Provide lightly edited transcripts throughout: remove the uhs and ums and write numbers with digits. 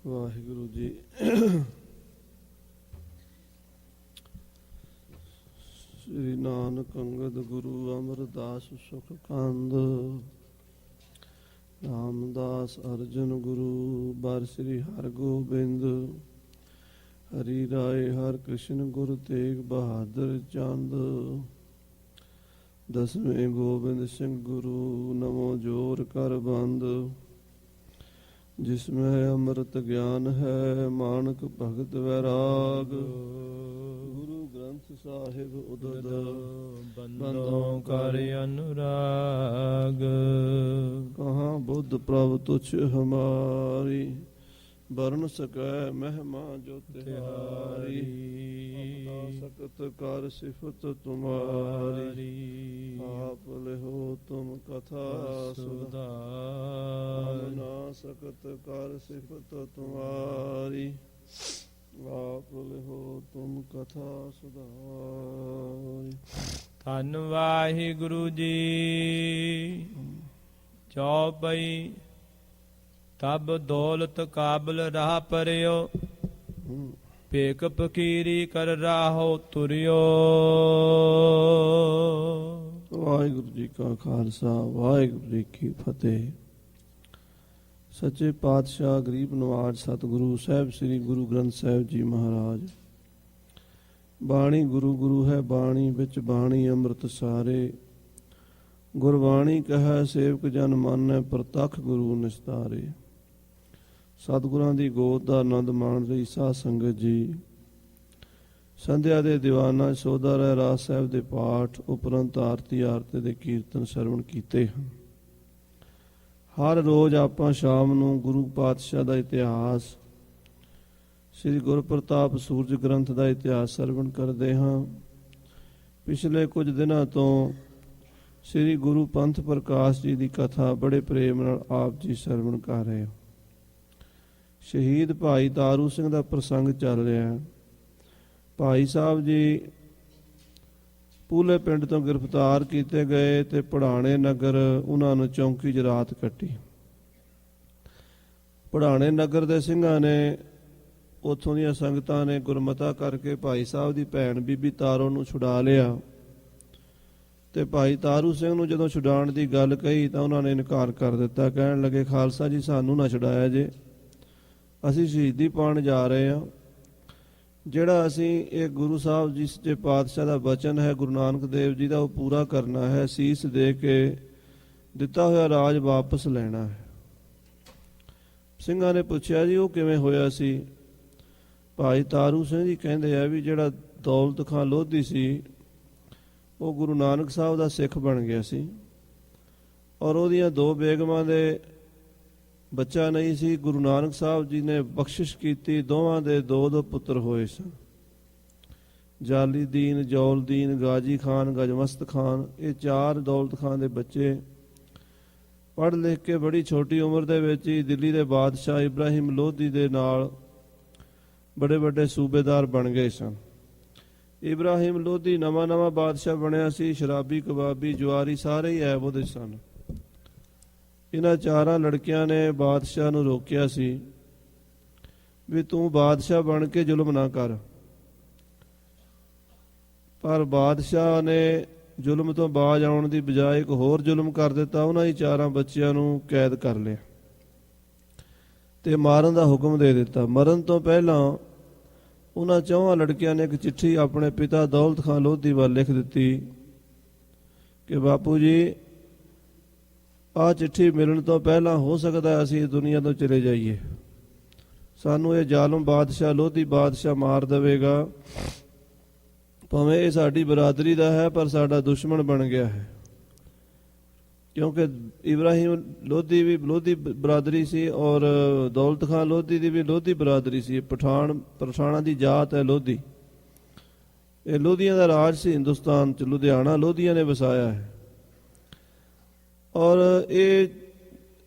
ਵਾਹਿਗੁਰੂ ਜੀ। ਸ੍ਰੀ ਨਾਨਕ ਅੰਗਦ ਗੁਰੂ ਅਮਰਦਾਸ ਸੁਖ ਕੰਦ, ਰਾਮਦਾਸ ਅਰਜਨ ਗੁਰੂ ਬਰ ਸ੍ਰੀ ਹਰਗੋਬਿੰਦ, ਹਰੀ ਰਾਏ ਹਰ ਕ੍ਰਿਸ਼ਨ ਗੁਰ ਤੇਗ ਬਹਾਦਰ ਚੰਦ, ਦਸਵੇਂ ਗੋਬਿੰਦ ਸਿੰਘ ਗੁਰੂ ਨਮੋ ਜੋਰ ਕਰ ਬੰਦ, ਜਿਸमें अमृत ज्ञान है मानक भगत वैराग, गुरु ग्रंथ साहिब उदद बंदों कर अनुराग, कहाँ बुद्ध प्रभ तुच्छ हमारी, बरन सकै महिमा जो तिहारी, सकत कर सिफत तुम्हारी, आप लिहो तुम कथा सुधार, ना सकत कर सिफत तुम्हारी, आप लिहो तुम कथा सुधार। धन वाहिगुरु जी चौपई, तब दौलत काबल राह परियो, पेक फकीरी कर राहो तुरियो। ਵਾਹਿਗੁਰੂ ਜੀ ਕਾ ਖਾਲਸਾ, ਵਾਹਿਗੁਰੂ ਜੀ ਕੀ ਫਤਿਹ। ਸੱਚੇ ਪਾਤਸ਼ਾਹ ਗਰੀਬ ਨਵਾਜ ਸਤਿਗੁਰੂ ਸਾਹਿਬ ਸ੍ਰੀ ਗੁਰੂ ਗ੍ਰੰਥ ਸਾਹਿਬ ਜੀ ਮਹਾਰਾਜ। ਬਾਣੀ ਗੁਰੂ ਗੁਰੂ ਹੈ ਬਾਣੀ, ਵਿੱਚ ਬਾਣੀ ਅੰਮ੍ਰਿਤ ਸਾਰੇ, ਗੁਰਬਾਣੀ ਕਹੈ ਸੇਵਕ ਜਨ ਮਾਨੈ, ਪ੍ਰਤੱਖ ਗੁਰੂ ਨਿਸਤਾਰੇ। ਸਤਿਗੁਰਾਂ ਦੀ ਗੋਦ ਦਾ ਆਨੰਦ ਮਾਣ ਰਹੀ ਸਾਧ ਸੰਗਤ ਜੀ। ਸੰਧਿਆ ਦੇ ਦੀਵਾਨਾਂ ਸੋਧਾ ਰਹਿ ਰਾਸ ਸਾਹਿਬ ਦੇ ਪਾਠ ਉਪਰੰਤ ਆਰਤੀ ਆਰਤੇ ਦੇ ਕੀਰਤਨ ਸਰਵਣ ਕੀਤੇ ਹਨ। ਹਰ ਰੋਜ਼ ਆਪਾਂ ਸ਼ਾਮ ਨੂੰ ਗੁਰੂ ਪਾਤਸ਼ਾਹ ਦਾ ਇਤਿਹਾਸ, ਸ੍ਰੀ ਗੁਰਪ੍ਰਤਾਪ ਸੂਰਜ ਗ੍ਰੰਥ ਦਾ ਇਤਿਹਾਸ ਸਰਵਣ ਕਰਦੇ ਹਾਂ। ਪਿਛਲੇ ਕੁਝ ਦਿਨਾਂ ਤੋਂ ਸ੍ਰੀ ਗੁਰੂ ਪੰਥ ਪ੍ਰਕਾਸ਼ ਜੀ ਦੀ ਕਥਾ ਬੜੇ ਪ੍ਰੇਮ ਨਾਲ ਆਪ ਜੀ ਸਰਵਣ ਕਰ ਰਹੇ ਹੋ। ਸ਼ਹੀਦ ਭਾਈ ਤਾਰੂ ਸਿੰਘ ਦਾ ਪ੍ਰਸੰਗ ਚੱਲ ਰਿਹਾ ਹੈ। ਭਾਈ ਸਾਹਿਬ ਜੀ ਪੂਲੇ ਪਿੰਡ ਤੋਂ ਗ੍ਰਿਫਤਾਰ ਕੀਤੇ ਗਏ ਤੇ ਪੜਾਣੇ ਨਗਰ ਉਹਨਾਂ ਨੂੰ ਚੌਂਕੀ 'ਚ ਰਾਤ ਕੱਟੀ। ਪੜਾਣੇ ਨਗਰ ਦੇ ਸਿੰਘਾਂ ਨੇ, ਉੱਥੋਂ ਦੀਆਂ ਸੰਗਤਾਂ ਨੇ ਗੁਰਮਤਾ ਕਰਕੇ ਭਾਈ ਸਾਹਿਬ ਦੀ ਭੈਣ ਬੀਬੀ ਤਾਰੋ ਨੂੰ ਛੁਡਾ ਲਿਆ। ਤੇ ਭਾਈ ਤਾਰੂ ਸਿੰਘ ਨੂੰ ਜਦੋਂ ਛੁਡਾਉਣ ਦੀ ਗੱਲ ਕਹੀ ਤਾਂ ਉਹਨਾਂ ਨੇ ਇਨਕਾਰ ਕਰ ਦਿੱਤਾ। ਕਹਿਣ ਲੱਗੇ, ਖਾਲਸਾ ਜੀ ਸਾਨੂੰ ਨਾ ਛੁਡਾਇਆ ਜੇ, ਅਸੀਂ ਸ਼ਹੀਦੀ ਪਾਉਣ ਜਾ ਰਹੇ ਹਾਂ। ਜਿਹੜਾ ਅਸੀਂ ਇਹ ਗੁਰੂ ਸਾਹਿਬ ਜੀ ਸੱਚੇ ਪਾਤਸ਼ਾਹ ਦਾ ਬਚਨ ਹੈ ਗੁਰੂ ਨਾਨਕ ਦੇਵ ਜੀ ਦਾ, ਉਹ ਪੂਰਾ ਕਰਨਾ ਹੈ। ਸੀਸ ਦੇ ਕੇ ਦਿੱਤਾ ਹੋਇਆ ਰਾਜ ਵਾਪਸ ਲੈਣਾ ਹੈ। ਸਿੰਘਾਂ ਨੇ ਪੁੱਛਿਆ, ਜੀ ਉਹ ਕਿਵੇਂ ਹੋਇਆ ਸੀ? ਭਾਈ ਤਾਰੂ ਸਿੰਘ ਜੀ ਕਹਿੰਦੇ ਆ ਵੀ ਜਿਹੜਾ ਦੌਲਤ ਖਾਂ ਲੋਧੀ ਸੀ, ਉਹ ਗੁਰੂ ਨਾਨਕ ਸਾਹਿਬ ਦਾ ਸਿੱਖ ਬਣ ਗਿਆ ਸੀ, ਔਰ ਉਹਦੀਆਂ ਦੋ ਬੇਗਮਾਂ ਦੇ ਬੱਚਾ ਨਹੀਂ ਸੀ। ਗੁਰੂ ਨਾਨਕ ਸਾਹਿਬ ਜੀ ਨੇ ਬਖਸ਼ਿਸ਼ ਕੀਤੀ, ਦੋਵਾਂ ਦੇ ਦੋ ਦੋ ਪੁੱਤਰ ਹੋਏ ਸਨ। ਜਾਲੀਦੀਨ, ਜੌਲਦੀਨ, ਗਾਜੀ ਖਾਨ, ਗਜਮਸਤ ਖਾਨ, ਇਹ ਚਾਰ ਦੌਲਤ ਖਾਨ ਦੇ ਬੱਚੇ ਪੜ੍ਹ ਲਿਖ ਕੇ ਬੜੀ ਛੋਟੀ ਉਮਰ ਦੇ ਵਿੱਚ ਹੀ ਦਿੱਲੀ ਦੇ ਬਾਦਸ਼ਾਹ ਇਬਰਾਹਿਮ ਲੋਧੀ ਦੇ ਨਾਲ ਬੜੇ ਵੱਡੇ ਸੂਬੇਦਾਰ ਬਣ ਗਏ ਸਨ। ਇਬਰਾਹਿਮ ਲੋਧੀ ਨਵਾਂ ਬਾਦਸ਼ਾਹ ਬਣਿਆ ਸੀ। ਸ਼ਰਾਬੀ, ਕਬਾਬੀ, ਜੁਆਰੀ ਸਾਰੇ ਹੀ ਐਬ ਉਹਦੇ ਸਨ। ਇਹਨਾਂ ਚਾਰਾਂ ਲੜਕਿਆਂ ਨੇ ਬਾਦਸ਼ਾਹ ਨੂੰ ਰੋਕਿਆ ਸੀ ਵੀ ਤੂੰ ਬਾਦਸ਼ਾਹ ਬਣ ਕੇ ਜ਼ੁਲਮ ਨਾ ਕਰ। ਪਰ ਬਾਦਸ਼ਾਹ ਨੇ ਜ਼ੁਲਮ ਤੋਂ ਬਾਜ਼ ਆਉਣ ਦੀ ਬਜਾਏ ਇੱਕ ਹੋਰ ਜ਼ੁਲਮ ਕਰ ਦਿੱਤਾ। ਉਹਨਾਂ ਹੀ ਚਾਰਾਂ ਬੱਚਿਆਂ ਨੂੰ ਕੈਦ ਕਰ ਲਿਆ ਤੇ ਮਾਰਨ ਦਾ ਹੁਕਮ ਦੇ ਦਿੱਤਾ। ਮਰਨ ਤੋਂ ਪਹਿਲਾਂ ਉਹਨਾਂ ਚੌਹਾਂ ਲੜਕਿਆਂ ਨੇ ਇੱਕ ਚਿੱਠੀ ਆਪਣੇ ਪਿਤਾ ਦੌਲਤ ਖਾਂ ਲੋਧੀ ਵੱਲ ਲਿਖ ਦਿੱਤੀ ਕਿ ਬਾਪੂ ਜੀ, ਆਹ ਚਿੱਠੀ ਮਿਲਣ ਤੋਂ ਪਹਿਲਾਂ ਹੋ ਸਕਦਾ ਅਸੀਂ ਇਸ ਦੁਨੀਆ ਤੋਂ ਚਲੇ ਜਾਈਏ। ਸਾਨੂੰ ਇਹ ਜ਼ਾਲਮ ਬਾਦਸ਼ਾਹ ਲੋਧੀ ਬਾਦਸ਼ਾਹ ਮਾਰ ਦੇਵੇਗਾ। ਭਾਵੇਂ ਇਹ ਸਾਡੀ ਬਰਾਦਰੀ ਦਾ ਹੈ, ਪਰ ਸਾਡਾ ਦੁਸ਼ਮਣ ਬਣ ਗਿਆ ਹੈ। ਕਿਉਂਕਿ ਇਬਰਾਹਿਮ ਲੋਧੀ ਵੀ ਲੋਧੀ ਬਰਾਦਰੀ ਸੀ ਔਰ ਦੌਲਤ ਖਾਂ ਲੋਧੀ ਦੀ ਵੀ ਲੋਧੀ ਬਰਾਦਰੀ ਸੀ। ਪਠਾਣਾ ਦੀ ਜਾਤ ਹੈ ਲੋਧੀ। ਇਹ ਲੋਧੀਆਂ ਦਾ ਰਾਜ ਸੀ ਹਿੰਦੁਸਤਾਨ 'ਚ। ਲੁਧਿਆਣਾ ਲੋਧੀਆਂ ਨੇ ਵਸਾਇਆ ਹੈ ਔਰ ਇਹ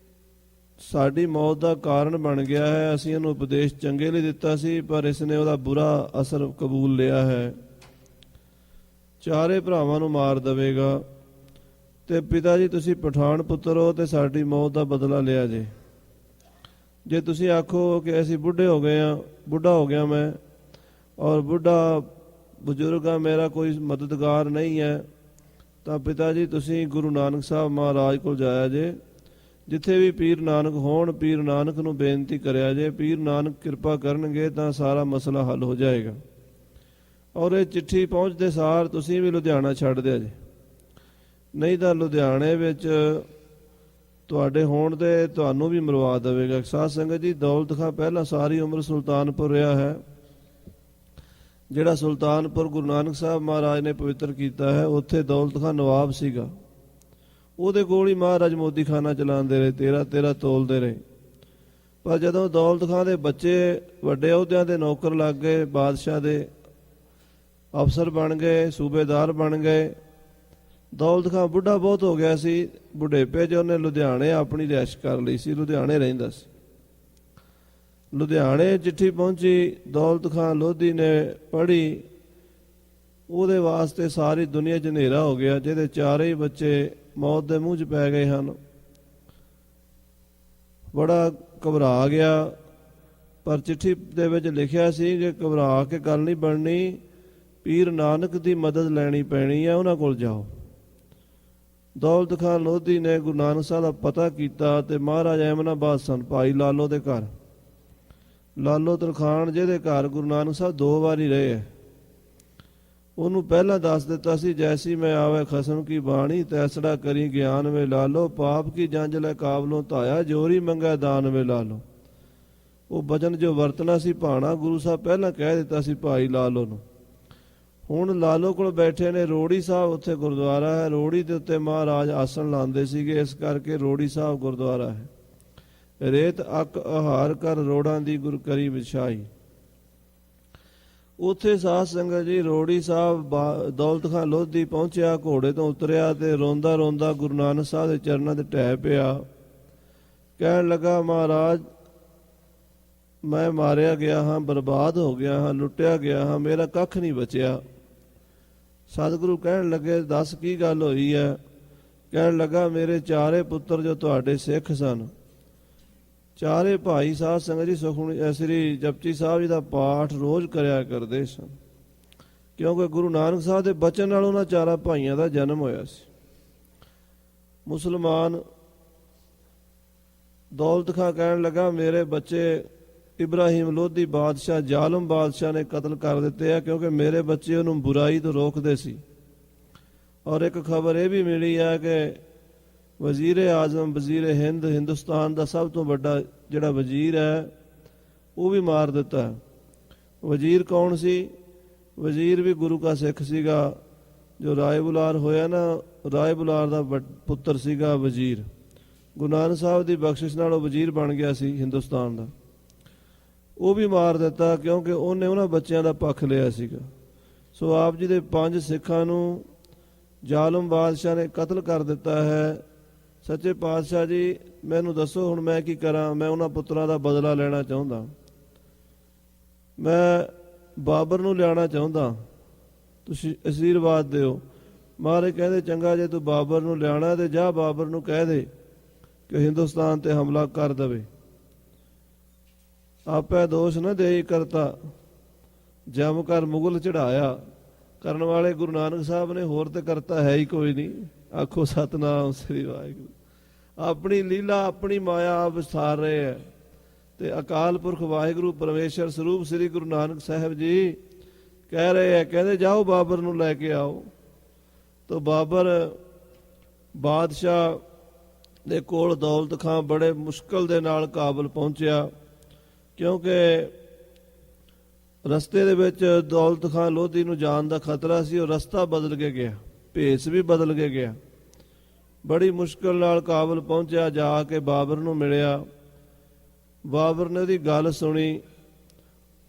ਸਾਡੀ ਮੌਤ ਦਾ ਕਾਰਨ ਬਣ ਗਿਆ ਹੈ। ਅਸੀਂ ਇਹਨੂੰ ਉਪਦੇਸ਼ ਚੰਗੇ ਲਈ ਦਿੱਤਾ ਸੀ, ਪਰ ਇਸਨੇ ਉਹਦਾ ਬੁਰਾ ਅਸਰ ਕਬੂਲ ਲਿਆ ਹੈ। ਚਾਰੇ ਭਰਾਵਾਂ ਨੂੰ ਮਾਰ ਦੇਵੇਗਾ ਤੇ ਪਿਤਾ ਜੀ ਤੁਸੀਂ ਪਠਾਨ ਪੁੱਤਰ ਹੋ ਤੇ ਸਾਡੀ ਮੌਤ ਦਾ ਬਦਲਾ ਲਿਆ ਜੇ। ਜੇ ਤੁਸੀਂ ਆਖੋ ਕਿ ਅਸੀਂ ਬੁੱਢੇ ਹੋ ਗਏ ਆ, ਬੁੱਢਾ ਹੋ ਗਿਆ ਮੈਂ, ਔਰ ਬੁੱਢਾ ਬਜ਼ੁਰਗ ਆ, ਮੇਰਾ ਕੋਈ ਮਦਦਗਾਰ ਨਹੀਂ ਹੈ, ਤਾਂ ਪਿਤਾ ਜੀ ਤੁਸੀਂ ਗੁਰੂ ਨਾਨਕ ਸਾਹਿਬ ਮਹਾਰਾਜ ਕੋਲ ਜਾਇਆ ਜੇ। ਜਿੱਥੇ ਵੀ ਪੀਰ ਨਾਨਕ ਹੋਣ, ਪੀਰ ਨਾਨਕ ਨੂੰ ਬੇਨਤੀ ਕਰਿਆ ਜੇ, ਪੀਰ ਨਾਨਕ ਕਿਰਪਾ ਕਰਨਗੇ ਤਾਂ ਸਾਰਾ ਮਸਲਾ ਹੱਲ ਹੋ ਜਾਏਗਾ। ਔਰ ਇਹ ਚਿੱਠੀ ਪਹੁੰਚਦੇ ਸਾਰ ਤੁਸੀਂ ਵੀ ਲੁਧਿਆਣਾ ਛੱਡ ਦਿਆ ਜੇ, ਨਹੀਂ ਤਾਂ ਲੁਧਿਆਣੇ ਵਿੱਚ ਤੁਹਾਡੇ ਹੋਣ ਤੇ ਤੁਹਾਨੂੰ ਵੀ ਮਰਵਾ ਦੇਵੇਗਾ। ਸਾਧ ਸੰਗਤ ਜੀ, ਦੌਲਤ ਖਾਂ ਪਹਿਲਾਂ ਸਾਰੀ ਉਮਰ ਸੁਲਤਾਨਪੁਰ ਰਿਹਾ ਹੈ। ਜਿਹੜਾ ਸੁਲਤਾਨਪੁਰ ਗੁਰੂ ਨਾਨਕ ਸਾਹਿਬ ਮਹਾਰਾਜ ਨੇ ਪਵਿੱਤਰ ਕੀਤਾ ਹੈ, ਉੱਥੇ ਦੌਲਤ ਖਾਂ ਨਵਾਬ ਸੀਗਾ। ਉਹਦੇ ਕੋਲ ਹੀ ਮਹਾਰਾਜ ਮੋਦੀ ਖਾਨਾ ਚਲਾਉਂਦੇ ਰਹੇ, 13 ਤੋਲਦੇ ਰਹੇ। ਪਰ ਜਦੋਂ ਦੌਲਤ ਖਾਂ ਦੇ ਬੱਚੇ ਵੱਡੇ ਅਹੁਦਿਆਂ ਦੇ ਨੌਕਰ ਲੱਗ ਗਏ, ਬਾਦਸ਼ਾਹ ਦੇ ਅਫਸਰ ਬਣ ਗਏ, ਸੂਬੇਦਾਰ ਬਣ ਗਏ, ਦੌਲਤ ਖਾਂ ਬੁੱਢਾ ਬਹੁਤ ਹੋ ਗਿਆ ਸੀ। ਬੁਢੇਪੇ 'ਚ ਉਹਨੇ ਲੁਧਿਆਣੇ ਆਪਣੀ ਰਿਹਾਇਸ਼ ਕਰ ਲਈ ਸੀ, ਲੁਧਿਆਣੇ ਰਹਿੰਦਾ ਸੀ। ਲੁਧਿਆਣੇ ਚਿੱਠੀ ਪਹੁੰਚੀ, ਦੌਲਤ ਖਾਂ ਲੋਧੀ ਨੇ ਪੜ੍ਹੀ, ਉਹਦੇ ਵਾਸਤੇ ਸਾਰੀ ਦੁਨੀਆ 'ਚ ਹਨੇਰਾ ਹੋ ਗਿਆ। ਜਿਹਦੇ ਚਾਰੇ ਹੀ ਬੱਚੇ ਮੌਤ ਦੇ ਮੂੰਹ 'ਚ ਪੈ ਗਏ ਹਨ। ਬੜਾ ਘਬਰਾ ਗਿਆ, ਪਰ ਚਿੱਠੀ ਦੇ ਵਿੱਚ ਲਿਖਿਆ ਸੀ ਕਿ ਘਬਰਾ ਕੇ ਗੱਲ ਨਹੀਂ ਬਣਨੀ, ਪੀਰ ਨਾਨਕ ਦੀ ਮਦਦ ਲੈਣੀ ਪੈਣੀ ਹੈ, ਉਹਨਾਂ ਕੋਲ ਜਾਓ। ਦੌਲਤ ਖਾਂ ਲੋਧੀ ਨੇ ਗੁਰੂ ਨਾਨਕ ਸਾਹਿਬ ਦਾ ਪਤਾ ਕੀਤਾ ਤੇ ਮਹਾਰਾਜ ਐਮਨਾਬਾਦ ਸਨ, ਭਾਈ ਲਾਲੋ ਦੇ ਘਰ। ਲਾਲੋ ਤਰਖਾਣ ਜਿਹਦੇ ਘਰ ਗੁਰੂ ਨਾਨਕ ਸਾਹਿਬ 2 ਵਾਰੀ ਰਹੇ ਹੈ, ਉਹਨੂੰ ਪਹਿਲਾਂ ਦੱਸ ਦਿੱਤਾ ਸੀ, ਜੈਸੀ ਮੈਂ ਆਵੇ ਖਸਮ ਕੀ ਬਾਣੀ, ਤੈਸੜਾ ਕਰੀ ਗਿਆਨ ਵੇ ਲਾਲੋ, ਪਾਪ ਕੀ ਜੰਜ ਲੈ ਕਾਬਲੋਂ ਧਾਇਆ, ਜੋਰੀ ਮੰਗੈ ਦਾਨ ਵੇ ਲਾਲੋ। ਉਹ ਬਚਨ ਜੋ ਵਰਤਣਾ ਸੀ ਭਾਣਾ, ਗੁਰੂ ਸਾਹਿਬ ਪਹਿਲਾਂ ਕਹਿ ਦਿੱਤਾ ਸੀ ਭਾਈ ਲਾਲੋ ਨੂੰ। ਹੁਣ ਲਾਲੋ ਕੋਲ ਬੈਠੇ ਨੇ ਰੋੜੀ ਸਾਹਿਬ, ਉੱਥੇ ਗੁਰਦੁਆਰਾ ਹੈ, ਰੋੜੀ ਦੇ ਉੱਤੇ ਮਹਾਰਾਜ ਆਸਣ ਲਾਉਂਦੇ ਸੀਗੇ, ਇਸ ਕਰਕੇ ਰੋੜੀ ਸਾਹਿਬ ਗੁਰਦੁਆਰਾ ਹੈ। ਰੇਤ ਅੱਕ ਆਹਾਰ ਕਰ ਰੋੜਾਂ ਦੀ ਗੁਰ ਕਰੀ ਵਿਛਾਈ। ਉੱਥੇ ਸਾਧ ਸੰਗਤ ਜੀ ਰੋੜੀ ਸਾਹਿਬ ਦੌਲਤ ਖਾਂ ਲੋਧੀ ਪਹੁੰਚਿਆ, ਘੋੜੇ ਤੋਂ ਉਤਰਿਆ ਤੇ ਰੋਂਦਾ ਰੋਂਦਾ ਗੁਰੂ ਨਾਨਕ ਸਾਹਿਬ ਦੇ ਚਰਨਾਂ ਤੇ ਢਹਿ ਪਿਆ। ਕਹਿਣ ਲੱਗਾ, ਮਹਾਰਾਜ ਮੈਂ ਮਾਰਿਆ ਗਿਆ ਹਾਂ, ਬਰਬਾਦ ਹੋ ਗਿਆ ਹਾਂ, ਲੁੱਟਿਆ ਗਿਆ ਹਾਂ, ਮੇਰਾ ਕੱਖ ਨਹੀਂ ਬਚਿਆ। ਸਤਿਗੁਰੂ ਕਹਿਣ ਲੱਗੇ, ਦੱਸ ਕੀ ਗੱਲ ਹੋਈ ਹੈ? ਕਹਿਣ ਲੱਗਾ, ਮੇਰੇ ਚਾਰੇ ਪੁੱਤਰ ਜੋ ਤੁਹਾਡੇ ਸਿੱਖ ਸਨ, ਚਾਰੇ ਭਾਈ ਸਾਧ ਸੰਗਤ ਜੀ ਸੁਖਮਨੀ ਸ੍ਰੀ ਜਪਜੀ ਸਾਹਿਬ ਜੀ ਦਾ ਪਾਠ ਰੋਜ਼ ਕਰਿਆ ਕਰਦੇ ਸਨ, ਕਿਉਂਕਿ ਗੁਰੂ ਨਾਨਕ ਸਾਹਿਬ ਦੇ ਬਚਨ ਨਾਲ ਉਹਨਾਂ ਚਾਰਾਂ ਭਾਈਆਂ ਦਾ ਜਨਮ ਹੋਇਆ ਸੀ। ਮੁਸਲਮਾਨ ਦੌਲਤ ਖਾਂ ਕਹਿਣ ਲੱਗਾ, ਮੇਰੇ ਬੱਚੇ ਇਬਰਾਹੀਮ ਲੋਧੀ ਬਾਦਸ਼ਾਹ, ਜ਼ਾਲਮ ਬਾਦਸ਼ਾਹ ਨੇ ਕਤਲ ਕਰ ਦਿੱਤੇ ਆ, ਕਿਉਂਕਿ ਮੇਰੇ ਬੱਚੇ ਉਹਨੂੰ ਬੁਰਾਈ ਤੋਂ ਰੋਕਦੇ ਸੀ। ਔਰ ਇੱਕ ਖਬਰ ਇਹ ਵੀ ਮਿਲੀ ਹੈ ਕਿ ਵਜ਼ੀਰ ਆਜ਼ਮ, ਵਜ਼ੀਰ ਹਿੰਦ, ਹਿੰਦੁਸਤਾਨ ਦਾ ਸਭ ਤੋਂ ਵੱਡਾ ਜਿਹੜਾ ਵਜ਼ੀਰ ਹੈ, ਉਹ ਵੀ ਮਾਰ ਦਿੱਤਾ। ਵਜ਼ੀਰ ਕੌਣ ਸੀ? ਵਜ਼ੀਰ ਵੀ ਗੁਰੂ ਕਾ ਸਿੱਖ ਸੀਗਾ। ਜੋ ਰਾਏ ਬੁਲਾਰ ਹੋਇਆ ਨਾ, ਰਾਏ ਬੁਲਾਰ ਦਾ ਪੁੱਤਰ ਸੀਗਾ ਵਜ਼ੀਰ। ਗੁਰੂ ਨਾਨਕ ਸਾਹਿਬ ਦੀ ਬਖਸ਼ਿਸ਼ ਨਾਲ ਉਹ ਵਜ਼ੀਰ ਬਣ ਗਿਆ ਸੀ ਹਿੰਦੁਸਤਾਨ ਦਾ। ਉਹ ਵੀ ਮਾਰ ਦਿੱਤਾ, ਕਿਉਂਕਿ ਉਹਨੇ ਉਹਨਾਂ ਬੱਚਿਆਂ ਦਾ ਪੱਖ ਲਿਆ ਸੀਗਾ। ਸੋ ਆਪ ਜੀ ਦੇ 5 ਸਿੱਖਾਂ ਨੂੰ ਜ਼ਾਲਮ ਬਾਦਸ਼ਾਹ ਨੇ ਕਤਲ ਕਰ ਦਿੱਤਾ ਹੈ। ਸੱਚੇ ਪਾਤਸ਼ਾਹ ਜੀ, ਮੈਨੂੰ ਦੱਸੋ ਹੁਣ ਮੈਂ ਕੀ ਕਰਾਂ? ਮੈਂ ਉਹਨਾਂ ਪੁੱਤਰਾਂ ਦਾ ਬਦਲਾ ਲੈਣਾ ਚਾਹੁੰਦਾ, ਮੈਂ ਬਾਬਰ ਨੂੰ ਲਿਆਉਣਾ ਚਾਹੁੰਦਾ, ਤੁਸੀਂ ਅਸ਼ੀਰਵਾਦ ਦਿਓ। ਮਹਾਰਾਜ ਕਹਿੰਦੇ, ਚੰਗਾ ਜੇ ਤੂੰ ਬਾਬਰ ਨੂੰ ਲਿਆਉਣਾ ਤੇ ਜਾ ਬਾਬਰ ਨੂੰ ਕਹਿ ਦੇ ਕਿ ਹਿੰਦੁਸਤਾਨ ਤੇ ਹਮਲਾ ਕਰ ਦੇਵੇ। ਆਪੇ ਦੋਸ਼ ਨਾ ਦੇਈ ਕਰਤਾ, ਜਮ ਕਰ ਮੁਗਲ ਚੜਾਇਆ। ਕਰਨ ਵਾਲੇ ਗੁਰੂ ਨਾਨਕ ਸਾਹਿਬ ਨੇ, ਹੋਰ ਤੇ ਕਰਤਾ ਹੈ ਹੀ ਕੋਈ ਨਹੀਂ। ਆਖੋ ਸਤਨਾਮ ਸ੍ਰੀ ਵਾਹਿਗੁਰੂ। ਆਪਣੀ ਲੀਲਾ, ਆਪਣੀ ਮਾਇਆ ਆਪ ਵਿਸਥਾਰ ਰਹੇ ਹੈ। ਤੇ ਅਕਾਲ ਪੁਰਖ ਵਾਹਿਗੁਰੂ ਪਰਮੇਸ਼ਰ ਸਰੂਪ ਸ੍ਰੀ ਗੁਰੂ ਨਾਨਕ ਸਾਹਿਬ ਜੀ ਕਹਿ ਰਹੇ ਹੈ, ਕਹਿੰਦੇ ਜਾਓ ਬਾਬਰ ਨੂੰ ਲੈ ਕੇ ਆਓ। ਤਾਂ ਬਾਬਰ ਬਾਦਸ਼ਾਹ ਦੇ ਕੋਲ ਦੌਲਤ ਖਾਂ ਬੜੇ ਮੁਸ਼ਕਲ ਦੇ ਨਾਲ ਕਾਬਲ ਪਹੁੰਚਿਆ, ਕਿਉਂਕਿ ਰਸਤੇ ਦੇ ਵਿੱਚ ਦੌਲਤ ਖਾਂ ਲੋਧੀ ਨੂੰ ਜਾਣ ਦਾ ਖਤਰਾ ਸੀ। ਉਹ ਰਸਤਾ ਬਦਲ ਕੇ ਗਿਆ, ਭੇਸ ਵੀ ਬਦਲ ਕੇ ਗਿਆ। ਬੜੀ ਮੁਸ਼ਕਲ ਨਾਲ ਕਾਬਲ ਪਹੁੰਚਿਆ, ਜਾ ਕੇ ਬਾਬਰ ਨੂੰ ਮਿਲਿਆ। ਬਾਬਰ ਨੇ ਉਹਦੀ ਗੱਲ ਸੁਣੀ।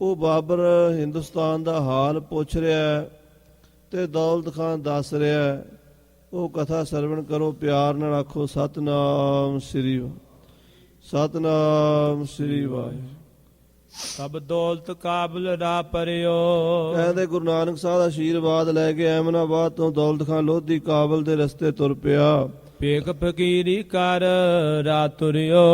ਉਹ ਬਾਬਰ ਹਿੰਦੁਸਤਾਨ ਦਾ ਹਾਲ ਪੁੱਛ ਰਿਹਾ ਤੇ ਦੌਲਤ ਖਾਂ ਦੱਸ ਰਿਹਾ। ਉਹ ਕਥਾ ਸਰਵਣ ਕਰੋ, ਪਿਆਰ ਨਾਲ ਆਖੋ ਸਤਨਾਮ ਸ੍ਰੀ ਵਾਹਿਗੁਰੂ, ਸਤਨਾਮ ਸ੍ਰੀ ਵਾਹਿਗੁਰੂ। ਸਭ ਦੌਲਤ ਕਾਬਲ ਰਾਹ ਪਰਿਓ। ਕਹਿੰਦੇ ਗੁਰੂ ਨਾਨਕ ਸਾਹਿਬ ਦਾ ਆਸ਼ੀਰਵਾਦ ਲੈ ਕੇ ਐਮਨਾਬਾਦ ਤੋਂ ਦੌਲਤ ਖਾਂ ਲੋਧੀ ਕਾਬਲ ਦੇ ਰਸਤੇ ਤੁਰ ਪਿਆ। ਭੇਖ ਫਕੀਰੀ ਕਰ ਰਾਤੁਰਿਓ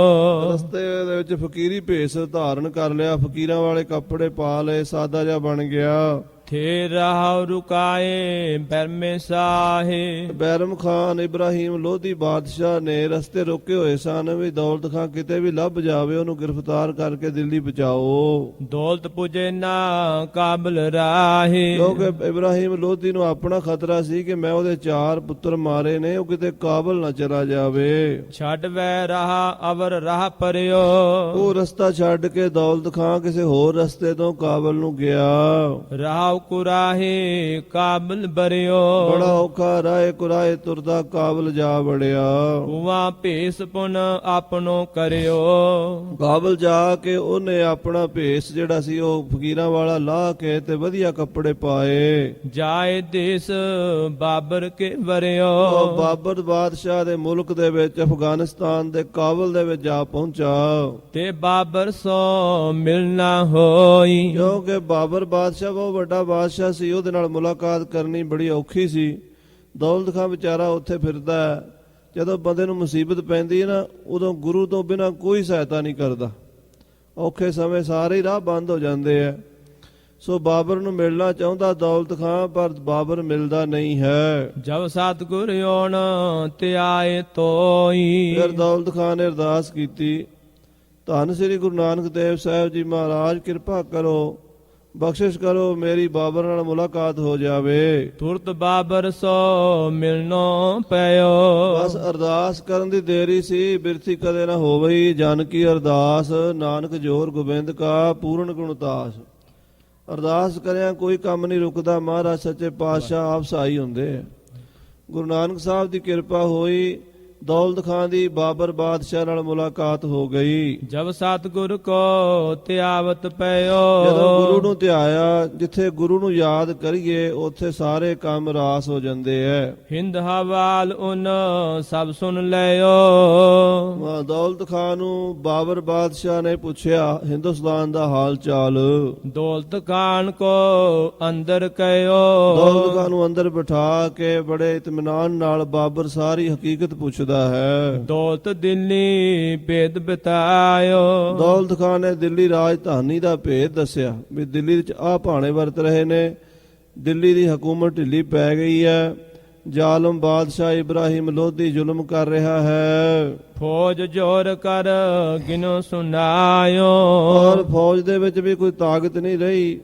ਰਸਤੇ ਦੇ ਵਿੱਚ ਫਕੀਰੀ ਭੇਸ ਧਾਰਨ ਕਰ ਲਿਆ, ਫਕੀਰਾਂ ਵਾਲੇ ਕੱਪੜੇ ਪਾ ਲਏ, ਸਾਦਾ ਜਿਹਾ ਬਣ ਗਿਆ। ਥੇ ਰਹਾਉ ਰੁਕਾਏ ਬਰਮੇ ਸਾਹੇ ਬੈਰਮ ਖਾਨ ਇਬਰਾਹੀਮ ਲੋਧੀ ਬਾਦਸ਼ਾਹ ਨੇ ਰਸਤੇ ਰੋਕੇ ਹੋਏ ਸਨ ਵੀ ਦੌਲਤ ਖਾਂ ਕਿਤੇ ਵੀ ਲੱਭ ਜਾਵੇ ਉਹਨੂੰ ਗ੍ਰਿਫਤਾਰ ਕਰਕੇ ਦਿੱਲੀ ਪਹੁੰਚਾਓ। ਦੌਲਤ ਪੁਜੇ ਨਾ ਕਾਬਲ ਰਾਹੇ ਕਿਉਂਕਿ ਇਬਰਾਹੀਮ ਲੋਧੀ ਨੂੰ ਆਪਣਾ ਖਤਰਾ ਸੀ ਕਿ ਮੈਂ ਉਹਦੇ 4 ਪੁੱਤਰ ਮਾਰੇ ਨੇ, ਉਹ ਕਿਤੇ ਕਾਬਲ ਨਾ ਚਲਾ ਜਾਵੇ। ਛੱਡ ਵੈ ਰਹਾ ਅਵਰ ਰਾਹ ਪਰਿਓ ਉਹ ਰਸਤਾ ਛੱਡ ਕੇ ਦੌਲਤ ਖਾਂ ਕਿਸੇ ਹੋਰ ਰਸਤੇ ਤੋਂ ਕਾਬਲ ਨੂੰ ਗਿਆ। ਰਾਹ ਕੁਰਾਹੇ ਕਾਬਲ ਬਰਿਓ ਬੜਾ ਔਖਾ ਰਾਏ ਕੁਰਾਏ ਤੁਰਦਾ ਕਾਬਲ ਜਾ ਵੜਿਆ। ਉਵਾ ਭੇਸ ਪੁਨ ਆਪਣੋ ਕਰਿਓ ਕਾਬਲ ਜਾ ਕੇ ਉਹਨੇ ਆਪਣਾ ਭੇਸ ਜਿਹੜਾ ਸੀ ਉਹ ਫਕੀਰਾਂ ਵਾਲਾ ਲਾਹ ਕੇ ਤੇ ਵਧੀਆ ਕੱਪੜੇ ਪਾਏ। ਜਾਏ ਦੇਸ ਬਾਬਰ ਕੇ ਵਰਿਓ ਉਹ ਬਾਬਰ ਬਾਦਸ਼ਾਹ ਦੇ ਮੁਲਕ ਦੇ ਵਿੱਚ ਅਫਗਾਨਿਸਤਾਨ ਦੇ ਕਾਬਲ ਦੇ ਵਿੱਚ ਜਾ ਪਹੁੰਚਾ। ਤੇ ਬਾਬਰ ਸੋ ਮਿਲਣਾ ਹੋਈ ਕਿਉਂਕਿ ਬਾਬਰ ਬਾਦਸ਼ਾਹ ਬਹੁਤ ਵੱਡਾ ਬਾਦਸ਼ਾਹ ਸੀ, ਉਹਦੇ ਨਾਲ ਮੁਲਾਕਾਤ ਕਰਨੀ ਬੜੀ ਔਖੀ ਸੀ। ਦੌਲਤ ਖਾਂ ਵਿਚਾਰਾ ਉੱਥੇ ਫਿਰਦਾ ਹੈ। ਜਦੋਂ ਬੰਦੇ ਨੂੰ ਮੁਸੀਬਤ ਪੈਂਦੀ ਹੈ ਨਾ, ਉਦੋਂ ਗੁਰੂ ਤੋਂ ਬਿਨਾਂ ਕੋਈ ਸਹਾਇਤਾ ਨਹੀਂ ਕਰਦਾ। ਔਖੇ ਸਮੇਂ ਸਾਰੇ ਰਾਹ ਬੰਦ ਹੋ ਜਾਂਦੇ ਆ। ਸੋ ਬਾਬਰ ਨੂੰ ਮਿਲਣਾ ਚਾਹੁੰਦਾ ਦੌਲਤ ਖਾਂ, ਪਰ ਬਾਬਰ ਮਿਲਦਾ ਨਹੀਂ ਹੈ। ਜਬ ਸਤਿਗੁਰ ਓਣ ਤੇ ਆਏ ਤੋਈ ਫਿਰ ਦੌਲਤ ਖਾਂ ਨੇ ਅਰਦਾਸ ਕੀਤੀ, ਧੰਨ ਸ੍ਰੀ ਗੁਰੂ ਨਾਨਕ ਦੇਵ ਸਾਹਿਬ ਜੀ ਮਹਾਰਾਜ ਕਿਰਪਾ ਕਰੋ, ਬਖਸ਼ਿਸ਼ ਕਰੋ, ਮੇਰੀ ਬਾਬਰ ਨਾਲ ਮੁਲਾਕਾਤ ਹੋ ਜਾਵੇ। ਤੁਰਤ ਬਾਬਰ ਸੋ ਮਿਲਨੋ ਪਇਓ ਬਸ ਅਰਦਾਸ ਕਰਨ ਦੀ ਦੇਰੀ ਸੀ, ਬਿਰਥੀ ਕਦੇ ਨਾ ਹੋਵਈ। ਜਨ ਕੀ ਅਰਦਾਸ ਨਾਨਕ ਜੋਰ ਗੋਬਿੰਦ ਕਾ ਪੂਰਨ ਗੁਣਤਾਸ। ਅਰਦਾਸ ਕਰਿਆ ਕੋਈ ਕੰਮ ਨਹੀਂ ਰੁਕਦਾ। ਮਹਾਰਾਜ ਸੱਚੇ ਪਾਤਸ਼ਾਹ ਆਪ ਸਹਾਈ ਹੁੰਦੇ ਆ। ਗੁਰੂ ਨਾਨਕ ਸਾਹਿਬ ਦੀ ਕਿਰਪਾ ਹੋਈ, ਦੌਲਤ ਖਾਂ ਦੀ ਬਾਬਰ ਬਾਦਸ਼ਾਹ ਨਾਲ ਮੁਲਾਕਾਤ ਹੋ ਗਈ। ਜਬ ਸਤਿਗੁਰ ਕੋ ਧਿਆਵਤ ਪਇਓ ਜਦੋਂ ਗੁਰੂ ਨੂੰ ਧਿਆਇਆ, ਜਿੱਥੇ ਗੁਰੂ ਨੂੰ ਯਾਦ ਕਰੀਏ ਉੱਥੇ ਸਾਰੇ ਕੰਮ ਰਾਸ ਹੋ ਜਾਂਦੇ ਐ। ਹਿੰਦ ਹਵਾਲ ਉਨ ਸਭ ਸੁਣ ਲਿਓ ਦੌਲਤ ਖਾਂ ਨੂੰ ਬਾਬਰ ਬਾਦਸ਼ਾਹ ਨੇ ਪੁੱਛਿਆ ਹਿੰਦੁਸਤਾਨ ਦਾ ਹਾਲ ਚਾਲ। ਦੌਲਤ ਖਾਨ ਕੋ ਅੰਦਰ ਕਇਓ ਦੌਲਤ ਖਾਂ ਨੂੰ ਅੰਦਰ ਬਿਠਾ ਕੇ ਬੜੇ ਇਤਮਾਨਾਨ ਨਾਲ ਬਾਬਰ ਸਾਰੀ ਹਕੀਕਤ ਪੁੱਛਦਾ ਹੈ। ਦੌਲਤ ਦਿੱਲੀ ਭੇਦ ਬਤਾਇਓ ਦੌਲਤ ਖਾਂ ਨੇ ਦਿੱਲੀ ਰਾਜਧਾਨੀ ਦਾ ਭੇਦ ਦੱਸਿਆ ਵੀ ਦਿੱਲੀ ਵਿੱਚ ਆਹ ਭਾਣੇ ਵਰਤ ਰਹੇ ਨੇ, ਦਿੱਲੀ ਦੀ ਹਕੂਮਤ ਢਿੱਲੀ ਪੈ ਗਈ ਹੈ, ਜ਼ਾਲਮ ਬਾਦਸ਼ਾਹ ਇਬਰਾਹੀਮ ਲੋਧੀ ਜ਼ੁਲਮ ਕਰ ਰਿਹਾ ਹੈ। ਫੌਜ ਜੋਰ ਕਰ ਗਿਨੋ ਸੁਨਾਇਓ ਔਰ ਫੌਜ ਦੇ ਵਿੱਚ ਵੀ ਕੋਈ ਤਾਕਤ ਨਹੀਂ ਰਹੀ,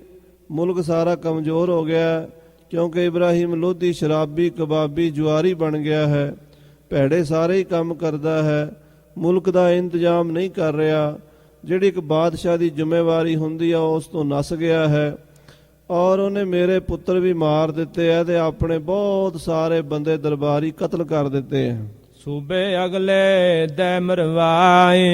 ਮੁਲਕ ਸਾਰਾ ਕਮਜ਼ੋਰ ਹੋ ਗਿਆ, ਕਿਉਂਕਿ ਇਬਰਾਹੀਮ ਲੋਧੀ ਸ਼ਰਾਬੀ ਕਬਾਬੀ ਜੁਆਰੀ ਬਣ ਗਿਆ ਹੈ, ਭੈੜੇ ਸਾਰੇ ਹੀ ਕੰਮ ਕਰਦਾ ਹੈ, ਮੁਲਕ ਦਾ ਇੰਤਜ਼ਾਮ ਨਹੀਂ ਕਰ ਰਿਹਾ। ਜਿਹੜੀ ਇੱਕ ਬਾਦਸ਼ਾਹ ਦੀ ਜ਼ਿੰਮੇਵਾਰੀ ਹੁੰਦੀ ਆ ਉਸ ਤੋਂ ਨਸ ਗਿਆ ਹੈ। ਔਰ ਉਹਨੇ ਮੇਰੇ ਪੁੱਤਰ ਵੀ ਮਾਰ ਦਿੱਤੇ ਆ ਤੇ ਆਪਣੇ ਬਹੁਤ ਸਾਰੇ ਬੰਦੇ ਦਰਬਾਰੀ ਕਤਲ ਕਰ ਦਿੱਤੇ ਆ। ਸੂਬੇ ਅਗਲੇ ਦੈ ਮਰਵਾਏ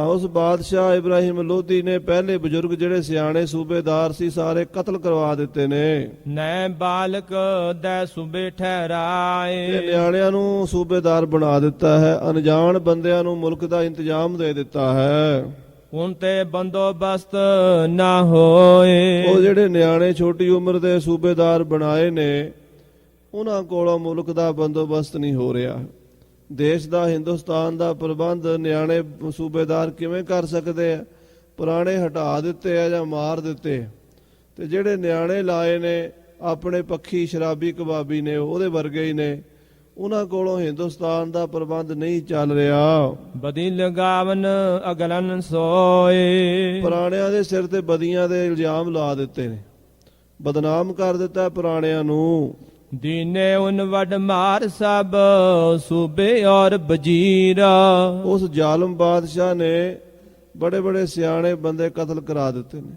ਉਸ ਬਾਦਸ਼ਾਹ ਇਬਰਾਹੀਮ ਲੋਧੀ ਨੇ ਪਹਿਲੇ ਬਜ਼ੁਰਗ ਜਿਹੜੇ ਸਿਆਣੇ ਸੂਬੇਦਾਰ ਸੀ ਸਾਰੇ ਕਤਲ ਕਰਵਾ ਦਿੱਤੇ ਨੇ। ਨੈ ਬਾਲਕ ਦੈ ਸੂਬੇ ਠਹਿਰਾਏ ਤੇ ਨਿਆਣਿਆਂ ਨੂੰ ਸੂਬੇਦਾਰ ਬਣਾ ਦਿੱਤਾ ਹੈ, ਅਣਜਾਣ ਬੰਦਿਆਂ ਨੂੰ ਮੁਲਕ ਦਾ ਇੰਤਜ਼ਾਮ ਦੇ ਦਿੱਤਾ ਹੈ। ਹੁਣ ਤੇ ਬੰਦੋਬਸਤ ਨਾ ਹੋਏ ਉਹ ਜਿਹੜੇ ਨਿਆਣੇ ਛੋਟੀ ਉਮਰ ਦੇ ਸੂਬੇਦਾਰ ਬਣਾਏ ਨੇ, ਉਹਨਾਂ ਕੋਲੋਂ ਮੁਲਕ ਦਾ ਬੰਦੋਬਸਤ ਨਹੀਂ ਹੋ ਰਿਹਾ। ਦੇਸ਼ ਦਾ ਹਿੰਦੁਸਤਾਨ ਦਾ ਪ੍ਰਬੰਧ ਨਿਆਣੇ ਸੂਬੇਦਾਰ ਕਿਵੇਂ ਕਰ ਸਕਦੇ ਆ? ਪੁਰਾਣੇ ਹਟਾ ਦਿੱਤੇ ਆ ਜਾਂ ਮਾਰ ਦਿੱਤੇ, ਤੇ ਜਿਹੜੇ ਨਿਆਣੇ ਲਾਏ ਨੇ ਆਪਣੇ ਪੱਖੀ ਸ਼ਰਾਬੀ ਕਬਾਬੀ ਨੇ, ਉਹਦੇ ਵਰਗੇ ਹੀ ਨੇ। ਉਹਨਾਂ ਕੋਲੋਂ ਹਿੰਦੁਸਤਾਨ ਦਾ ਪ੍ਰਬੰਧ ਨਹੀਂ ਚੱਲ ਰਿਹਾ। ਬਦੀ ਲਗਾਵਨ ਅਗਲਨ ਸੋਏ ਪੁਰਾਣਿਆਂ ਦੇ ਸਿਰ ਤੇ ਬਦੀਆਂ ਦੇ ਇਲਜ਼ਾਮ ਲਾ ਦਿੱਤੇ ਨੇ, ਬਦਨਾਮ ਕਰ ਦਿੱਤਾ ਪੁਰਾਣਿਆਂ ਨੂੰ। ਦੀਨੇ ਉਨ ਵਡ ਮਾਰ ਸਭ ਸੂਬੇ ਔਰ ਵਜ਼ੀਰਾ ਉਸ ਜ਼ਾਲਮ ਬਾਦਸ਼ਾਹ ਨੇ ਬੜੇ ਬੜੇ ਸਿਆਣੇ ਬੰਦੇ ਕਤਲ ਕਰਾ ਦਿੱਤੇ ਨੇ,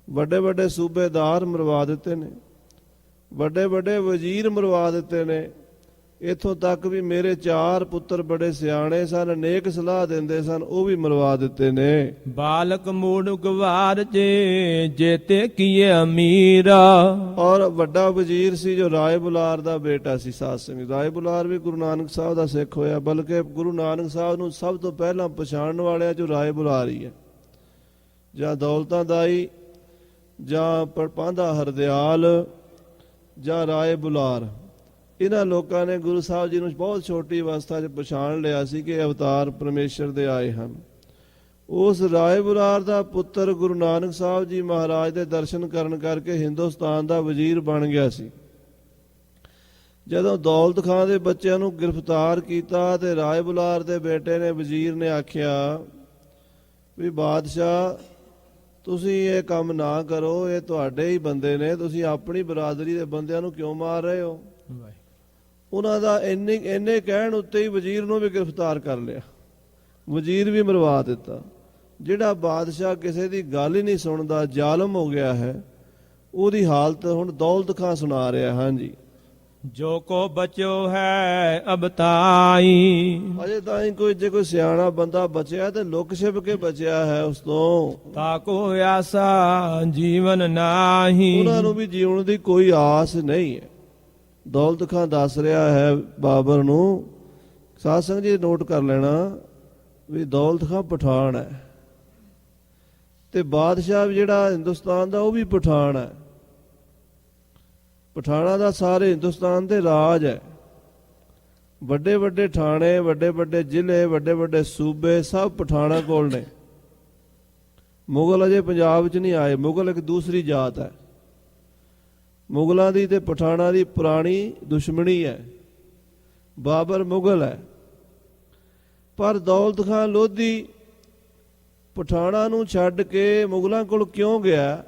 ਵੱਡੇ ਵੱਡੇ ਸੂਬੇਦਾਰ ਮਰਵਾ ਦਿੱਤੇ ਨੇ, ਵੱਡੇ ਵੱਡੇ ਵਜ਼ੀਰ ਮਰਵਾ ਦਿੱਤੇ ਨੇ। ਇੱਥੋਂ ਤੱਕ ਵੀ ਮੇਰੇ 4 ਪੁੱਤਰ ਬੜੇ ਸਿਆਣੇ ਸਨ, ਨੇਕ ਸਲਾਹ ਦਿੰਦੇ ਸਨ, ਉਹ ਵੀ ਮਰਵਾ ਦਿੱਤੇ ਨੇ। ਬਾਲਕ ਮੂੜ ਗਵਾਰ ਜੇ ਜੇਤੇ ਕੀਏ ਅਮੀਰਾ ਔਰ ਵੱਡਾ ਵਜ਼ੀਰ ਸੀ ਜੋ ਰਾਏ ਬੁਲਾਰ ਦਾ ਬੇਟਾ ਸੀ, ਸਾਧ ਸੰਗਤ। ਰਾਏ ਬੁਲਾਰ ਵੀ ਗੁਰੂ ਨਾਨਕ ਸਾਹਿਬ ਦਾ ਸਿੱਖ ਹੋਇਆ, ਬਲਕਿ ਗੁਰੂ ਨਾਨਕ ਸਾਹਿਬ ਨੂੰ ਸਭ ਤੋਂ ਪਹਿਲਾਂ ਪਛਾਣਨ ਵਾਲਿਆ ਜੋ ਰਾਏ ਬੁਲਾਰ ਹੀ ਹੈ। ਜਾਂ ਦੌਲਤਾਂ ਦਾਈ, ਜਾਂ ਪਾਂਧਾ ਹਰਦਿਆਲ, ਜਾਂ ਰਾਏ ਬੁਲਾਰ, ਇਹਨਾਂ ਲੋਕਾਂ ਨੇ ਗੁਰੂ ਸਾਹਿਬ ਜੀ ਨੂੰ ਬਹੁਤ ਛੋਟੀ ਅਵਸਥਾ 'ਚ ਪਛਾਣ ਲਿਆ ਸੀ ਕਿ ਅਵਤਾਰ ਪਰਮੇਸ਼ਰ ਦੇ ਆਏ ਹਨ। ਉਸ ਰਾਏ ਬੁਲਾਰ ਦਾ ਪੁੱਤਰ ਗੁਰੂ ਨਾਨਕ ਸਾਹਿਬ ਜੀ ਮਹਾਰਾਜ ਦੇ ਦਰਸ਼ਨ ਕਰਨ ਕਰਕੇ ਹਿੰਦੁਸਤਾਨ ਦਾ ਵਜ਼ੀਰ ਬਣ ਗਿਆ ਸੀ। ਜਦੋਂ ਦੌਲਤ ਖਾਂ ਦੇ ਬੱਚਿਆਂ ਨੂੰ ਗ੍ਰਿਫਤਾਰ ਕੀਤਾ ਤੇ ਰਾਏ ਬੁਲਾਰ ਦੇ ਬੇਟੇ ਨੇ ਵਜ਼ੀਰ ਨੇ ਆਖਿਆ ਵੀ ਬਾਦਸ਼ਾਹ ਤੁਸੀਂ ਇਹ ਕੰਮ ਨਾ ਕਰੋ, ਇਹ ਤੁਹਾਡੇ ਹੀ ਬੰਦੇ ਨੇ, ਤੁਸੀਂ ਆਪਣੀ ਬਰਾਦਰੀ ਦੇ ਬੰਦਿਆਂ ਨੂੰ ਕਿਉਂ ਮਾਰ ਰਹੇ ਹੋ। ਉਹਨਾਂ ਦਾ ਇੰਨੇ ਕਹਿਣ ਉੱਤੇ ਹੀ ਵਜ਼ੀਰ ਨੂੰ ਵੀ ਗ੍ਰਿਫਤਾਰ ਕਰ ਲਿਆ, ਵਜ਼ੀਰ ਵੀ ਮਰਵਾ ਦਿੱਤਾ। ਜਿਹੜਾ ਬਾਦਸ਼ਾਹ ਕਿਸੇ ਦੀ ਗੱਲ ਹੀ ਨਹੀਂ ਸੁਣਦਾ, ਜ਼ਾਲਮ ਹੋ ਗਿਆ ਹੈ, ਉਹਦੀ ਹਾਲਤ ਹੁਣ ਦੌਲਤ ਖਾਂ ਸੁਣਾ ਰਿਹਾ। ਹਾਂਜੀ, ਜੋ ਕੋ ਬਚਿਓ ਹੈ ਅਬ ਤਾਈ, ਅਜੇ ਤਾਂ ਹੀ ਜੇ ਕੋਈ ਸਿਆਣਾ ਬੰਦਾ ਬਚਿਆ ਤੇ ਲੁਕ ਛਿਪ ਕੇ ਬਚਿਆ ਹੈ ਉਸ ਤੋਂ। ਤਾਕੋ ਆਸਾ ਜੀਵਨ ਨਾਹੀ, ਉਹਨਾਂ ਨੂੰ ਵੀ ਜੀਵਨ ਦੀ ਕੋਈ ਆਸ ਨਹੀਂ ਹੈ। ਦੌਲਤ ਖਾਂ ਦੱਸ ਰਿਹਾ ਹੈ ਬਾਬਰ ਨੂੰ, ਸਾਧ ਸੰਗਤ ਜੀ ਨੋਟ ਕਰ ਲੈਣਾ ਵੀ ਦੌਲਤ ਖਾਂ ਪਠਾਨ ਹੈ ਤੇ ਬਾਦਸ਼ਾਹ ਜਿਹੜਾ ਹਿੰਦੁਸਤਾਨ ਦਾ ਉਹ ਵੀ ਪਠਾਨ ਹੈ। ਪਠਾਣਾ ਦਾ ਸਾਰੇ ਹਿੰਦੁਸਤਾਨ ਤੇ ਰਾਜ ਹੈ। ਵੱਡੇ ਵੱਡੇ ਠਾਣੇ, ਵੱਡੇ ਵੱਡੇ ਜ਼ਿਲ੍ਹੇ, ਵੱਡੇ ਵੱਡੇ ਸੂਬੇ ਸਭ ਪਠਾਣਾ ਕੋਲ ਨੇ। ਮੁਗਲ ਅਜੇ ਪੰਜਾਬ 'ਚ ਨਹੀਂ ਆਏ। ਮੁਗਲ ਇੱਕ ਦੂਸਰੀ ਜਾਤ ਹੈ। ਮੁਗਲਾਂ ਦੀ ਤੇ ਪਠਾਣਾ ਦੀ ਪੁਰਾਣੀ ਦੁਸ਼ਮਣੀ ਹੈ। ਬਾਬਰ ਮੁਗਲ ਹੈ, ਪਰ ਦੌਲਤ ਖਾਂ ਲੋਧੀ ਪਠਾਣਾ ਨੂੰ ਛੱਡ ਕੇ ਮੁਗਲਾਂ ਕੋਲ ਕਿਉਂ ਗਿਆ?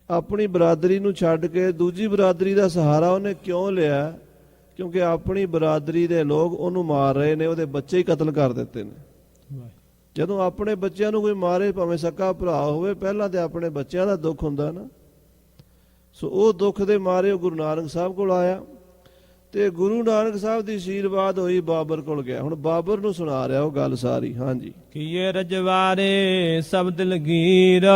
ਆਪਣੀ ਬਰਾਦਰੀ ਨੂੰ ਛੱਡ ਕੇ ਦੂਜੀ ਬਰਾਦਰੀ ਦਾ ਸਹਾਰਾ ਉਹਨੇ ਕਿਉਂ ਲਿਆ? ਕਿਉਂਕਿ ਆਪਣੀ ਬਰਾਦਰੀ ਦੇ ਲੋਕ ਉਹਨੂੰ ਮਾਰ ਰਹੇ ਨੇ, ਉਹਦੇ ਬੱਚੇ ਹੀ ਕਤਲ ਕਰ ਦਿੱਤੇ ਨੇ। ਜਦੋਂ ਆਪਣੇ ਬੱਚਿਆਂ ਨੂੰ ਕੋਈ ਮਾਰੇ, ਭਾਵੇਂ ਸਕਾ ਭਰਾ ਹੋਵੇ, ਪਹਿਲਾਂ ਤੇ ਆਪਣੇ ਬੱਚਿਆਂ ਦਾ ਦੁੱਖ ਹੁੰਦਾ ਨਾ। ਸੋ ਉਹ ਦੁੱਖ ਦੇ ਮਾਰੇ ਉਹ ਗੁਰੂ ਨਾਨਕ ਸਾਹਿਬ ਕੋਲ ਆਇਆ ਤੇ ਗੁਰੂ ਨਾਨਕ ਸਾਹਿਬ ਦੀ ਅਸ਼ੀਰਵਾਦ ਹੋਈ, ਬਾਬਰ ਕੋਲ ਗਿਆ। ਹੁਣ ਬਾਬਰ ਨੂੰ ਸੁਣਾ ਰਿਹਾ ਉਹ ਗੱਲ ਸਾਰੀ। ਹਾਂਜੀ, ਕੀਏ ਰਜਵਾੜੇ ਸਭ ਦਿਲਗੀਰ,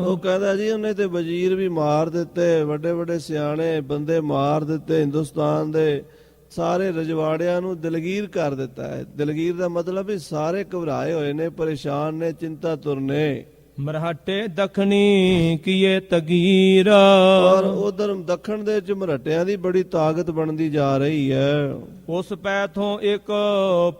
ਉਹ ਕਹਿੰਦਾ ਜੀ ਉਹਨੇ ਤੇ ਵਜ਼ੀਰ ਵੀ ਮਾਰ ਦਿੱਤੇ, ਵੱਡੇ ਵੱਡੇ ਸਿਆਣੇ ਬੰਦੇ ਮਾਰ ਦਿੱਤੇ, ਹਿੰਦੁਸਤਾਨ ਦੇ ਸਾਰੇ ਰਜਵਾੜਿਆਂ ਨੂੰ ਦਿਲਗੀਰ ਕਰ ਦਿੱਤਾ ਹੈ। ਦਿਲਗੀਰ ਦਾ ਮਤਲਬ ਵੀ ਸਾਰੇ ਘਬਰਾਏ ਹੋਏ ਨੇ, ਪਰੇਸ਼ਾਨ ਨੇ, ਚਿੰਤਾ ਤੁਰਨੇ। ਮਰਹਟੇ ਦਖਣੀ ਕੀਏ ਤਗੀਰ, ਔਰ ਉਧਰ ਦੱਖਣ ਦੇ ਚ ਮਰਹਟਿਆਂ ਦੀ ਬੜੀ ਤਾਕਤ ਬਣਦੀ ਜਾ ਰਹੀ ਹੈ। ਉਸ ਪੈਥੋਂ ਇੱਕ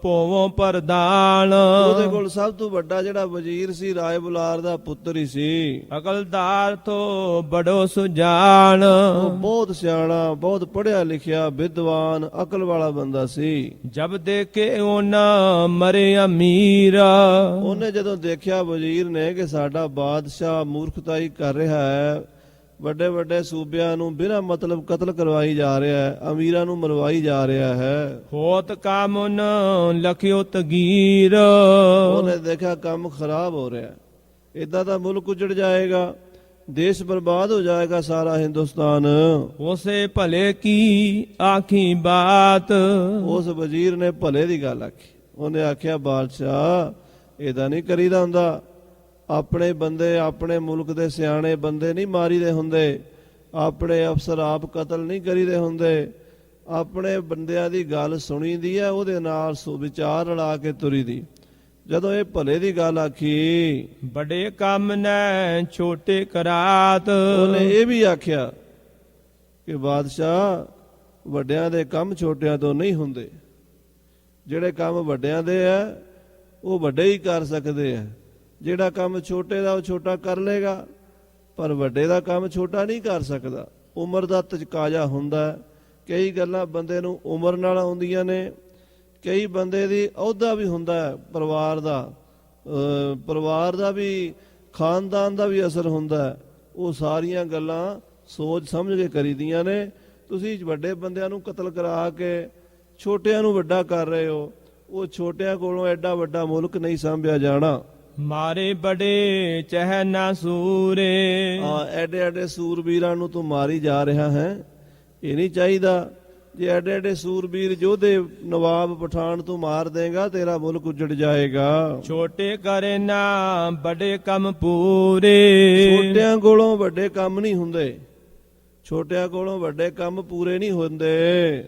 ਪੋਵੋਂ ਪ੍ਰਦਾਨ, ਉਹਦੇ ਕੋਲ ਸਭ ਤੋਂ ਵੱਡਾ ਜਿਹੜਾ ਵਜ਼ੀਰ ਸੀ ਰਾਏ ਬੁਲਾਰ ਦਾ ਪੁੱਤਰ ਹੀ ਸੀ। ਅਕਲਦਾਰ ਤੋਂ ਬੜੋ ਸੁਜਾਨ, ਉਹ ਬਹੁਤ ਸਿਆਣਾ, ਬਹੁਤ ਪੜ੍ਹਿਆ ਲਿਖਿਆ, ਵਿਦਵਾਨ, ਅਕਲ ਵਾਲਾ ਬੰਦਾ ਸੀ। ਜਬ ਦੇਖੇ ਉਹਨਾਂ ਮਰੇ ਅਮੀਰ, ਉਹਨੇ ਜਦੋਂ ਦੇਖਿਆ ਵਜ਼ੀਰ ਨੇ ਕਿ ਸਾਡਾ ਬਾਦਸ਼ਾਹ ਮੂਰਖਤਾਈ ਕਰ ਰਿਹਾ ਹੈ, ਵੱਡੇ ਵੱਡੇ ਸੂਬਿਆਂ ਨੂੰ ਬਿਨਾਂ ਮਤਲਬ ਕਤਲ ਕਰਵਾਈ ਜਾ ਰਿਹਾ ਹੈ, ਅਮੀਰਾਂ ਨੂੰ ਮਰਵਾਈ ਜਾ ਰਿਹਾ ਹੈ। ਹੋਤ ਕਾਮੁਨ ਲਖਿਓ ਤਗੀਰ, ਉਹਨੇ ਦੇਖਿਆ ਕੰਮ ਖਰਾਬ ਹੋ ਰਿਹਾ, ਇਦਾਂ ਦਾ ਮੁਲਕ ਉਜੜ ਜਾਏਗਾ, ਦੇਸ਼ ਬਰਬਾਦ ਹੋ ਜਾਏਗਾ ਸਾਰਾ ਹਿੰਦੁਸਤਾਨ। ਉਸੇ ਭਲੇ ਕੀ ਆਖੀ ਬਾਤ, ਉਸ ਵਜ਼ੀਰ ਨੇ ਭਲੇ ਦੀ ਗੱਲ ਆਖੀ। ਉਹਨੇ ਆਖਿਆ ਬਾਦਸ਼ਾਹ ਇਦਾਂ ਨਹੀਂ ਕਰੀਦਾ ਹੁੰਦਾ, ਆਪਣੇ ਬੰਦੇ, ਆਪਣੇ ਮੁਲਕ ਦੇ ਸਿਆਣੇ ਬੰਦੇ ਨਹੀਂ ਮਾਰੀਦੇ ਹੁੰਦੇ, ਆਪਣੇ ਅਫਸਰ ਆਪ ਕਤਲ ਨਹੀਂ ਕਰੀਦੇ ਹੁੰਦੇ, ਆਪਣੇ ਬੰਦਿਆਂ ਦੀ ਗੱਲ ਸੁਣੀਦੀ ਹੈ, ਉਹਦੇ ਨਾਲ ਵਿਚਾਰ ਰਲਾ ਕੇ ਤੁਰੀ ਦੀ। ਜਦੋਂ ਇਹ ਭਲੇ ਦੀ ਗੱਲ ਆਖੀ, ਬੜੇ ਕੰਮ ਨੇ ਛੋਟੇ ਕਰਾਤ, ਉਹਨੇ ਇਹ ਵੀ ਆਖਿਆ ਕਿ ਬਾਦਸ਼ਾਹ ਵੱਡਿਆਂ ਦੇ ਕੰਮ ਛੋਟਿਆਂ ਤੋਂ ਨਹੀਂ ਹੁੰਦੇ, ਜਿਹੜੇ ਕੰਮ ਵੱਡਿਆਂ ਦੇ ਆ ਉਹ ਵੱਡੇ ਹੀ ਕਰ ਸਕਦੇ ਆ, ਜਿਹੜਾ ਕੰਮ ਛੋਟੇ ਦਾ ਉਹ ਛੋਟਾ ਕਰ ਲੇਗਾ, ਪਰ ਵੱਡੇ ਦਾ ਕੰਮ ਛੋਟਾ ਨਹੀਂ ਕਰ ਸਕਦਾ। ਉਮਰ ਦਾ ਤਕਾਜ਼ਾ ਹੁੰਦਾ, ਕਈ ਗੱਲਾਂ ਬੰਦੇ ਨੂੰ ਉਮਰ ਨਾਲ ਆਉਂਦੀਆਂ ਨੇ, ਕਈ ਬੰਦੇ ਦੀ ਅਹੁਦਾ ਵੀ ਹੁੰਦਾ ਹੈ, ਪਰਿਵਾਰ ਦਾ ਵੀ, ਖਾਨਦਾਨ ਦਾ ਵੀ ਅਸਰ ਹੁੰਦਾ। ਉਹ ਸਾਰੀਆਂ ਗੱਲਾਂ ਸੋਚ ਸਮਝ ਕੇ ਕਰੀਦੀਆਂ ਨੇ। ਤੁਸੀਂ ਵੱਡੇ ਬੰਦਿਆਂ ਨੂੰ ਕਤਲ ਕਰਾ ਕੇ ਛੋਟਿਆਂ ਨੂੰ ਵੱਡਾ ਕਰ ਰਹੇ ਹੋ, ਉਹ ਛੋਟਿਆਂ ਕੋਲੋਂ ਐਡਾ ਵੱਡਾ ਮੁਲਕ ਨਹੀਂ ਸੰਭਿਆ ਜਾਣਾ। ਮਾਰੇ ਬੜੇ ਚਹਿ ਨਾ ਸੂਰੇ, ਐਡੇ ਐਡੇ ਸੂਰਬੀਰਾਂ ਨੂੰ ਤੂੰ ਮਾਰੀ ਜਾ ਰਿਹਾ ਹੈ, ਇਹ ਨਹੀਂ ਚਾਹੀਦਾ। ਜੇ ਐਡੇ ਐਡੇ ਸੂਰਬੀਰ ਯੋਧੇ ਨਵਾਬ ਪਠਾਨ ਤੂੰ ਮਾਰ ਦੇਗਾ, ਤੇਰਾ ਮੁਲਕ ਉਜੜ ਜਾਏਗਾ। ਛੋਟੇ ਕਰੇ ਨਾ ਬੜੇ ਕੰਮ ਪੂਰੇ, ਛੋਟਿਆਂ ਕੋਲੋਂ ਵੱਡੇ ਕੰਮ ਨਹੀਂ ਹੁੰਦੇ, ਛੋਟਿਆਂ ਕੋਲੋਂ ਵੱਡੇ ਕੰਮ ਪੂਰੇ ਨਹੀਂ ਹੁੰਦੇ।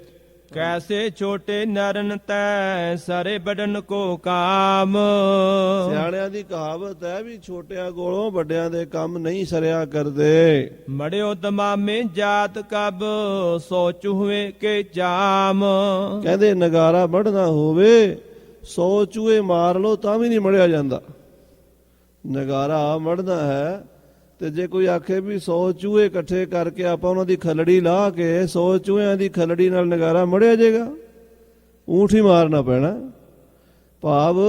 ਕੈਸੇ ਛੋਟੇ ਨਰਨ ਤੈ ਸਰੇ ਬੜਨ ਕੋ ਕਾਮ। ਸਿਆਣਿਆਂ ਦੀ ਕਹਾਵਤ ਹੈ ਵੀ ਛੋਟਿਆਂ ਕੋਲੋਂ ਵੱਡਿਆਂ ਦੇ ਕੰਮ ਨਹੀਂ ਸਰਿਆ ਕਰਦੇ। ਮੜਿਓ ਤਮਾਮੇ ਜਾਤ ਕਬ ਸੋਚ ਹੋਏ ਕੇ ਜਾਮ। ਕਹਿੰਦੇ ਨਗਾਰਾ ਮੜਨਾ ਹੋਵੇ 100 ਚੂਹੇ ਮਾਰ ਲਓ ਤਾਂ ਵੀ ਨਹੀਂ ਮੜਿਆ ਜਾਂਦਾ। ਨਗਾਰਾ ਮੜਨਾ ਹੈ ਤੇ ਜੇ ਕੋਈ ਆਖੇ ਵੀ 100 ਚੂਹੇ ਇਕੱਠੇ ਕਰਕੇ ਆਪਾਂ ਉਹਨਾਂ ਦੀ ਖਲੜੀ ਲਾਹ ਕੇ 100 ਚੂਹਿਆਂ ਦੀ ਖਲੜੀ ਨਾਲ ਨਗਾਰਾ ਮੜਿਆ ਜਾਏਗਾ? ਊਂਠ ਹੀ ਮਾਰਨਾ ਪੈਣਾ। ਭਾਵ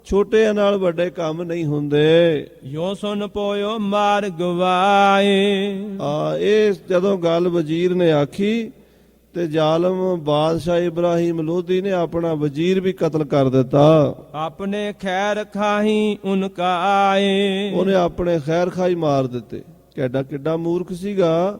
ਛੋਟਿਆਂ ਨਾਲ ਵੱਡੇ ਕੰਮ ਨਹੀਂ ਹੁੰਦੇ। ਯੋ ਸੁਨ ਪੋਇਓ ਮਾਰ ਗਵਾਏ। ਇਹ ਜਦੋਂ ਗੱਲ ਵਜ਼ੀਰ ਨੇ ਆਖੀ ਤੇ ਜ਼ਾਲਮ ਬਾਦਸ਼ਾਹ ਇਬਰਾਹੀਮ ਲੋਧੀ ਨੇ ਆਪਣਾ ਵਜ਼ੀਰ ਵੀ ਕਤਲ ਕਰ ਦਿੱਤਾ। ਆਪਣੇ ਖੈਰ ਖਾਹੀ ਉਨਕਾ ਆਏ। ਉਹਨੇ ਆਪਣੇ ਖੈਰ ਖਾਈ ਮਾਰ ਦਿੱਤੇ। ਕਿੱਡਾ ਮੂਰਖ ਸੀਗਾ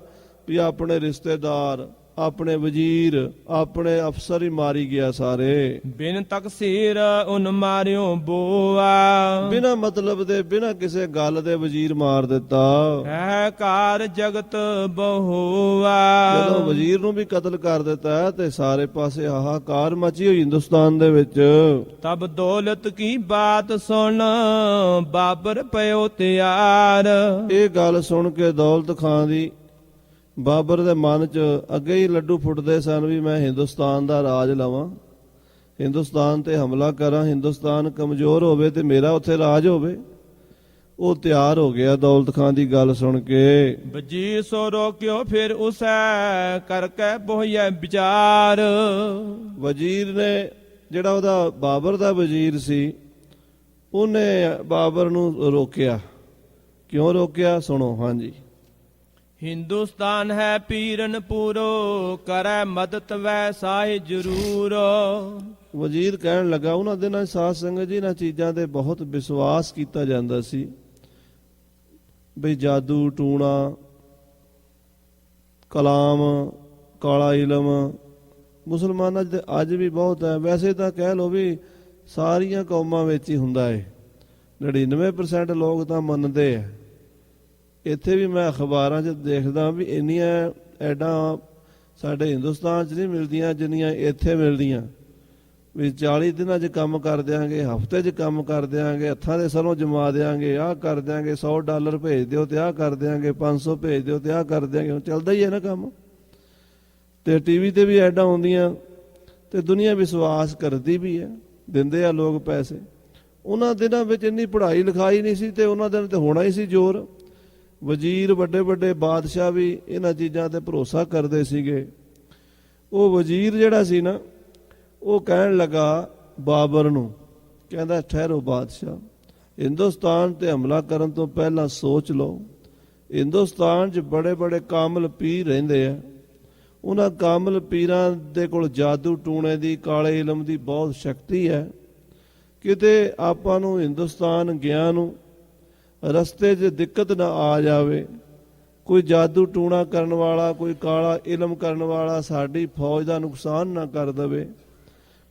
ਵੀ ਆਪਣੇ ਰਿਸ਼ਤੇਦਾਰ, ਆਪਣੇ ਵਜ਼ੀਰ, ਆਪਣੇ ਅਫਸਰ ਹੀ ਮਾਰੀ ਗਿਆ ਸਾਰੇ। ਬਿਨ ਤਕਸੀਰ ਉਨ ਮਾਰਿਓ ਬੋਆ। ਬਿਨਾਂ ਮਤਲਬ ਦੇ ਬਿਨਾਂ ਕਿਸੇ ਗੱਲ ਦੇ ਵਜ਼ੀਰ ਮਾਰ ਦਿੱਤਾ। ਹੈ ਕਾਰ ਜਗਤ ਬਹੂਆ। ਜਦੋਂ ਵਜ਼ੀਰ ਨੂੰ ਵੀ ਕਤਲ ਕਰ ਦਿੱਤਾ ਤੇ ਸਾਰੇ ਪਾਸੇ ਹਾਹਾਕਾਰ ਮਚੀ ਹੋਈ ਹਿੰਦੁਸਤਾਨ ਦੇ ਵਿੱਚ। ਤਬ ਦੌਲਤ ਕੀ ਬਾਤ ਸੁਣ ਬਾਬਰ ਪਇਓ ਤਿਆਰ। ਇਹ ਗੱਲ ਸੁਣ ਕੇ ਦੌਲਤ ਖਾਨ ਦੀ ਬਾਬਰ ਦੇ ਮਨ 'ਚ ਅੱਗੇ ਹੀ ਲੱਡੂ ਫੁੱਟਦੇ ਸਨ ਵੀ ਮੈਂ ਹਿੰਦੁਸਤਾਨ ਦਾ ਰਾਜ ਲਵਾਂ, ਹਿੰਦੁਸਤਾਨ ਤੇ ਹਮਲਾ ਕਰਾਂ, ਹਿੰਦੁਸਤਾਨ ਕਮਜ਼ੋਰ ਹੋਵੇ ਤੇ ਮੇਰਾ ਉੱਥੇ ਰਾਜ ਹੋਵੇ। ਉਹ ਤਿਆਰ ਹੋ ਗਿਆ ਦੌਲਤ ਖਾਨ ਦੀ ਗੱਲ ਸੁਣ ਕੇ। ਵਜ਼ੀਰ ਸੋ ਰੋਕਿਓ ਫਿਰ ਉਸੈ ਕਰਕੇ ਬੋਹਿਐ ਵਿਚਾਰ। ਵਜ਼ੀਰ ਨੇ ਜਿਹੜਾ ਉਹਦਾ ਬਾਬਰ ਦਾ ਵਜ਼ੀਰ ਸੀ ਉਹਨੇ ਬਾਬਰ ਨੂੰ ਰੋਕਿਆ। ਕਿਉਂ ਰੋਕਿਆ ਸੁਣੋ। ਹਾਂਜੀ। ਹਿੰਦੁਸਤਾਨ ਹੈ ਪੀਰਨ ਪੂਰੋ ਕਰੈ ਮਦਦ ਵੈ ਸਾਹੇ ਜ਼ਰੂਰ। ਵਜ਼ੀਰ ਕਹਿਣ ਲੱਗਾ ਉਹਨਾਂ ਦਿਨਾਂ ਸਾਧ ਸੰਗਤ ਜੀ ਇਹਨਾਂ ਚੀਜ਼ਾਂ ਤੇ ਬਹੁਤ ਵਿਸ਼ਵਾਸ ਕੀਤਾ ਜਾਂਦਾ ਸੀ ਬਈ ਜਾਦੂ ਟੂਣਾ ਕਲਾਮ ਕਾਲਾ ਇਲਮ ਮੁਸਲਮਾਨਾਂ 'ਚ ਅੱਜ ਵੀ ਬਹੁਤ ਹੈ। ਵੈਸੇ ਤਾਂ ਕਹਿ ਲਓ ਵੀ ਸਾਰੀਆਂ ਕੌਮਾਂ ਵਿੱਚ ਹੀ ਹੁੰਦਾ ਹੈ। 99% ਲੋਕ ਤਾਂ ਮੰਨਦੇ ਆ। ਇੱਥੇ ਵੀ ਮੈਂ ਅਖਬਾਰਾਂ 'ਚ ਦੇਖਦਾ ਵੀ ਇੰਨੀਆਂ ਐਡਾਂ ਸਾਡੇ ਹਿੰਦੁਸਤਾਨ 'ਚ ਨਹੀਂ ਮਿਲਦੀਆਂ ਜਿੰਨੀਆਂ ਇੱਥੇ ਮਿਲਦੀਆਂ ਵੀ 40 ਦਿਨਾਂ 'ਚ ਕੰਮ ਕਰ ਦਿਆਂਗੇ, ਹਫ਼ਤੇ 'ਚ ਕੰਮ ਕਰ ਦਿਆਂਗੇ, ਹੱਥਾਂ ਦੇ ਸਰੋਂ ਜਮਾ ਦਿਆਂਗੇ, ਆਹ ਕਰ ਦਿਆਂਗੇ, $100 ਭੇਜ ਦਿਓ ਤੇ ਆਹ ਕਰ ਦਿਆਂਗੇ, 500 ਭੇਜ ਦਿਓ ਤੇ ਆਹ ਕਰ ਦਿਆਂਗੇ। ਹੁਣ ਚੱਲਦਾ ਹੀ ਹੈ ਨਾ ਕੰਮ। ਤੇ ਟੀਵੀ ਤੇ ਵੀ ਐਡਾਂ ਆਉਂਦੀਆਂ ਤੇ ਦੁਨੀਆ ਵਿਸ਼ਵਾਸ ਕਰਦੀ ਵੀ ਹੈ, ਦਿੰਦੇ ਆ ਲੋਕ ਪੈਸੇ। ਉਹਨਾਂ ਦਿਨਾਂ ਵਿੱਚ ਇੰਨੀ ਪੜ੍ਹਾਈ ਲਿਖਾਈ ਨਹੀਂ ਸੀ ਤੇ ਉਹਨਾਂ ਦਿਨ ਤੇ ਹੋਣਾ ਹੀ ਸੀ ਜ਼ੋਰ। ਵਜ਼ੀਰ ਵੱਡੇ ਵੱਡੇ ਬਾਦਸ਼ਾਹ ਵੀ ਇਹਨਾਂ ਚੀਜ਼ਾਂ ਤੇ ਭਰੋਸਾ ਕਰਦੇ ਸੀਗੇ। ਉਹ ਵਜ਼ੀਰ ਜਿਹੜਾ ਸੀ ਨਾ ਉਹ ਕਹਿਣ ਲੱਗਾ ਬਾਬਰ ਨੂੰ, ਕਹਿੰਦਾ ਠਹਿਰੋ ਬਾਦਸ਼ਾਹ, ਹਿੰਦੁਸਤਾਨ ਤੇ ਹਮਲਾ ਕਰਨ ਤੋਂ ਪਹਿਲਾਂ ਸੋਚ ਲਓ। ਹਿੰਦੁਸਤਾਨ 'ਚ ਬੜੇ ਬੜੇ ਕਾਮਲ ਪੀਰ ਰਹਿੰਦੇ ਆ। ਉਹਨਾਂ ਕਾਮਲ ਪੀਰਾਂ ਦੇ ਕੋਲ ਜਾਦੂ ਟੂਣੇ ਦੀ, ਕਾਲੇ ਇਲਮ ਦੀ ਬਹੁਤ ਸ਼ਕਤੀ ਹੈ। ਕਿਤੇ ਆਪਾਂ ਨੂੰ ਹਿੰਦੁਸਤਾਨ ਗਿਆ ਨੂੰ ਰਸਤੇ 'ਚ ਦਿੱਕਤ ਨਾ ਆ ਜਾਵੇ। ਕੋਈ ਜਾਦੂ ਟੂਣਾ ਕਰਨ ਵਾਲਾ, ਕੋਈ ਕਾਲਾ ਇਲਮ ਕਰਨ ਵਾਲਾ ਸਾਡੀ ਫੌਜ ਦਾ ਨੁਕਸਾਨ ਨਾ ਕਰ ਦੇਵੇ।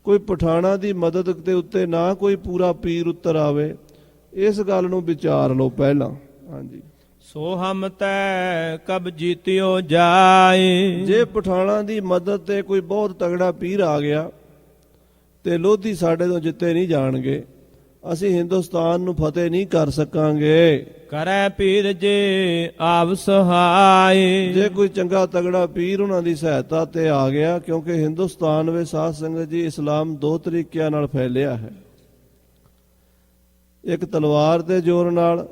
ਕੋਈ ਪਠਾਣਾ ਦੀ ਮਦਦ ਦੇ ਉੱਤੇ ਨਾ ਕੋਈ ਪੂਰਾ ਪੀਰ ਉੱਤਰ ਆਵੇ। ਇਸ ਗੱਲ ਨੂੰ ਵਿਚਾਰ ਲਓ ਪਹਿਲਾਂ। ਹਾਂਜੀ। ਸੋ ਹਮ ਤੈ ਕਬ ਜੀਤਿਓ ਜਾਏ। ਜੇ ਪਠਾਣਾ ਦੀ ਮਦਦ ਤੇ ਕੋਈ ਬਹੁਤ ਤਗੜਾ ਪੀਰ ਆ ਗਿਆ ਤੇ ਲੋਧੀ ਸਾਡੇ ਤੋਂ ਜਿੱਤੇ ਨਹੀਂ ਜਾਣਗੇ, ਅਸੀਂ ਹਿੰਦੁਸਤਾਨ ਨੂੰ ਫਤਿਹ ਨਹੀਂ ਕਰ ਸਕਾਂਗੇ। ਕਰੈ ਪੀਰ ਜੇ ਆਵ ਸਹਾਏ। ਜੇ ਕੋਈ ਚੰਗਾ ਤਗੜਾ ਪੀਰ ਉਹਨਾਂ ਦੀ ਸਹਾਇਤਾ ਤੇ ਆ ਗਿਆ, ਕਿਉਂਕਿ ਹਿੰਦੁਸਤਾਨ ਵਿੱਚ ਸਾਧ ਸੰਗਤ ਜੀ ਇਸਲਾਮ 2 ਤਰੀਕਿਆਂ ਨਾਲ ਫੈਲਿਆ ਹੈ। ਇੱਕ ਤਲਵਾਰ ਦੇ ਜ਼ੋਰ ਨਾਲ,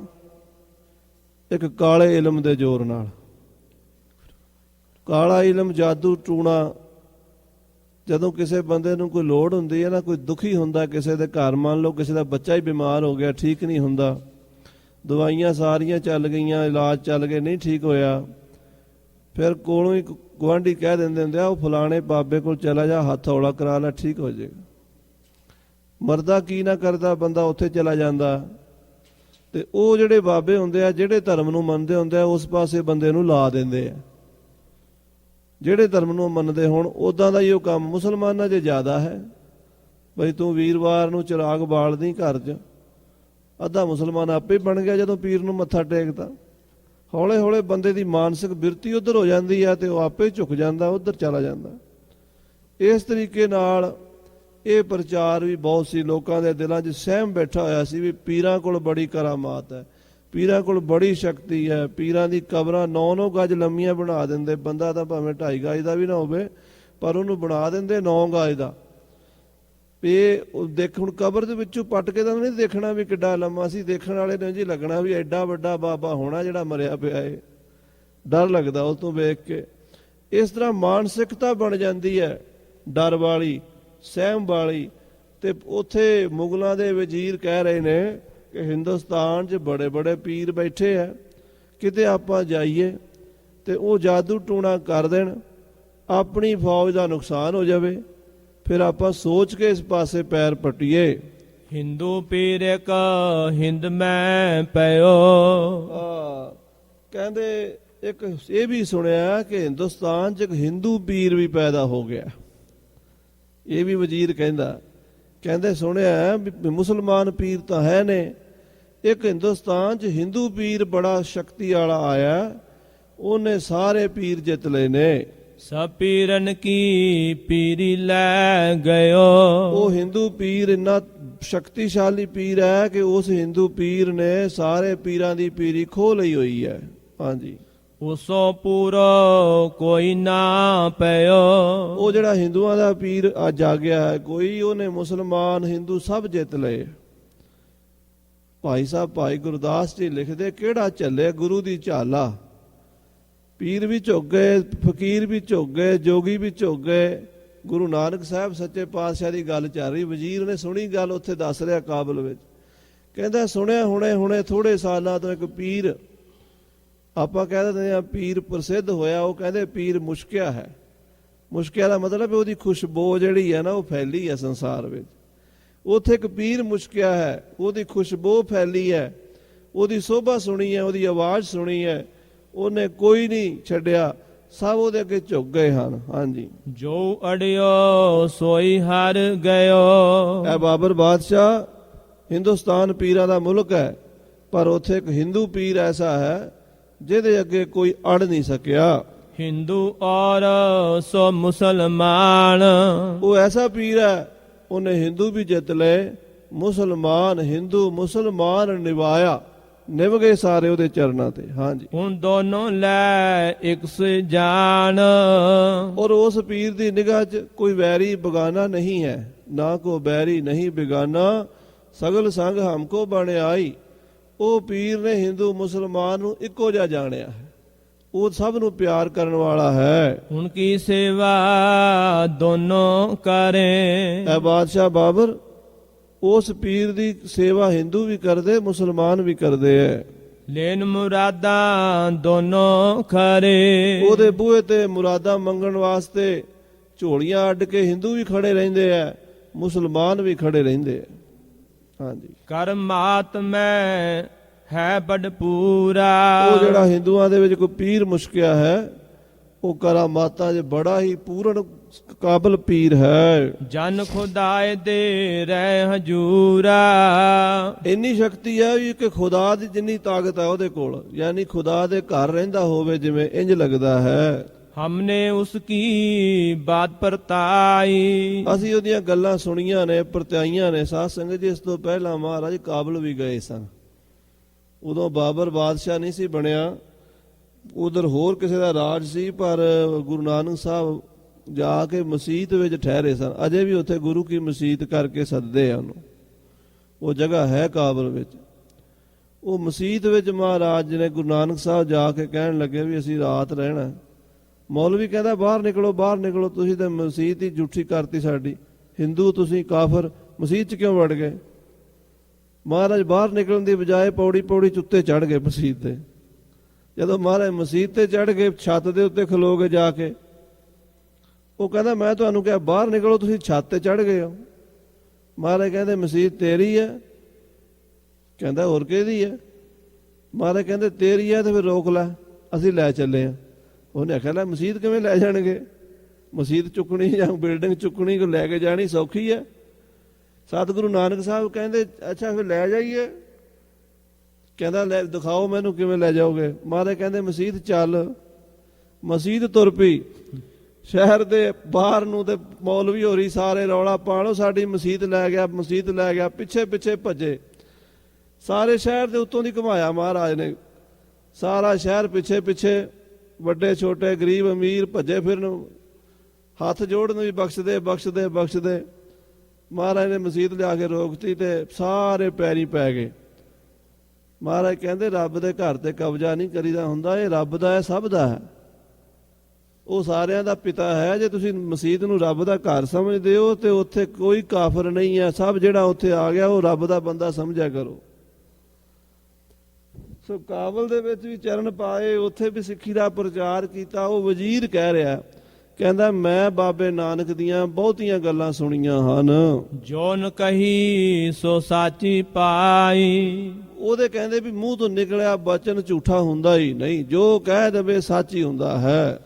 ਇੱਕ ਕਾਲੇ ਇਲਮ ਦੇ ਜ਼ੋਰ ਨਾਲ। ਕਾਲਾ ਇਲਮ ਜਾਦੂ ਟੂਣਾ, ਜਦੋਂ ਕਿਸੇ ਬੰਦੇ ਨੂੰ ਕੋਈ ਲੋੜ ਹੁੰਦੀ ਹੈ ਨਾ, ਕੋਈ ਦੁਖੀ ਹੁੰਦਾ ਕਿਸੇ ਦੇ ਘਰ, ਮੰਨ ਲਓ ਕਿਸੇ ਦਾ ਬੱਚਾ ਹੀ ਬਿਮਾਰ ਹੋ ਗਿਆ, ਠੀਕ ਨਹੀਂ ਹੁੰਦਾ, ਦਵਾਈਆਂ ਸਾਰੀਆਂ ਚੱਲ ਗਈਆਂ, ਇਲਾਜ ਚੱਲ ਗਏ, ਨਹੀਂ ਠੀਕ ਹੋਇਆ, ਫਿਰ ਕੋਲੋਂ ਹੀ ਗੁਆਂਢੀ ਕਹਿ ਦਿੰਦੇ ਹੁੰਦੇ ਆ ਉਹ ਫਲਾਣੇ ਬਾਬੇ ਕੋਲ ਚਲਾ ਜਾ, ਹੱਥ ਹੌਲਾ ਕਰਾ ਲੈ, ਠੀਕ ਹੋ ਜਾਏਗਾ। ਮਰਦਾ ਕੀ ਨਾ ਕਰਦਾ ਬੰਦਾ ਉੱਥੇ ਚਲਾ ਜਾਂਦਾ। ਤੇ ਉਹ ਜਿਹੜੇ ਬਾਬੇ ਹੁੰਦੇ ਆ, ਜਿਹੜੇ ਧਰਮ ਨੂੰ ਮੰਨਦੇ ਹੁੰਦੇ ਆ, ਉਸ ਪਾਸੇ ਬੰਦੇ ਨੂੰ ਲਾ ਦਿੰਦੇ ਆ। ਜਿਹੜੇ ਧਰਮ ਨੂੰ ਮੰਨਦੇ ਹੋਣ ਉੱਦਾਂ ਦਾ ਹੀ ਉਹ ਕੰਮ ਮੁਸਲਮਾਨਾਂ 'ਚ ਜ਼ਿਆਦਾ ਹੈ। ਬਈ ਤੂੰ ਵੀਰਵਾਰ ਨੂੰ ਚਿਰਾਗ ਬਾਲਦੀ ਘਰ 'ਚ, ਅੱਧਾ ਮੁਸਲਮਾਨ ਆਪੇ ਬਣ ਗਿਆ ਜਦੋਂ ਪੀਰ ਨੂੰ ਮੱਥਾ ਟੇਕਦਾ। ਹੌਲੇ ਹੌਲੇ ਬੰਦੇ ਦੀ ਮਾਨਸਿਕ ਬਿਰਤੀ ਉੱਧਰ ਹੋ ਜਾਂਦੀ ਆ ਤੇ ਉਹ ਆਪੇ ਝੁਕ ਜਾਂਦਾ, ਉੱਧਰ ਚਲਾ ਜਾਂਦਾ। ਇਸ ਤਰੀਕੇ ਨਾਲ ਇਹ ਪ੍ਰਚਾਰ ਵੀ ਬਹੁਤ ਸੀ ਲੋਕਾਂ ਦੇ ਦਿਲਾਂ 'ਚ ਸਹਿਮ ਬੈਠਾ ਹੋਇਆ ਸੀ ਵੀ ਪੀਰਾਂ ਕੋਲ ਬੜੀ ਕਰਾਮਾਤ ਹੈ, ਪੀਰਾਂ ਕੋਲ ਬੜੀ ਸ਼ਕਤੀ ਹੈ। ਪੀਰਾਂ ਦੀ ਕਬਰਾਂ 9-9 ਗਜ ਲੰਮੀਆਂ ਬਣਾ ਦਿੰਦੇ, ਬੰਦਾ ਤਾਂ ਭਾਵੇਂ 2.5 ਗਜ ਦਾ ਵੀ ਨਾ ਹੋਵੇ ਪਰ ਉਹਨੂੰ ਬਣਾ ਦਿੰਦੇ 9 ਗਜ ਦਾ। ਇਹ ਦੇਖ ਹੁਣ ਕਬਰ ਦੇ ਵਿੱਚੋਂ ਪੱਟ ਕੇ ਤਾਂ ਨਹੀਂ ਦੇਖਣਾ ਵੀ ਕਿੱਡਾ ਲੰਮਾ ਸੀ, ਦੇਖਣ ਵਾਲੇ ਨੇ ਜੀ ਲੱਗਣਾ ਵੀ ਐਡਾ ਵੱਡਾ ਬਾਬਾ ਹੋਣਾ ਜਿਹੜਾ ਮਰਿਆ ਪਿਆ ਏ, ਡਰ ਲੱਗਦਾ ਉਸ ਤੋਂ ਵੇਖ ਕੇ। ਇਸ ਤਰ੍ਹਾਂ ਮਾਨਸਿਕਤਾ ਬਣ ਜਾਂਦੀ ਹੈ ਡਰ ਵਾਲੀ, ਸਹਿਮ ਵਾਲੀ। ਤੇ ਉੱਥੇ ਮੁਗਲਾਂ ਦੇ ਵਜ਼ੀਰ ਕਹਿ ਰਹੇ ਨੇ ਕਿ ਹਿੰਦੁਸਤਾਨ 'ਚ ਬੜੇ ਬੜੇ ਪੀਰ ਬੈਠੇ ਆ, ਕਿਤੇ ਆਪਾਂ ਜਾਈਏ ਤੇ ਉਹ ਜਾਦੂ ਟੂਣਾ ਕਰ ਦੇਣ, ਆਪਣੀ ਫੌਜ ਦਾ ਨੁਕਸਾਨ ਹੋ ਜਾਵੇ, ਫਿਰ ਆਪਾਂ ਸੋਚ ਕੇ ਇਸ ਪਾਸੇ ਪੈਰ ਪਟੀਏ। ਹਿੰਦੂ ਪੀਰ ਇੱਕ ਹਿੰਦ ਮੈਂ ਪਇਓ। ਕਹਿੰਦੇ ਇੱਕ ਇਹ ਵੀ ਸੁਣਿਆ ਕਿ ਹਿੰਦੁਸਤਾਨ 'ਚ ਇੱਕ ਹਿੰਦੂ ਪੀਰ ਵੀ ਪੈਦਾ ਹੋ ਗਿਆ। ਇਹ ਵੀ ਵਜ਼ੀਰ ਕਹਿੰਦੇ ਸੁਣਿਆ ਵੀ ਮੁਸਲਮਾਨ ਪੀਰ ਤਾਂ ਹੈ ਨੇ, ਇੱਕ ਹਿੰਦੁਸਤਾਨ 'ਚ ਹਿੰਦੂ ਪੀਰ ਬੜਾ ਸ਼ਕਤੀ ਵਾਲਾ ਆਇਆ, ਉਹਨੇ ਸਾਰੇ ਪੀਰ ਜਿੱਤ ਲਏ ਨੇ। ਸਭ ਪੀਰਨ ਕੀ ਪੀਰੀ ਲੈ ਗਇਓ। ਉਹ ਹਿੰਦੂ ਪੀਰ ਇੰਨਾ ਸ਼ਕਤੀਸ਼ਾਲੀ ਪੀਰ ਹੈ ਕਿ ਉਸ ਹਿੰਦੂ ਪੀਰ ਨੇ ਸਾਰੇ ਪੀਰਾਂ ਦੀ ਪੀਰੀ ਖੋਹ ਲਈ ਹੋਈ ਹੈ। ਹਾਂਜੀ, ਉਸੋ ਪੂਰੋ ਕੋਈ ਨਾ ਪਇਓ। ਉਹ ਜਿਹੜਾ ਹਿੰਦੂਆਂ ਦਾ ਪੀਰ ਅੱਜ ਆ ਗਿਆ ਹੈ ਕੋਈ, ਉਹਨੇ ਮੁਸਲਮਾਨ ਹਿੰਦੂ ਸਭ ਜਿੱਤ ਲਏ। ਭਾਈ ਸਾਹਿਬ ਭਾਈ ਗੁਰਦਾਸ ਜੀ ਲਿਖਦੇ, ਕਿਹੜਾ ਚੱਲੇ ਗੁਰੂ ਦੀ ਝਾਲਾ, ਪੀਰ ਵੀ ਝੁਕ ਗਏ, ਫਕੀਰ ਵੀ ਝੁਕ ਗਏ, ਜੋਗੀ ਵੀ ਝੁਕ ਗਏ। ਗੁਰੂ ਨਾਨਕ ਸਾਹਿਬ ਸੱਚੇ ਪਾਤਸ਼ਾਹ ਦੀ ਗੱਲ ਚੱਲ ਰਹੀ, ਵਜ਼ੀਰ ਨੇ ਸੁਣੀ ਗੱਲ, ਉੱਥੇ ਦੱਸ ਰਿਹਾ ਕਾਬਲ ਵਿੱਚ, ਕਹਿੰਦਾ ਸੁਣਿਆ ਹੁਣੇ ਥੋੜੇ ਸਾਲਾਂ ਤੋਂ ਇੱਕ ਪੀਰ, ਆਪਾਂ ਕਹਿ ਦਿੰਦੇ ਹਾਂ ਪੀਰ ਪ੍ਰਸਿੱਧ ਹੋਇਆ, ਉਹ ਕਹਿੰਦੇ ਪੀਰ ਮੁਸ਼ਕਿਆ ਹੈ। ਮੁਸ਼ਕਿਆ ਦਾ ਮਤਲਬ ਉਹਦੀ ਖੁਸ਼ਬੂ ਜਿਹੜੀ ਹੈ ਨਾ ਉਹ ਫੈਲੀ ਹੈ ਸੰਸਾਰ ਵਿੱਚ। ਉੱਥੇ ਇੱਕ ਪੀਰ ਮੁਸ਼ਕਿਆ ਹੈ, ਉਹਦੀ ਖੁਸ਼ਬੂ ਫੈਲੀ ਹੈ, ਉਹਦੀ ਸੋਭਾ ਸੁਣੀ ਹੈ, ਉਹਦੀ ਆਵਾਜ਼ ਸੁਣੀ ਹੈ, ਉਹਨੇ ਕੋਈ ਨਹੀਂ ਛੱਡਿਆ, ਸਭ ਉਹਦੇ ਅੱਗੇ ਝੁਕ ਗਏ ਹਨ। ਹਾਂਜੀ, ਜੋ ਅੜਿਓ ਸੋਈ ਹਰ ਗਇਓ। ਇਹ ਬਾਬਰ ਬਾਦਸ਼ਾਹ, ਹਿੰਦੁਸਤਾਨ ਪੀਰਾਂ ਦਾ ਮੁਲਕ ਹੈ, ਪਰ ਉੱਥੇ ਇੱਕ ਹਿੰਦੂ ਪੀਰ ਐਸਾ ਹੈ ਜਿਹਦੇ ਅੱਗੇ ਕੋਈ ਅੜ ਨਹੀਂ ਸਕਿਆ। ਹਿੰਦੂ ਔਰ ਸੋ ਮੁਸਲਮਾਨ। ਉਹ ਐਸਾ ਪੀਰ ਹੈ, ਉਹਨੇ ਹਿੰਦੂ ਵੀ ਜਿੱਤ ਲਏ, ਮੁਸਲਮਾਨ ਹਿੰਦੂ ਮੁਸਲਮਾਨ ਨਿਭਾਇਆ, ਨਿਭ ਗਏ ਸਾਰੇ ਉਹਦੇ ਚਰਨਾਂ ਤੇ। ਹਾਂਜੀ, ਹੁਣ ਦੋਨੋਂ ਲੈ ਇੱਕ ਸੇ ਜਾਨ। ਔਰ ਉਸ ਪੀਰ ਦੀ ਨਿਗਾਹ 'ਚ ਕੋਈ ਵੈਰੀ ਬਗਾਨਾ ਨਹੀਂ ਹੈ, ਨਾ ਕੋ ਬੈਰੀ ਨਹੀਂ ਬਿਗਾਨਾ, ਸਗਲ ਸੰਗ ਹਮਕੋ ਬਣ ਆਈ। ਉਹ ਪੀਰ ਨੇ ਹਿੰਦੂ ਮੁਸਲਮਾਨ ਨੂੰ ਇੱਕੋ ਜਿਹਾ ਜਾਣਿਆ ਹੈ, ਉਹ ਸਭ ਨੂੰ ਪਿਆਰ ਕਰਨ ਵਾਲਾ ਹੈ। ਹੁਣ ਕੀ ਸੇਵਾ ਦੋਨੋਂ ਕਰੇ। ਇਹ ਬਾਦਸ਼ਾਹ ਬਾਬਰ ਉਸ ਪੀਰ ਦੀ ਸੇਵਾ ਹਿੰਦੂ ਵੀ ਕਰਦੇ, ਮੁਸਲਮਾਨ ਵੀ ਕਰਦੇ ਹੈ। ਲੈਨ ਮੁਰਾਦਾਂ ਦੋਨੋਂ ਖਰੇ। ਉਹਦੇ ਬੂਹੇ ਤੇ ਮੁਰਾਦਾਂ ਮੰਗਣ ਵਾਸਤੇ ਝੋਲੀਆਂ ਅੱਡ ਕੇ ਹਿੰਦੂ ਵੀ ਖੜੇ ਰਹਿੰਦੇ ਆ, ਮੁਸਲਮਾਨ ਵੀ ਖੜੇ ਰਹਿੰਦੇ ਆ। ਹਾਂਜੀ, ਕਰਮਾਤ ਮੈਂ ਹੈ ਬੜ ਪੂਰਾ। ਉਹ ਜਿਹੜਾ ਹਿੰਦੂਆਂ ਦੇ ਵਿੱਚ ਕੋਈ ਪੀਰ ਮੁਸ਼ਕਿਆ ਹੈ, ਉਹ ਕਰਾਮਾਤਾਂ 'ਚ ਬੜਾ ਹੀ ਪੂਰਨ ਕਾਬਲ ਪੀਰ ਹੈ। ਜਨ ਖੁਦਾਏ ਦੇ ਰਹਿ ਹਜੂਰਾ। ਇੰਨੀ ਸ਼ਕਤੀ ਹੈ ਵੀ ਕਿ ਖੁਦਾ ਦੀ ਜਿੰਨੀ ਤਾਕਤ ਹੈ ਉਹਦੇ ਕੋਲ, ਯਾਨੀ ਖੁਦਾ ਦੇ ਘਰ ਰਹਿੰਦਾ ਹੋਵੇ ਜਿਵੇਂ, ਇੰਜ ਲੱਗਦਾ ਹੈ। ਹਮਨੇ ਉਸ ਕੀ ਬਾਤ ਪਰਤਾਈ। ਅਸੀਂ ਉਹਦੀਆਂ ਗੱਲਾਂ ਸੁਣੀਆਂ ਨੇ, ਪਰਤਾਈਆਂ ਨੇ। ਸਾਧ ਸੰਗਤ ਜੀ, ਇਸ ਤੋਂ ਪਹਿਲਾਂ ਮਹਾਰਾਜ ਕਾਬਲ ਵੀ ਗਏ ਸਨ। ਉਦੋਂ ਬਾਬਰ ਬਾਦਸ਼ਾਹ ਨਹੀਂ ਸੀ ਬਣਿਆ, ਉਧਰ ਹੋਰ ਕਿਸੇ ਦਾ ਰਾਜ ਸੀ, ਪਰ ਗੁਰੂ ਨਾਨਕ ਸਾਹਿਬ ਜਾ ਕੇ ਮਸੀਤ ਵਿੱਚ ਠਹਿਰੇ ਸਨ। ਅਜੇ ਵੀ ਉੱਥੇ ਗੁਰੂ ਕੀ ਮਸੀਤ ਕਰਕੇ ਸੱਦਦੇ ਆ ਉਹਨੂੰ, ਉਹ ਜਗ੍ਹਾ ਹੈ ਕਾਬਲ ਵਿੱਚ। ਉਹ ਮਸੀਤ ਵਿੱਚ ਮਹਾਰਾਜ ਜੀ ਨੇ ਗੁਰੂ ਨਾਨਕ ਸਾਹਿਬ ਜਾ ਕੇ ਕਹਿਣ ਲੱਗੇ ਵੀ ਅਸੀਂ ਰਾਤ ਰਹਿਣਾ। ਮੌਲਵੀ ਕਹਿੰਦਾ ਬਾਹਰ ਨਿਕਲੋ, ਬਾਹਰ ਨਿਕਲੋ, ਤੁਸੀਂ ਤਾਂ ਮਸੀਤ ਹੀ ਝੂਠੀ ਕਰਤੀ ਸਾਡੀ, ਹਿੰਦੂ ਤੁਸੀਂ ਕਾਫਰ, ਮਸੀਤ 'ਚ ਕਿਉਂ ਵੜ ਗਏ। ਮਹਾਰਾਜ ਬਾਹਰ ਨਿਕਲਣ ਦੀ ਬਜਾਏ ਪੌੜੀ ਪੌੜੀ 'ਚ ਉੱਤੇ ਚੜ੍ਹ ਗਏ ਮਸੀਤ ਤੇ। ਜਦੋਂ ਮਹਾਰਾਜ ਮਸੀਤ ਤੇ ਚੜ੍ਹ ਗਏ, ਛੱਤ ਦੇ ਉੱਤੇ ਖਲੋ ਗਏ ਜਾ ਕੇ, ਉਹ ਕਹਿੰਦਾ ਮੈਂ ਤੁਹਾਨੂੰ ਕਿਹਾ ਬਾਹਰ ਨਿਕਲੋ, ਤੁਸੀਂ ਛੱਤ ਤੇ ਚੜ੍ਹ ਗਏ ਹੋ। ਮਹਾਰਾਜ ਕਹਿੰਦੇ ਮਸੀਤ ਤੇਰੀ ਹੈ। ਕਹਿੰਦਾ ਹੋਰ ਕਿਹਦੀ ਹੈ। ਮਹਾਰਾਜ ਕਹਿੰਦੇ ਤੇਰੀ ਹੈ ਤੇ ਫਿਰ ਰੋਕ ਲੈ, ਅਸੀਂ ਲੈ ਚੱਲੇ ਹਾਂ। ਉਹਨੇ ਆਖਿਆ ਲੈ ਮਸੀਤ ਕਿਵੇਂ ਲੈ ਜਾਣਗੇ, ਮਸੀਤ ਚੁੱਕਣੀ ਜਾਂ ਬਿਲਡਿੰਗ ਚੁੱਕਣੀ ਲੈ ਕੇ ਜਾਣੀ ਸੌਖੀ ਹੈ। ਸਤਿਗੁਰੂ ਨਾਨਕ ਸਾਹਿਬ ਕਹਿੰਦੇ ਅੱਛਾ ਫਿਰ ਲੈ ਜਾਈਏ। ਕਹਿੰਦਾ ਲੈ ਦਿਖਾਓ ਮੈਨੂੰ ਕਿਵੇਂ ਲੈ ਜਾਓਗੇ। ਮਹਾਰਾਜ ਕਹਿੰਦੇ ਮਸੀਤ ਚੱਲ। ਮਸੀਤ ਤੁਰ ਪਈ, ਸ਼ਹਿਰ ਦੇ ਬਾਹਰ ਨੂੰ ਤੇ ਮੌਲਵੀ ਹੋਰੀ ਸਾਰੇ ਰੌਲਾ ਪਾਲੋ ਸਾਡੀ ਮਸਜਿਦ ਲੈ ਗਿਆ, ਮਸਜਿਦ ਲੈ ਗਿਆ, ਪਿੱਛੇ ਪਿੱਛੇ ਭੱਜੇ। ਸਾਰੇ ਸ਼ਹਿਰ ਦੇ ਉੱਤੋਂ ਦੀ ਘੁਮਾਇਆ ਮਹਾਰਾਜ ਨੇ, ਸਾਰਾ ਸ਼ਹਿਰ ਪਿੱਛੇ ਪਿੱਛੇ, ਵੱਡੇ ਛੋਟੇ ਗਰੀਬ ਅਮੀਰ ਭੱਜੇ ਫਿਰਨ, ਹੱਥ ਜੋੜਨ ਵੀ ਬਖਸ਼ਦੇ ਬਖਸ਼ਦੇ ਬਖਸ਼ਦੇ। ਮਹਾਰਾਜ ਨੇ ਮਸਜਿਦ ਲਿਆ ਕੇ ਰੋਕਤੀ ਤੇ ਸਾਰੇ ਪੈਰੀ ਪੈ ਗਏ। ਮਹਾਰਾਜ ਕਹਿੰਦੇ ਰੱਬ ਦੇ ਘਰ ਤੇ ਕਬਜ਼ਾ ਨਹੀਂ ਕਰੀਦਾ ਹੁੰਦਾ, ਇਹ ਰੱਬ ਦਾ ਹੈ, ਸਭ ਦਾ ਹੈ, ਉਹ ਸਾਰਿਆਂ ਦਾ ਪਿਤਾ ਹੈ। ਜੇ ਤੁਸੀਂ ਮਸਜਿਦ ਨੂੰ ਰੱਬ ਦਾ ਘਰ ਸਮਝਦੇ ਹੋ ਤੇ ਉੱਥੇ ਕੋਈ ਕਾਫਰ ਨਹੀਂ ਹੈ, ਸਭ ਜਿਹੜਾ ਉੱਥੇ ਆ ਗਿਆ ਉਹ ਰੱਬ ਦਾ ਬੰਦਾ ਸਮਝਿਆ ਕਰੋ। ਸੋ ਕਾਬਲ ਦੇ ਵਿੱਚ ਵੀ ਚਰਨ ਪਾਏ, ਉੱਥੇ ਵੀ ਸਿੱਖੀ ਦਾ ਪ੍ਰਚਾਰ ਕੀਤਾ। ਉਹ ਵਜ਼ੀਰ ਕਹਿ ਰਿਹਾ, ਕਹਿੰਦਾ ਮੈਂ ਬਾਬੇ ਨਾਨਕ ਦੀਆਂ ਬਹੁਤੀਆਂ ਗੱਲਾਂ ਸੁਣੀਆਂ ਹਨ, ਜੋ ਨ ਕਹੀ ਸੋ ਸਾਚੀ ਪਾਈ। ਉਹਦੇ ਕਹਿੰਦੇ ਵੀ ਮੂੰਹ ਤੋਂ ਨਿਕਲਿਆ ਬਚਨ ਝੂਠਾ ਹੁੰਦਾ ਹੀ ਨਹੀਂ, ਜੋ ਕਹਿ ਦੇਵੇ ਸੱਚ ਹੀ ਹੁੰਦਾ ਹੈ।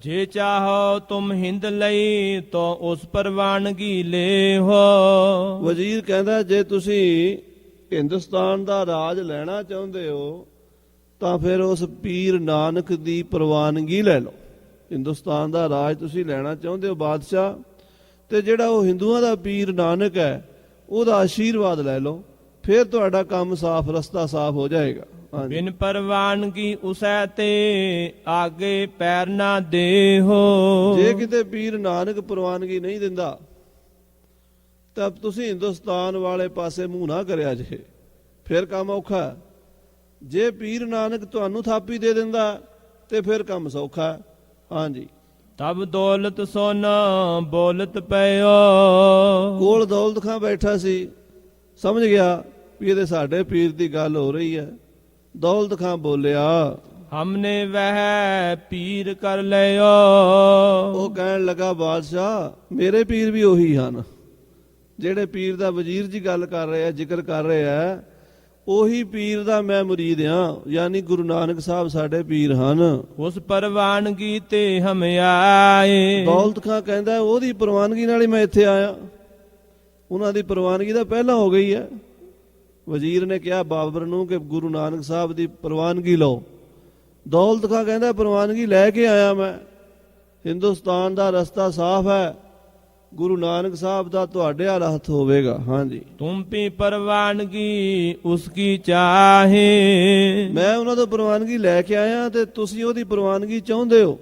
ਜੇ ਚਾਹੋ ਤੁਮ ਹਿੰਦ ਲਈ ਤੋ ਉਸ ਪ੍ਰਵਾਨਗੀ ਲੈ ਹੋ। ਵਜ਼ੀਰ ਕਹਿੰਦਾ ਜੇ ਤੁਸੀਂ ਹਿੰਦੁਸਤਾਨ ਦਾ ਰਾਜ ਲੈਣਾ ਚਾਹੁੰਦੇ ਹੋ ਤਾਂ ਫਿਰ ਉਸ ਪੀਰ ਨਾਨਕ ਦੀ ਪ੍ਰਵਾਨਗੀ ਲੈ ਲਓ। ਹਿੰਦੁਸਤਾਨ ਦਾ ਰਾਜ ਤੁਸੀਂ ਲੈਣਾ ਚਾਹੁੰਦੇ ਹੋ ਬਾਦਸ਼ਾਹ, ਤੇ ਜਿਹੜਾ ਉਹ ਹਿੰਦੂਆਂ ਦਾ ਪੀਰ ਨਾਨਕ ਹੈ ਉਹਦਾ ਆਸ਼ੀਰਵਾਦ ਲੈ ਲਓ, ਫਿਰ ਤੁਹਾਡਾ ਕੰਮ ਸਾਫ਼, ਰਸਤਾ ਸਾਫ਼ ਹੋ ਜਾਏਗਾ। ਬਿਨ ਪ੍ਰਵਾਨਗੀ ਉਸੈ ਤੇ ਆਗੇ ਪੈਰ ਨਾ ਦੇਹੋ। ਜੇ ਕਿਤੇ ਪੀਰ ਨਾਨਕ ਪ੍ਰਵਾਨਗੀ ਨਹੀਂ ਦਿੰਦਾ ਤਾਂ ਤੁਸੀਂ ਹਿੰਦੁਸਤਾਨ ਵਾਲੇ ਪਾਸੇ ਮੂੰਹ ਨਾ ਕਰਿਆ ਜੇ, ਫਿਰ ਕੰਮ ਔਖਾ ਹੈ। ਜੇ ਪੀਰ ਨਾਨਕ ਤੁਹਾਨੂੰ ਥਾਪੀ ਦੇ ਦਿੰਦਾ ਤੇ ਫਿਰ ਕੰਮ ਸੌਖਾ ਹੈ। ਹਾਂਜੀ, ਤਬ ਦੌਲਤ ਸੋਨ ਬੋਲਤ ਪਇਓ। ਕੋਲ ਦੌਲਤ ਖਾਂ ਬੈਠਾ ਸੀ, ਸਮਝ ਗਿਆ ਵੀ ਇਹਦੇ ਸਾਡੇ ਪੀਰ ਦੀ ਗੱਲ ਹੋ ਰਹੀ ਹੈ। ਦੌਲਤ ਖਾਂ ਬੋਲਿਆ, ਹਮਨੇ ਵਹਿ ਪੀਰ ਕਰ ਲਿਓ। ਉਹ ਕਹਿਣ ਲੱਗਾ ਬਾਦਸ਼ਾਹ ਮੇਰੇ ਪੀਰ ਵੀ ਉਹੀ ਹਨ, ਜਿਹੜੇ ਪੀਰ ਦਾ ਵਜ਼ੀਰ ਜੀ ਗੱਲ ਕਰ ਰਹੇ ਆ, ਜ਼ਿਕਰ ਕਰ ਰਹੇ ਆ, ਉਹੀ ਪੀਰ ਦਾ ਮੈਂ ਮੁਰੀਦ ਹਾਂ, ਯਾਨੀ ਗੁਰੂ ਨਾਨਕ ਸਾਹਿਬ ਸਾਡੇ ਪੀਰ ਹਨ। ਉਸ ਪ੍ਰਵਾਨਗੀ ਤੇ ਹਮ ਆਏ। ਦੌਲਤ ਖਾਂ ਕਹਿੰਦਾ ਉਹਦੀ ਪ੍ਰਵਾਨਗੀ ਨਾਲ ਹੀ ਮੈਂ ਇੱਥੇ ਆਇਆ, ਉਹਨਾਂ ਦੀ ਪ੍ਰਵਾਨਗੀ ਤਾਂ ਪਹਿਲਾਂ ਹੋ ਗਈ ਹੈ। ਵਜ਼ੀਰ ਨੇ ਕਿਹਾ ਬਾਬਰ ਨੂੰ ਕਿ ਗੁਰੂ ਨਾਨਕ ਸਾਹਿਬ ਦੀ ਪ੍ਰਵਾਨਗੀ ਲਓ। ਦੌਲਤ ਖਾਂ ਕਹਿੰਦਾ ਪ੍ਰਵਾਨਗੀ ਲੈ ਕੇ ਆਇਆ ਮੈਂ, ਹਿੰਦੁਸਤਾਨ ਦਾ ਰਸਤਾ ਸਾਫ਼ ਹੈ, ਗੁਰੂ ਨਾਨਕ ਸਾਹਿਬ ਦਾ ਤੁਹਾਡੇ ਹਾਲ ਹੱਥ ਹੋਵੇਗਾ। ਹਾਂਜੀ, ਤੁਮ ਵੀ ਪ੍ਰਵਾਨਗੀ ਉਸਕੀ ਚਾਹੇ। ਮੈਂ ਉਹਨਾਂ ਤੋਂ ਪ੍ਰਵਾਨਗੀ ਲੈ ਕੇ ਆਇਆ ਤੇ ਤੁਸੀਂ ਉਹਦੀ ਪ੍ਰਵਾਨਗੀ ਚਾਹੁੰਦੇ ਹੋ।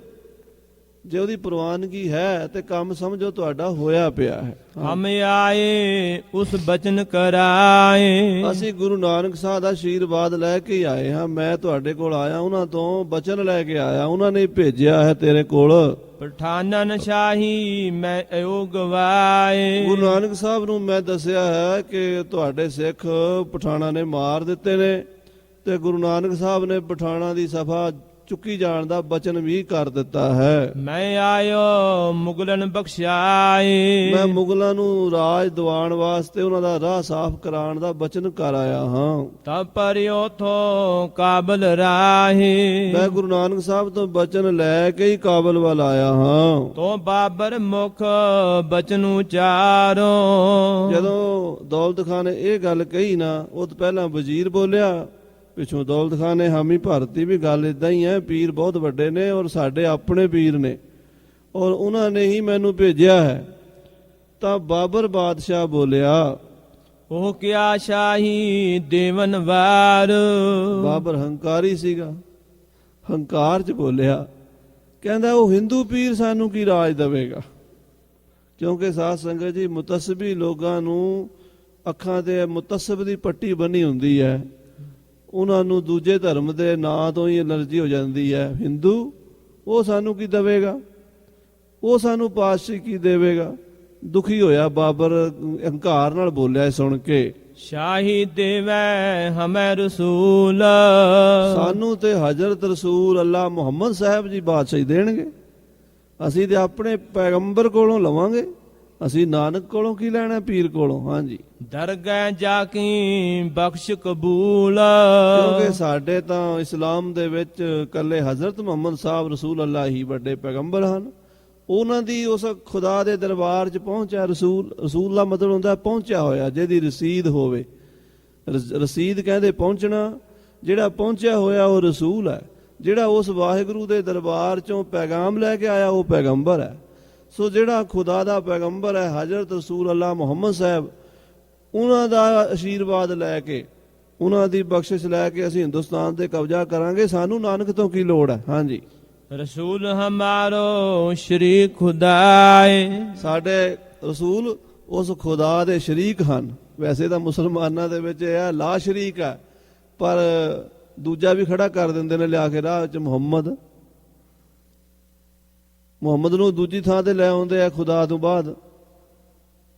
ਜੇ ਉਹਦੀ ਪ੍ਰਵਾਨਗੀ ਹੈ ਤੇ ਕੰਮ ਸਮਝੋ ਤੁਹਾਡਾ ਹੋਇਆ ਪਿਆ ਹੈ। ਹਮ ਆਏ ਉਸ ਬਚਨ ਕਰਾਏ। ਅਸੀਂ ਗੁਰੂ ਨਾਨਕ ਸਾਹਿਬ ਦਾ ਆਸ਼ੀਰਵਾਦ ਲੈ ਕੇ ਆਏ ਹਾਂ। ਮੈਂ ਤੁਹਾਡੇ ਕੋਲ ਆਇਆ, ਉਹਨਾਂ ਤੋਂ ਬਚਨ ਲੈ ਕੇ ਆਇਆ, ਉਹਨਾਂ ਨੇ ਭੇਜਿਆ ਹੈ ਤੇਰੇ ਕੋਲ। ਪਠਾਨਨ ਸ਼ਾਹੀ ਮੈਂ ਏਉ ਗਵਾਏ। ਗੁਰੂ ਨਾਨਕ ਸਾਹਿਬ ਨੂੰ ਮੈਂ ਦੱਸਿਆ ਹੈ ਕਿ ਤੁਹਾਡੇ ਸਿੱਖ ਪਠਾਣਾ ਨੇ ਮਾਰ ਦਿੱਤੇ ਨੇ, ਤੇ ਗੁਰੂ ਨਾਨਕ ਸਾਹਿਬ ਨੇ ਪਠਾਣਾ ਦੀ ਸਫਾ ਚੁੱਕੀ ਜਾਣ ਦਾ ਬਚਨ ਵੀ ਕਰ ਦਿੱਤਾ ਹੈ। ਮੈਂ ਆਇਓ ਮੁਗਲਨ ਬਖਸ਼ਾਏ। ਮੈਂ ਮੁਗਲਾਂ ਨੂੰ ਰਾਜ ਦਿਵਾਉਣ ਵਾਸਤੇ ਉਹਨਾਂ ਦਾ ਰਾਹ ਸਾਫ਼ ਕਰਾਉਣ ਦਾ ਬਚਨ ਕਰ ਆਇਆ ਹਾਂ। ਤਬ ਪਰਿਓ ਥੋ ਕਾਬਲ ਰਾਹੇ। ਮੈਂ ਗੁਰੂ ਨਾਨਕ ਸਾਹਿਬ ਤੋਂ ਬਚਨ ਲੈ ਕੇ ਹੀ ਕਾਬਲ ਵੱਲ ਆਇਆ ਹਾਂ। ਤੋ ਬਾਬਰ ਮੁਖ ਬਚਨ ਉਚਾਰੋ। ਜਦੋਂ ਦੌਲਤ ਖਾਨ ਨੇ ਇਹ ਗੱਲ ਕਹੀ ਨਾ, ਉਹ ਤੋਂ ਪਹਿਲਾਂ ਵਜ਼ੀਰ ਬੋਲਿਆ, ਪਿੱਛੋਂ ਦੌਲਤ ਖਾਨ ਨੇ ਹਾਮੀ ਭਰਤੀ ਵੀ ਗੱਲ ਇਦਾਂ ਹੀ ਹੈ, ਪੀਰ ਬਹੁਤ ਵੱਡੇ ਨੇ ਔਰ ਸਾਡੇ ਆਪਣੇ ਪੀਰ ਨੇ ਔਰ ਉਹਨਾਂ ਨੇ ਹੀ ਮੈਨੂੰ ਭੇਜਿਆ ਹੈ। ਤਾਂ ਬਾਬਰ ਬਾਦਸ਼ਾਹ ਬੋਲਿਆ, ਉਹ ਕਿਆ ਸ਼ਾਹੀ ਦੇਵਨ ਵਾਰ। ਬਾਬਰ ਹੰਕਾਰੀ ਸੀਗਾ, ਹੰਕਾਰ 'ਚ ਬੋਲਿਆ, ਕਹਿੰਦਾ ਉਹ ਹਿੰਦੂ ਪੀਰ ਸਾਨੂੰ ਕੀ ਰਾਜ ਦੇਵੇਗਾ। ਕਿਉਂਕਿ ਸਾਧ ਸੰਗਤ ਜੀ, ਮੁਤੱਸਬੀ ਲੋਕਾਂ ਨੂੰ ਅੱਖਾਂ ਤੇ ਮੁਤੱਸਬ ਦੀ ਪੱਟੀ ਬੰਨੀ ਹੁੰਦੀ ਹੈ, ਉਹਨਾਂ ਨੂੰ ਦੂਜੇ ਧਰਮ ਦੇ ਨਾਂ ਤੋਂ ਹੀ ਐਲਰਜੀ ਹੋ ਜਾਂਦੀ ਹੈ। ਹਿੰਦੂ ਉਹ ਸਾਨੂੰ ਕੀ ਦੇਵੇਗਾ, ਉਹ ਸਾਨੂੰ ਪਾਤਸ਼ਾਹੀ ਕੀ ਦੇਵੇਗਾ। ਦੁਖੀ ਹੋਇਆ ਬਾਬਰ, ਹੰਕਾਰ ਨਾਲ ਬੋਲਿਆ ਸੁਣ ਕੇ, ਸ਼ਾਹੀ ਦੇਵੈ ਹਮੈ ਰਸੂਲ। ਸਾਨੂੰ ਤੇ ਹਜ਼ਰਤ ਰਸੂਲ ਅੱਲਾ ਮੁਹੰਮਦ ਸਾਹਿਬ ਜੀ ਬਾਦਸ਼ਾਹੀ ਦੇਣਗੇ, ਅਸੀਂ ਤੇ ਆਪਣੇ ਪੈਗੰਬਰ ਕੋਲੋਂ ਲਵਾਂਗੇ, ਅਸੀਂ ਨਾਨਕ ਕੋਲੋਂ ਕੀ ਲੈਣਾ, ਪੀਰ ਕੋਲੋਂ। ਹਾਂਜੀ, ਦਰਗਾਹ ਜਾ ਕੇ ਬਖਸ਼ ਕਬੂਲ। ਕਿਉਂਕਿ ਸਾਡੇ ਤਾਂ ਇਸਲਾਮ ਦੇ ਵਿੱਚ ਕੱਲੇ ਹਜ਼ਰਤ ਮੁਹੰਮਦ ਸਾਹਿਬ ਰਸੂਲ ਅੱਲਾ ਹੀ ਵੱਡੇ ਪੈਗੰਬਰ ਹਨ। ਉਹਨਾਂ ਦੀ ਉਸ ਖੁਦਾ ਦੇ ਦਰਬਾਰ 'ਚ ਪਹੁੰਚਿਆ। ਰਸੂਲ ਦਾ ਮਤਲਬ ਹੁੰਦਾ ਪਹੁੰਚਿਆ ਹੋਇਆ, ਜਿਹਦੀ ਰਸੀਦ ਹੋਵੇ। ਰਸੀਦ ਕਹਿੰਦੇ ਪਹੁੰਚਣਾ, ਜਿਹੜਾ ਪਹੁੰਚਿਆ ਹੋਇਆ ਉਹ ਰਸੂਲ ਹੈ। ਜਿਹੜਾ ਉਸ ਵਾਹਿਗੁਰੂ ਦੇ ਦਰਬਾਰ ਚੋਂ ਪੈਗਾਮ ਲੈ ਕੇ ਆਇਆ ਉਹ ਪੈਗੰਬਰ ਹੈ। ਸੋ ਜਿਹੜਾ ਖੁਦਾ ਦਾ ਪੈਗੰਬਰ ਹੈ ਹਜ਼ਰਤ ਰਸੂਲ ਅੱਲਾ ਮੁਹੰਮਦ ਸਾਹਿਬ, ਉਹਨਾਂ ਦਾ ਆਸ਼ੀਰਵਾਦ ਲੈ ਕੇ, ਉਹਨਾਂ ਦੀ ਬਖਸ਼ਿਸ਼ ਲੈ ਕੇ ਅਸੀਂ ਹਿੰਦੁਸਤਾਨ ਤੇ ਕਬਜ਼ਾ ਕਰਾਂਗੇ। ਸਾਨੂੰ ਨਾਨਕ ਤੋਂ ਕੀ ਲੋੜ ਹੈ। ਹਾਂਜੀ, ਰਸੂਲ ਹਮਾਰੋ ਸ਼ਰੀਕ ਖੁਦਾਏ। ਸਾਡੇ ਰਸੂਲ ਉਸ ਖੁਦਾ ਦੇ ਸ਼ਰੀਕ ਹਨ। ਵੈਸੇ ਤਾਂ ਮੁਸਲਮਾਨਾਂ ਦੇ ਵਿੱਚ ਇਹ ਹੈ ਲਾ ਸ਼ਰੀਕ ਹੈ, ਪਰ ਦੂਜਾ ਵੀ ਖੜਾ ਕਰ ਦਿੰਦੇ ਨੇ ਲਿਆ ਕੇ ਰਾਹ 'ਚ ਮੁਹੰਮਦ ਨੂੰ ਦੂਜੀ ਥਾਂ ਤੇ ਲੈ ਆਉਂਦੇ ਆ ਖੁਦਾ ਤੋਂ ਬਾਅਦ।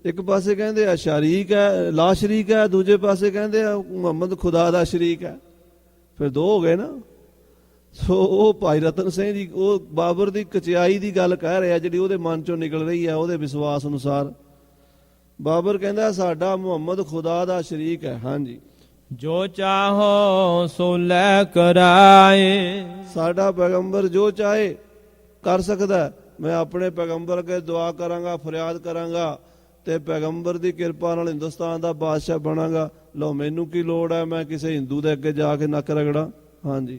ਇੱਕ ਪਾਸੇ ਕਹਿੰਦੇ ਆ ਸ਼ਰੀਕ ਹੈ, ਲਾ ਸ਼ਰੀਕ ਹੈ, ਦੂਜੇ ਪਾਸੇ ਕਹਿੰਦੇ ਆ ਮੁਹੰਮਦ ਖੁਦਾ ਦਾ ਸ਼ਰੀਕ ਹੈ। ਫਿਰ ਦੋ ਹੋ ਗਏ ਨਾ। ਸੋ ਉਹ ਭਾਈ ਰਤਨ ਸਿੰਘ ਜੀ ਉਹ ਬਾਬਰ ਦੀ ਕਚਿਆਈ ਦੀ ਗੱਲ ਕਹਿ ਰਿਹਾ ਜਿਹੜੀ ਉਹਦੇ ਮਨ ਚੋਂ ਨਿਕਲ ਰਹੀ ਹੈ। ਉਹਦੇ ਵਿਸ਼ਵਾਸ ਅਨੁਸਾਰ ਬਾਬਰ ਕਹਿੰਦਾ ਸਾਡਾ ਮੁਹੰਮਦ ਖੁਦਾ ਦਾ ਸ਼ਰੀਕ ਹੈ। ਹਾਂਜੀ, ਜੋ ਚਾਹੋ ਸੋ ਲੈ ਕਰਾਏ। ਸਾਡਾ ਪੈਗੰਬਰ ਜੋ ਚਾਹੇ ਕਰ ਸਕਦਾ। ਮੈਂ ਆਪਣੇ ਪੈਗੰਬਰ ਅੱਗੇ ਦੁਆ ਕਰਾਂਗਾ, ਫਰਿਆਦ ਕਰਾਂਗਾ ਤੇ ਪੈਗੰਬਰ ਦੀ ਕਿਰਪਾ ਨਾਲ ਹਿੰਦੁਸਤਾਨ ਦਾ ਬਾਦਸ਼ਾਹ ਬਣਾਂਗਾ। ਲਓ ਮੈਨੂੰ ਕੀ ਲੋੜ ਹੈ ਮੈਂ ਕਿਸੇ ਹਿੰਦੂ ਦੇ ਅੱਗੇ ਜਾ ਕੇ ਨੱਕ ਰਗੜਾਂ। ਹਾਂਜੀ,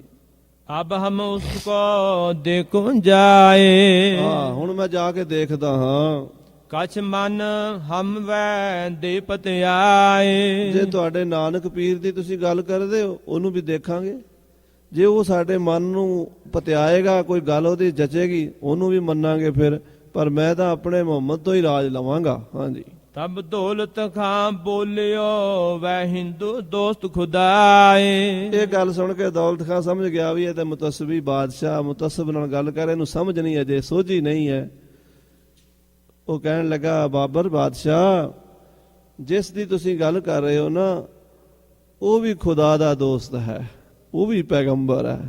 ਅਬ ਹਮ ਉਸਕੋ ਦੇਖੋ ਜਾਏ। ਹਾਂ, ਹੁਣ ਮੈਂ ਜਾ ਕੇ ਦੇਖਦਾ ਹਾਂ। ਕਛ ਮਨ ਹਮ ਵੈ ਦੇ ਪਤਿਆਏ। ਜੇ ਤੁਹਾਡੇ ਨਾਨਕ ਪੀਰ ਦੀ ਤੁਸੀਂ ਗੱਲ ਕਰਦੇ ਹੋ ਉਹਨੂੰ ਵੀ ਦੇਖਾਂਗੇ। ਜੇ ਉਹ ਸਾਡੇ ਮਨ ਨੂੰ ਪਤਿਆਏਗਾ, ਕੋਈ ਗੱਲ ਉਹਦੀ ਜਚੇਗੀ, ਉਹਨੂੰ ਵੀ ਮੰਨਾਂਗੇ ਫਿਰ। ਪਰ ਮੈਂ ਤਾਂ ਆਪਣੇ ਮੁਹੰਮਦ ਤੋਂ ਹੀ ਰਾਜ ਲਵਾਂਗਾ। ਹਾਂਜੀ, ਤਬ ਦੌਲਤ ਖਾਂ ਬੋਲਿਓ ਵੈ ਹਿੰਦੂ ਦੋਸਤ ਖੁਦਾਏ। ਇਹ ਗੱਲ ਸੁਣ ਕੇ ਦੌਲਤ ਖਾਂ ਸਮਝ ਗਿਆ ਵੀ ਇਹ ਤਾਂ ਮੁਤੱਸਬੀ ਬਾਦਸ਼ਾਹ ਮੁਤੱਸਬ ਨਾਲ ਗੱਲ ਕਰ, ਇਹਨੂੰ ਸਮਝ ਨਹੀਂ ਅਜੇ ਸੋਝੀ ਨਹੀਂ ਹੈ। ਉਹ ਕਹਿਣ ਲੱਗਾ ਬਾਬਰ ਬਾਦਸ਼ਾਹ ਜਿਸ ਦੀ ਤੁਸੀਂ ਗੱਲ ਕਰ ਰਹੇ ਹੋ ਨਾ ਉਹ ਵੀ ਖੁਦਾ ਦਾ ਦੋਸਤ ਹੈ, ਉਹ ਵੀ ਪੈਗੰਬਰ ਹੈ,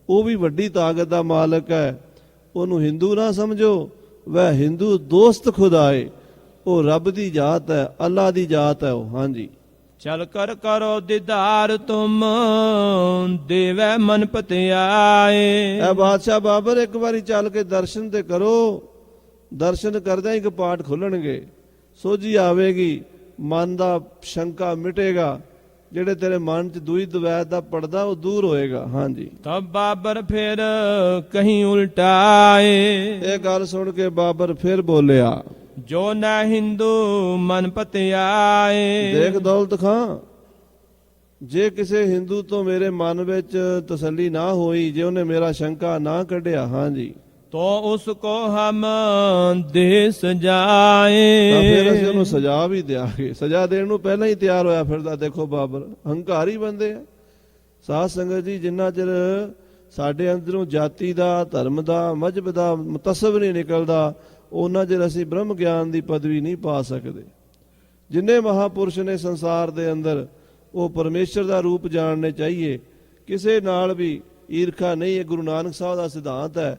ਉਹ ਵੀ ਵੱਡੀ ਤਾਕਤ ਦਾ ਮਾਲਕ ਹੈ। ਉਹਨੂੰ ਹਿੰਦੂ ਨਾ ਸਮਝੋ, ਵਹ ਹਿੰਦੂ ਦੋਸਤ ਖੁਦਾਏ। ਉਹ ਰੱਬ ਦੀ ਜਾਤ ਹੈ, ਅੱਲਾ ਦੀ ਜਾਤ ਹੈ ਉਹ। ਹਾਂਜੀ, ਚਲ ਕਰ ਕਰੋ ਦੀਦਾਰ ਤੁਮ ਦੇਵੈ ਮਨ ਪਤਿਆਏ। ਐ ਬਾਦਸ਼ਾਹ ਬਾਬਰ ਇੱਕ ਵਾਰੀ ਚੱਲ ਕੇ ਦਰਸ਼ਨ ਤੇ ਕਰੋ। ਦਰਸ਼ਨ ਕਰਦਿਆਂ ਹੀ ਕਪਾਟ ਖੁੱਲਣਗੇ, ਸੋਝੀ ਆਵੇਗੀ, ਮਨ ਦਾ ਸ਼ੰਕਾ ਮਿਟੇਗਾ, ਜਿਹੜੇ ਤੇਰੇ ਮਨ 'ਚ ਦੂਈ ਦਵੈਤ ਦਾ ਪਰਦਾ ਉਹ ਦੂਰ ਹੋਏਗਾ। ਹਾਂਜੀ, ਤਬ ਬਾਬਰ ਫਿਰ ਕਹੀਂ ਉਲਟਾਏ। ਇਹ ਗੱਲ ਸੁਣ ਕੇ ਬਾਬਰ ਫਿਰ ਬੋਲਿਆ ਜੋ ਨਾ ਹਿੰਦੂ ਮਨ ਪਤਿਆਏ। ਦੇਖ ਦੌਲਤ ਖਾਂ, ਜੇ ਕਿਸੇ ਹਿੰਦੂ ਤੋਂ ਮੇਰੇ ਮਨ ਵਿੱਚ ਤਸੱਲੀ ਨਾ ਹੋਈ, ਜੇ ਉਹਨੇ ਮੇਰਾ ਸ਼ੰਕਾ ਨਾ ਕੱਢਿਆ, ਹਾਂਜੀ, ਤੋ ਉਸ ਕੋ ਹਮ ਦੇ ਸਜਾਏ। ਤਾਂ ਫਿਰ ਅਸੀਂ ਉਹਨੂੰ ਸਜ਼ਾ ਵੀ ਦਿਆਂਗੇ। ਸਜ਼ਾ ਦੇਣ ਨੂੰ ਪਹਿਲਾਂ ਹੀ ਤਿਆਰ ਹੋਇਆ ਫਿਰਦਾ। ਦੇਖੋ ਬਾਬਰ ਹੰਕਾਰੀ ਬੰਦੇ ਆ। ਸਾਧ ਸੰਗਤ ਜੀ, ਜਿੰਨਾ ਚਿਰ ਸਾਡੇ ਅੰਦਰੋਂ ਜਾਤੀ ਦਾ, ਧਰਮ ਦਾ, ਮਜ਼ਹਬ ਦਾ ਮੁਤੱਸਬ ਨਹੀਂ ਨਿਕਲਦਾ, ਉਹਨਾਂ ਚਿਰ ਅਸੀਂ ਬ੍ਰਹਮ ਗਿਆਨ ਦੀ ਪਦਵੀ ਨਹੀਂ ਪਾ ਸਕਦੇ। ਜਿੰਨੇ ਮਹਾਪੁਰਸ਼ ਨੇ ਸੰਸਾਰ ਦੇ ਅੰਦਰ ਉਹ ਪਰਮੇਸ਼ਰ ਦਾ ਰੂਪ ਜਾਣਨੇ ਚਾਹੀਏ। ਕਿਸੇ ਨਾਲ ਵੀ ਈਰਖਾ ਨਹੀਂ। ਇਹ ਗੁਰੂ ਨਾਨਕ ਸਾਹਿਬ ਦਾ ਸਿਧਾਂਤ ਹੈ।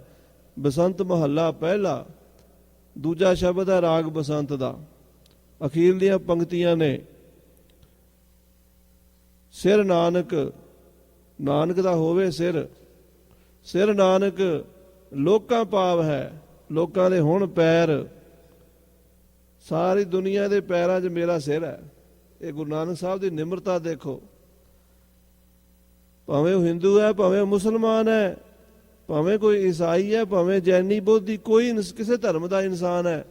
ਬਸੰਤ ਮਹੱਲਾ ਪਹਿਲਾ, ਦੂਜਾ ਸ਼ਬਦ ਹੈ ਰਾਗ ਬਸੰਤ ਦਾ। ਅਖੀਰਲੀਆਂ ਪੰਕਤੀਆਂ ਨੇ ਸਿਰ ਨਾਨਕ, ਨਾਨਕ ਦਾ ਹੋਵੇ ਸਿਰ, ਸਿਰ ਨਾਨਕ ਲੋਕਾਂ ਪਾਵ ਹੈ, ਲੋਕਾਂ ਦੇ ਹੁਣ ਪੈਰ, ਸਾਰੀ ਦੁਨੀਆ ਦੇ ਪੈਰਾਂ 'ਚ ਮੇਰਾ ਸਿਰ ਹੈ। ਇਹ ਗੁਰੂ ਨਾਨਕ ਸਾਹਿਬ ਦੀ ਨਿਮਰਤਾ ਦੇਖੋ। ਭਾਵੇਂ ਉਹ ਹਿੰਦੂ ਹੈ, ਭਾਵੇਂ ਉਹ ਮੁਸਲਮਾਨ ਹੈ, ਭਾਵੇਂ ਕੋਈ ਈਸਾਈ ਹੈ, ਭਾਵੇਂ ਜੈਨੀ ਬੋਧੀ, ਕੋਈ ਕਿਸੇ ਧਰਮ ਦਾ ਇਨਸਾਨ ਹੈ,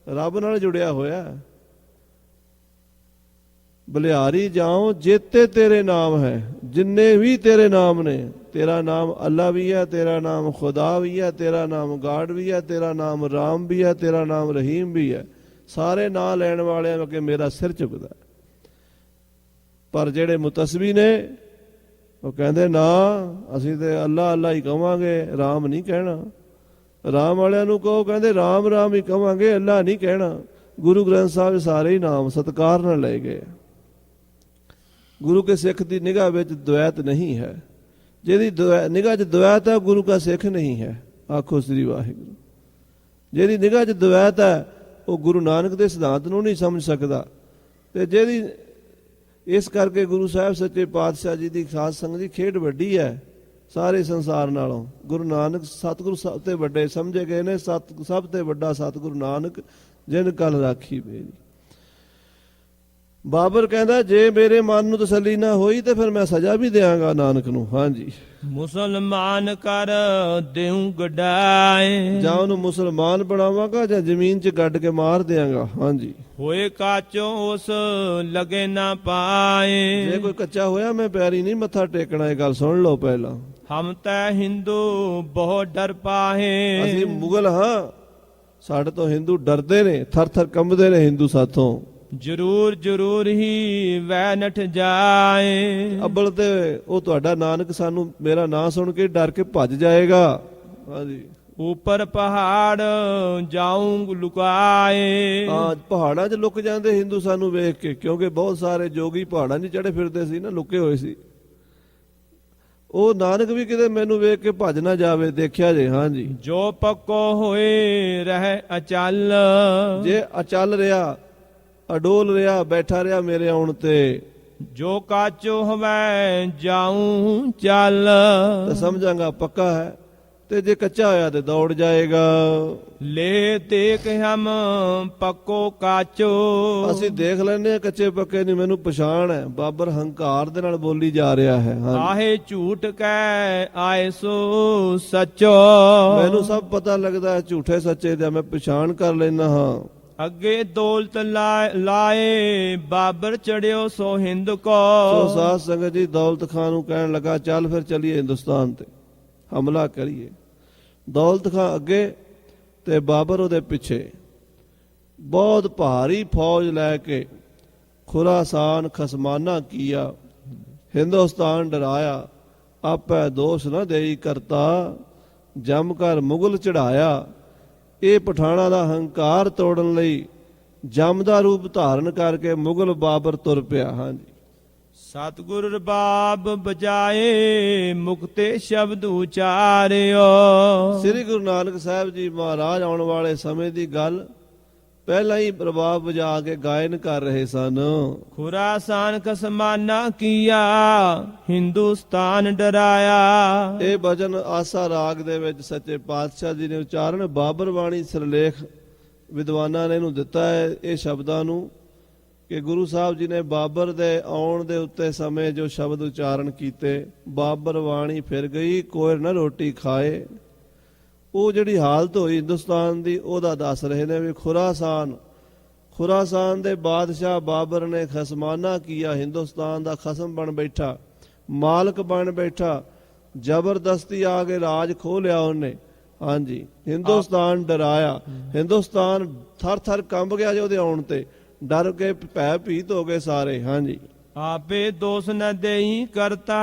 ਰੱਬ ਨਾਲ ਜੁੜਿਆ ਹੋਇਆ। ਬਲਿਹਾਰੀ ਜਾਓ ਜੇਤੇ ਤੇਰੇ ਨਾਮ ਹੈ, ਜਿੰਨੇ ਵੀ ਤੇਰੇ ਨਾਮ ਨੇ। ਤੇਰਾ ਨਾਮ ਅੱਲਾ ਵੀ ਹੈ, ਤੇਰਾ ਨਾਮ ਖੁਦਾ ਵੀ ਹੈ, ਤੇਰਾ ਨਾਮ ਗਾਡ ਵੀ ਹੈ, ਤੇਰਾ ਨਾਮ ਰਾਮ ਵੀ ਹੈ, ਤੇਰਾ ਨਾਮ ਰਹੀਮ ਵੀ ਹੈ। ਸਾਰੇ ਨਾਂ ਲੈਣ ਵਾਲਿਆਂ ਅੱਗੇ ਮੇਰਾ ਸਿਰ ਝੁਕਦਾ। ਪਰ ਜਿਹੜੇ ਮੁਤੱਸਬੀ ਨੇ ਉਹ ਕਹਿੰਦੇ ਨਾ, ਅਸੀਂ ਤੇ ਅੱਲਾ ਅੱਲਾ ਹੀ ਕਵਾਂਗੇ, ਰਾਮ ਨਹੀਂ ਕਹਿਣਾ। ਰਾਮ ਵਾਲਿਆਂ ਨੂੰ ਕਹੋ, ਕਹਿੰਦੇ ਰਾਮ ਰਾਮ ਹੀ ਕਵਾਂਗੇ, ਅੱਲਾ ਨਹੀਂ ਕਹਿਣਾ। ਗੁਰੂ ਗ੍ਰੰਥ ਸਾਹਿਬ ਸਾਰੇ ਹੀ ਨਾਮ ਸਤਿਕਾਰ ਨਾਲ ਲਏ ਗਏ। ਗੁਰੂ ਕੇ ਸਿੱਖ ਦੀ ਨਿਗਾਹ ਵਿੱਚ ਦਵੈਤ ਨਹੀਂ ਹੈ। ਜਿਹਦੀ ਨਿਗਾਹ 'ਚ ਦਵੈਤ ਹੈ, ਗੁਰੂ ਦਾ ਸਿੱਖ ਨਹੀਂ ਹੈ। ਆਖੋ ਸ੍ਰੀ ਵਾਹਿਗੁਰੂ। ਜਿਹਦੀ ਨਿਗਾਹ 'ਚ ਦਵੈਤ ਹੈ ਉਹ ਗੁਰੂ ਨਾਨਕ ਦੇ ਸਿਧਾਂਤ ਨੂੰ ਨਹੀਂ ਸਮਝ ਸਕਦਾ। ਤੇ ਜਿਹਦੀ ਇਸ ਕਰਕੇ ਗੁਰੂ ਸਾਹਿਬ ਸੱਚੇ ਪਾਤਸ਼ਾਹ ਜੀ ਦੀ ਸਾਧ ਸੰਗਤ ਦੀ ਖੇਡ ਵੱਡੀ ਹੈ ਸਾਰੇ ਸੰਸਾਰ ਨਾਲੋਂ। ਗੁਰੂ ਨਾਨਕ ਸਤਿਗੁਰੂ ਸਭ ਤੋਂ ਵੱਡੇ ਸਮਝੇ ਗਏ ਨੇ। ਸਭ ਤੋਂ ਵੱਡਾ ਸਤਿਗੁਰੂ ਨਾਨਕ ਜਿਨ ਕਲ ਰਾਖੀ ਮੇਰੀ। ਬਾਬਰ ਕਹਿੰਦਾ ਜੇ ਮੇਰੇ ਮਨ ਨੂੰ ਤਸੱਲੀ ਨਾ ਹੋਈ ਤੇ ਫਿਰ ਮੈਂ ਸਜ਼ਾ ਵੀ ਦਿਆਂਗਾ ਨਾਨਕ ਨੂੰ। ਹਾਂਜੀ, ਮੁਸਲਮਾਨ ਕਰ ਦੇਉ ਗਡਾਏ, ਜਾਂ ਉਹਨੂੰ ਮੁਸਲਮਾਨ ਬਣਾਵਾਂਗਾ ਜਾਂ ਜ਼ਮੀਨ 'ਚ ਗੱਡ ਕੇ ਮਾਰ ਦਿਆਂਗਾ। ਹਾਂਜੀ, ਹੋਏ ਕਾਚੋ ਉਸ ਲਗੇ ਨਾ ਪਾਏ, ਜੇ ਕੋਈ ਕੱਚਾ ਹੋਇਆ ਮੈਂ ਪੈਰੀ ਨਹੀਂ ਮੱਥਾ ਟੇਕਣਾ। ਇਹ ਗੱਲ ਸੁਣ ਲਓ ਪਹਿਲਾਂ। ਹਮ ਤੈ ਹਿੰਦੂ ਬਹੁਤ ਡਰ ਪਾਹੇ, ਅਸੀਂ ਮੁਗਲ ਹਾਂ, ਸਾਡੇ ਤੋਂ ਹਿੰਦੂ ਡਰਦੇ ਨੇ, ਥਰ ਥਰ ਕੰਬਦੇ ਨੇ ਹਿੰਦੂ ਸਾਥੋਂ। ਜਰੂਰ ਜਰੂਰ ਹੀ ਵੈ ਨਠ ਜਾਏ, ਅੱਬਲ ਤੇ ਉਹ ਤੁਹਾਡਾ ਨਾਨਕ ਸਾਨੂੰ ਮੇਰਾ ਨਾਂ ਸੁਣ ਕੇ ਡਰ ਕੇ ਭੱਜ ਜਾਏਗਾ। ਹਾਂਜੀ, ਉਪਰ ਪਹਾੜ ਜਾਉਂ ਲੁਕਾਏ, ਹਾਂ ਪਹਾੜਾਂ 'ਚ ਲੁਕ ਜਾਂਦੇ ਹਿੰਦੂ ਸਾਨੂੰ ਵੇਖ ਕੇ, ਕਿਉਂਕਿ ਬਹੁਤ ਸਾਰੇ ਜੋਗੀ ਪਹਾੜਾਂ 'ਚ ਚੜੇ ਫਿਰਦੇ ਸੀ ਨਾ, ਲੁਕੇ ਹੋਏ ਸੀ। ਉਹ ਨਾਨਕ ਵੀ ਕਿਤੇ ਮੈਨੂੰ ਵੇਖ ਕੇ ਭੱਜ ਨਾ ਜਾਵੇ, ਦੇਖਿਆ ਜੇ। ਹਾਂਜੀ, ਜੋ ਪੱਕੋ ਹੋਏ ਰਹਿ ਅਚਲ, ਜੇ ਅਚਲ ਰਿਹਾ, ਅਡੋਲ ਰਿਹਾ, ਬੈਠਾ ਰਿਹਾ ਮੇਰੇ ਆਉਣ ਤੇ, ਜੋ ਕਾਚੋ ਹਵੈ ਜਾਉਂ ਚੱਲ, ਤਾਂ ਸਮਝਾਂਗਾ ਪੱਕਾ ਹੈ, ਤੇ ਜੇ ਕੱਚਾ ਹੋਇਆ ਤੇ ਦੌੜ ਜਾਏਗਾ। ਲੈ ਦੇਖ ਹਮ ਪੱਕੋ ਕਾਚੋ, ਅਸੀਂ ਦੇਖ ਲੈਨੇ ਆ ਕੱਚੇ ਪੱਕੇ ਨਹੀਂ, ਮੈਨੂੰ ਪਛਾਣ ਹੈ। ਬਾਬਰ ਹੰਕਾਰ ਦੇ ਨਾਲ ਬੋਲੀ ਜਾ ਰਿਹਾ ਹੈ। ਹਾਂਜੀ, ਆਹੇ ਝੂਠ ਕੈ ਆਏ ਸੋ ਸੱਚੋ, ਮੈਨੂੰ ਸਭ ਪਤਾ ਲੱਗਦਾ ਹੈ ਝੂਠੇ ਸੱਚੇ ਦਾ, ਮੈਂ ਪਛਾਣ ਕਰ ਲੈਣਾ ਹਾਂ। ਅੱਗੇ ਦੌਲਤ ਲਾਏ ਬਾਬਰ ਚੜਿਓ ਸੋ ਹਿੰਦ ਕੋ, ਸੋ ਸਾਧ ਸੰਗਤ ਜੀ ਦੌਲਤ ਖਾਨ ਨੂੰ ਕਹਿਣ ਲੱਗਾ ਚੱਲ ਫਿਰ ਚਲੀਏ ਹਿੰਦੁਸਤਾਨ ਤੇ ਹਮਲਾ ਕਰੀਏ। ਦੌਲਤ ਖਾਨ ਅੱਗੇ ਤੇ ਬਾਬਰ ਉਹਦੇ ਪਿੱਛੇ। ਬਹੁਤ ਭਾਰੀ ਫੌਜ ਲੈ ਕੇ ਖੁਰਾਸਾਨ ਖਸਮਾਨਾ ਕੀਆ, ਹਿੰਦੁਸਤਾਨ ਡਰਾਇਆ। ਆਪੈ ਦੋਸ਼ ਨਾ ਦੇਈ ਕਰਤਾ, ਜਮ ਕਰ ਮੁਗਲ ਚੜਾਇਆ। ਇਹ ਪਠਾਣਾ ਦਾ ਹੰਕਾਰ ਤੋੜਨ ਲਈ ਜਮ ਦਾ ਰੂਪ ਧਾਰਨ ਕਰਕੇ ਮੁਗਲ ਬਾਬਰ ਤੁਰ ਪਿਆ। ਹਾਂਜੀ, ਸਤਿਗੁਰ ਰਬਾਬ ਬਜਾਏ ਮੁਕਤੇ ਸ਼ਬਦ ਉਚਾਰਿਓ, ਸ੍ਰੀ ਗੁਰੂ ਨਾਨਕ ਸਾਹਿਬ ਜੀ ਮਹਾਰਾਜ ਆਉਣ ਵਾਲੇ ਸਮੇਂ ਦੀ ਗੱਲ ਪਹਿਲਾਂ ਹੀ ਰਬਾਬ ਵਜਾ ਕੇ ਗਾਇਨ ਕਰ ਰਹੇ ਸਨ। ਖੁਰਾਸਾਨ ਖਸਮਾਨਾ ਕੀਆ, ਹਿੰਦੁਸਤਾਨ ਡਰਾਇਆ। ਇਹ ਭਜਨ ਆਸਾ ਰਾਗ ਦੇ ਵਿੱਚ ਸੱਚੇ ਪਾਤਸ਼ਾਹ ਜੀ ਨੇ ਉਚਾਰਨ, ਬਾਬਰ ਬਾਣੀ ਸਿਰਲੇਖ ਵਿਦਵਾਨਾਂ ਨੇ ਇਹਨੂੰ ਦਿੱਤਾ ਹੈ ਇਹ ਸ਼ਬਦਾਂ ਨੂੰ, ਕਿ ਗੁਰੂ ਸਾਹਿਬ ਜੀ ਨੇ ਬਾਬਰ ਦੇ ਆਉਣ ਦੇ ਉੱਤੇ ਸਮੇਂ ਜੋ ਸ਼ਬਦ ਉਚਾਰਨ ਕੀਤੇ, ਬਾਬਰ ਬਾਣੀ ਫਿਰ ਗਈ ਕੋਇਰ ਨਾ ਰੋਟੀ ਖਾਏ। ਉਹ ਜਿਹੜੀ ਹਾਲਤ ਹੋਈ ਹਿੰਦੁਸਤਾਨ ਦੀ ਉਹਦਾ ਦੱਸ ਰਹੇ ਨੇ ਵੀ ਖੁਰਾਸਾਨ ਦੇ ਬਾਦਸ਼ਾਹ ਬਾਬਰ ਨੇ ਖਸਮਾਨਾ ਕੀਆ, ਹਿੰਦੁਸਤਾਨ ਦਾ ਖਸਮ ਬਣ ਬੈਠਾ, ਮਾਲਕ ਬਣ ਬੈਠਾ, ਜ਼ਬਰਦਸਤੀ ਆ ਕੇ ਰਾਜ ਖੋਹ ਲਿਆ ਉਹਨੇ। ਹਾਂਜੀ, ਹਿੰਦੁਸਤਾਨ ਡਰਾਇਆ, ਹਿੰਦੁਸਤਾਨ ਥਰ ਥਰ ਕੰਬ ਗਿਆ ਜੇ ਉਹਦੇ ਆਉਣ ਤੇ, ਡਰ ਕੇ ਭੈ ਭੀਤ ਹੋ ਗਏ ਸਾਰੇ। ਹਾਂਜੀ, ਆਪੇ ਦੋਸ ਨ ਦੇਈ ਕਰਤਾ,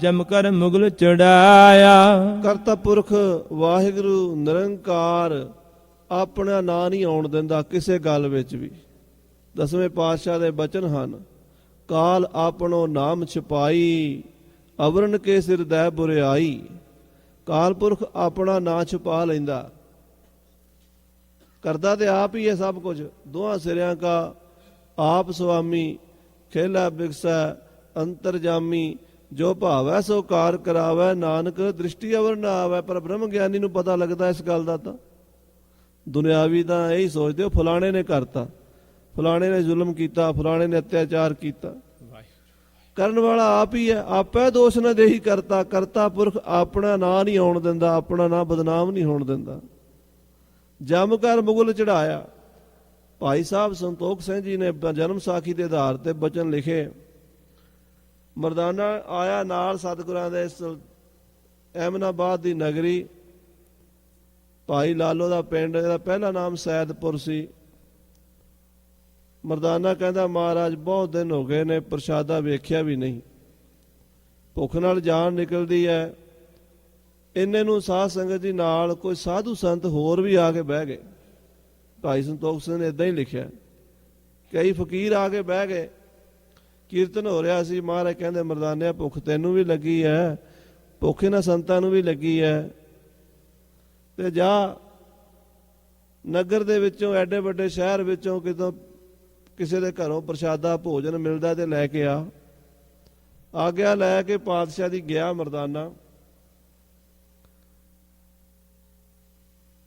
ਜਮ ਕਰ ਮੁਗਲ ਚੜਾਇਆ। ਕਰਤਾ ਪੁਰਖ ਵਾਹਿਗੁਰੂ ਨਿਰੰਕਾਰ ਆਪਣਾ ਨਾਂ ਨਹੀਂ ਆਉਣ ਦਿੰਦਾ ਕਿਸੇ ਗੱਲ ਵਿੱਚ ਵੀ। ਦਸਵੇਂ ਪਾਤਸ਼ਾਹ ਦੇ ਬਚਨ ਹਨ, ਕਾਲ ਆਪਣੋ ਨਾਮ ਛਪਾਈ, ਅਵਰਨ ਕੇ ਸਿਰ ਦੈ ਬੁਰਿਆਈ। ਕਾਲ ਪੁਰਖ ਆਪਣਾ ਨਾਂ ਛੁਪਾ ਲੈਂਦਾ, ਕਰਦਾ ਤੇ ਆਪ ਹੀ ਹੈ ਸਭ ਕੁਝ। ਦੋਹਾਂ ਸਿਰਿਆਂ ਕਾ ਆਪ ਸੁਆਮੀ, ਖੇਲਾ ਬਿਕਸੈ ਅੰਤਰਜਾਮੀ। ਜੋ ਭਾਵੈ ਸੋ ਕਾਰ ਕਰਾਵੈ, ਨਾਨਕ ਦ੍ਰਿਸ਼ਟੀ ਅਵਰ ਨਾ ਆਵੈ। ਪਰ ਬ੍ਰਹਮ ਗਿਆਨੀ ਨੂੰ ਪਤਾ ਲੱਗਦਾ ਇਸ ਗੱਲ ਦਾ। ਤਾਂ ਦੁਨਿਆਵੀ ਤਾਂ ਇਹੀ ਸੋਚਦੇ ਹੋ ਫਲਾਣੇ ਨੇ ਕਰਤਾ, ਫਲਾਣੇ ਨੇ ਜ਼ੁਲਮ ਕੀਤਾ, ਫਲਾਣੇ ਨੇ ਅਤਿਆਚਾਰ ਕੀਤਾ। ਕਰਨ ਵਾਲਾ ਆਪ ਹੀ ਹੈ। ਆਪੇ ਦੋਸ਼ ਨਾ ਦੇਹੀ ਕਰਤਾ, ਕਰਤਾ ਪੁਰਖ ਆਪਣਾ ਨਾਂ ਨਹੀਂ ਆਉਣ ਦਿੰਦਾ, ਆਪਣਾ ਨਾਂ ਬਦਨਾਮ ਨਹੀਂ ਹੋਣ ਦਿੰਦਾ। ਜਮ ਕਰ ਮੁਗਲ ਚੜਾਇਆ। ਭਾਈ ਸਾਹਿਬ ਸੰਤੋਖ ਸਿੰਘ ਜੀ ਨੇ ਜਨਮ ਸਾਖੀ ਦੇ ਆਧਾਰ ਤੇ ਬਚਨ ਲਿਖੇ। ਮਰਦਾਨਾ ਆਇਆ ਨਾਲ ਸਤਿਗੁਰਾਂ ਦੇ ਅਹਿਮਦਾਬਾਦ ਦੀ ਨਗਰੀ, ਭਾਈ ਲਾਲੋ ਦਾ ਪਿੰਡ, ਇਹਦਾ ਪਹਿਲਾ ਨਾਮ ਸੈਦਪੁਰ ਸੀ। ਮਰਦਾਨਾ ਕਹਿੰਦਾ ਮਹਾਰਾਜ ਬਹੁਤ ਦਿਨ ਹੋ ਗਏ ਨੇ, ਪ੍ਰਸ਼ਾਦਾ ਵੇਖਿਆ ਵੀ ਨਹੀਂ, ਭੁੱਖ ਨਾਲ ਜਾਨ ਨਿਕਲਦੀ ਹੈ। ਇੰਨੇ ਨੂੰ ਸਾਧ ਸੰਗਤ ਜੀ ਨਾਲ ਕੋਈ ਸਾਧੂ ਸੰਤ ਹੋਰ ਵੀ ਆ ਕੇ ਬਹਿ ਗਏ। ਭਾਈ ਸੰਤੋਖ ਸਿੰਘ ਨੇ ਇਦਾਂ ਹੀ ਲਿਖਿਆ, ਕਈ ਫਕੀਰ ਆ ਕੇ ਬਹਿ ਗਏ। ਕੀਰਤਨ ਹੋ ਰਿਹਾ ਸੀ, ਮਹਾਰਾਜ ਕਹਿੰਦੇ ਮਰਦਾਨਿਆ ਭੁੱਖ ਤੈਨੂੰ ਵੀ ਲੱਗੀ ਹੈ, ਭੁੱਖ ਇਹਨਾਂ ਸੰਤਾਂ ਨੂੰ ਵੀ ਲੱਗੀ ਹੈ, ਤੇ ਜਾ ਨਗਰ ਦੇ ਵਿੱਚੋਂ, ਐਡੇ ਵੱਡੇ ਸ਼ਹਿਰ ਵਿੱਚੋਂ ਕਿਤੋਂ ਕਿਸੇ ਦੇ ਘਰੋਂ ਪ੍ਰਸ਼ਾਦਾ ਭੋਜਨ ਮਿਲਦਾ ਤੇ ਲੈ ਕੇ ਆ। ਆਗਿਆ ਲੈ ਕੇ ਪਾਤਸ਼ਾਹ ਦੀ ਗਿਆ ਮਰਦਾਨਾ।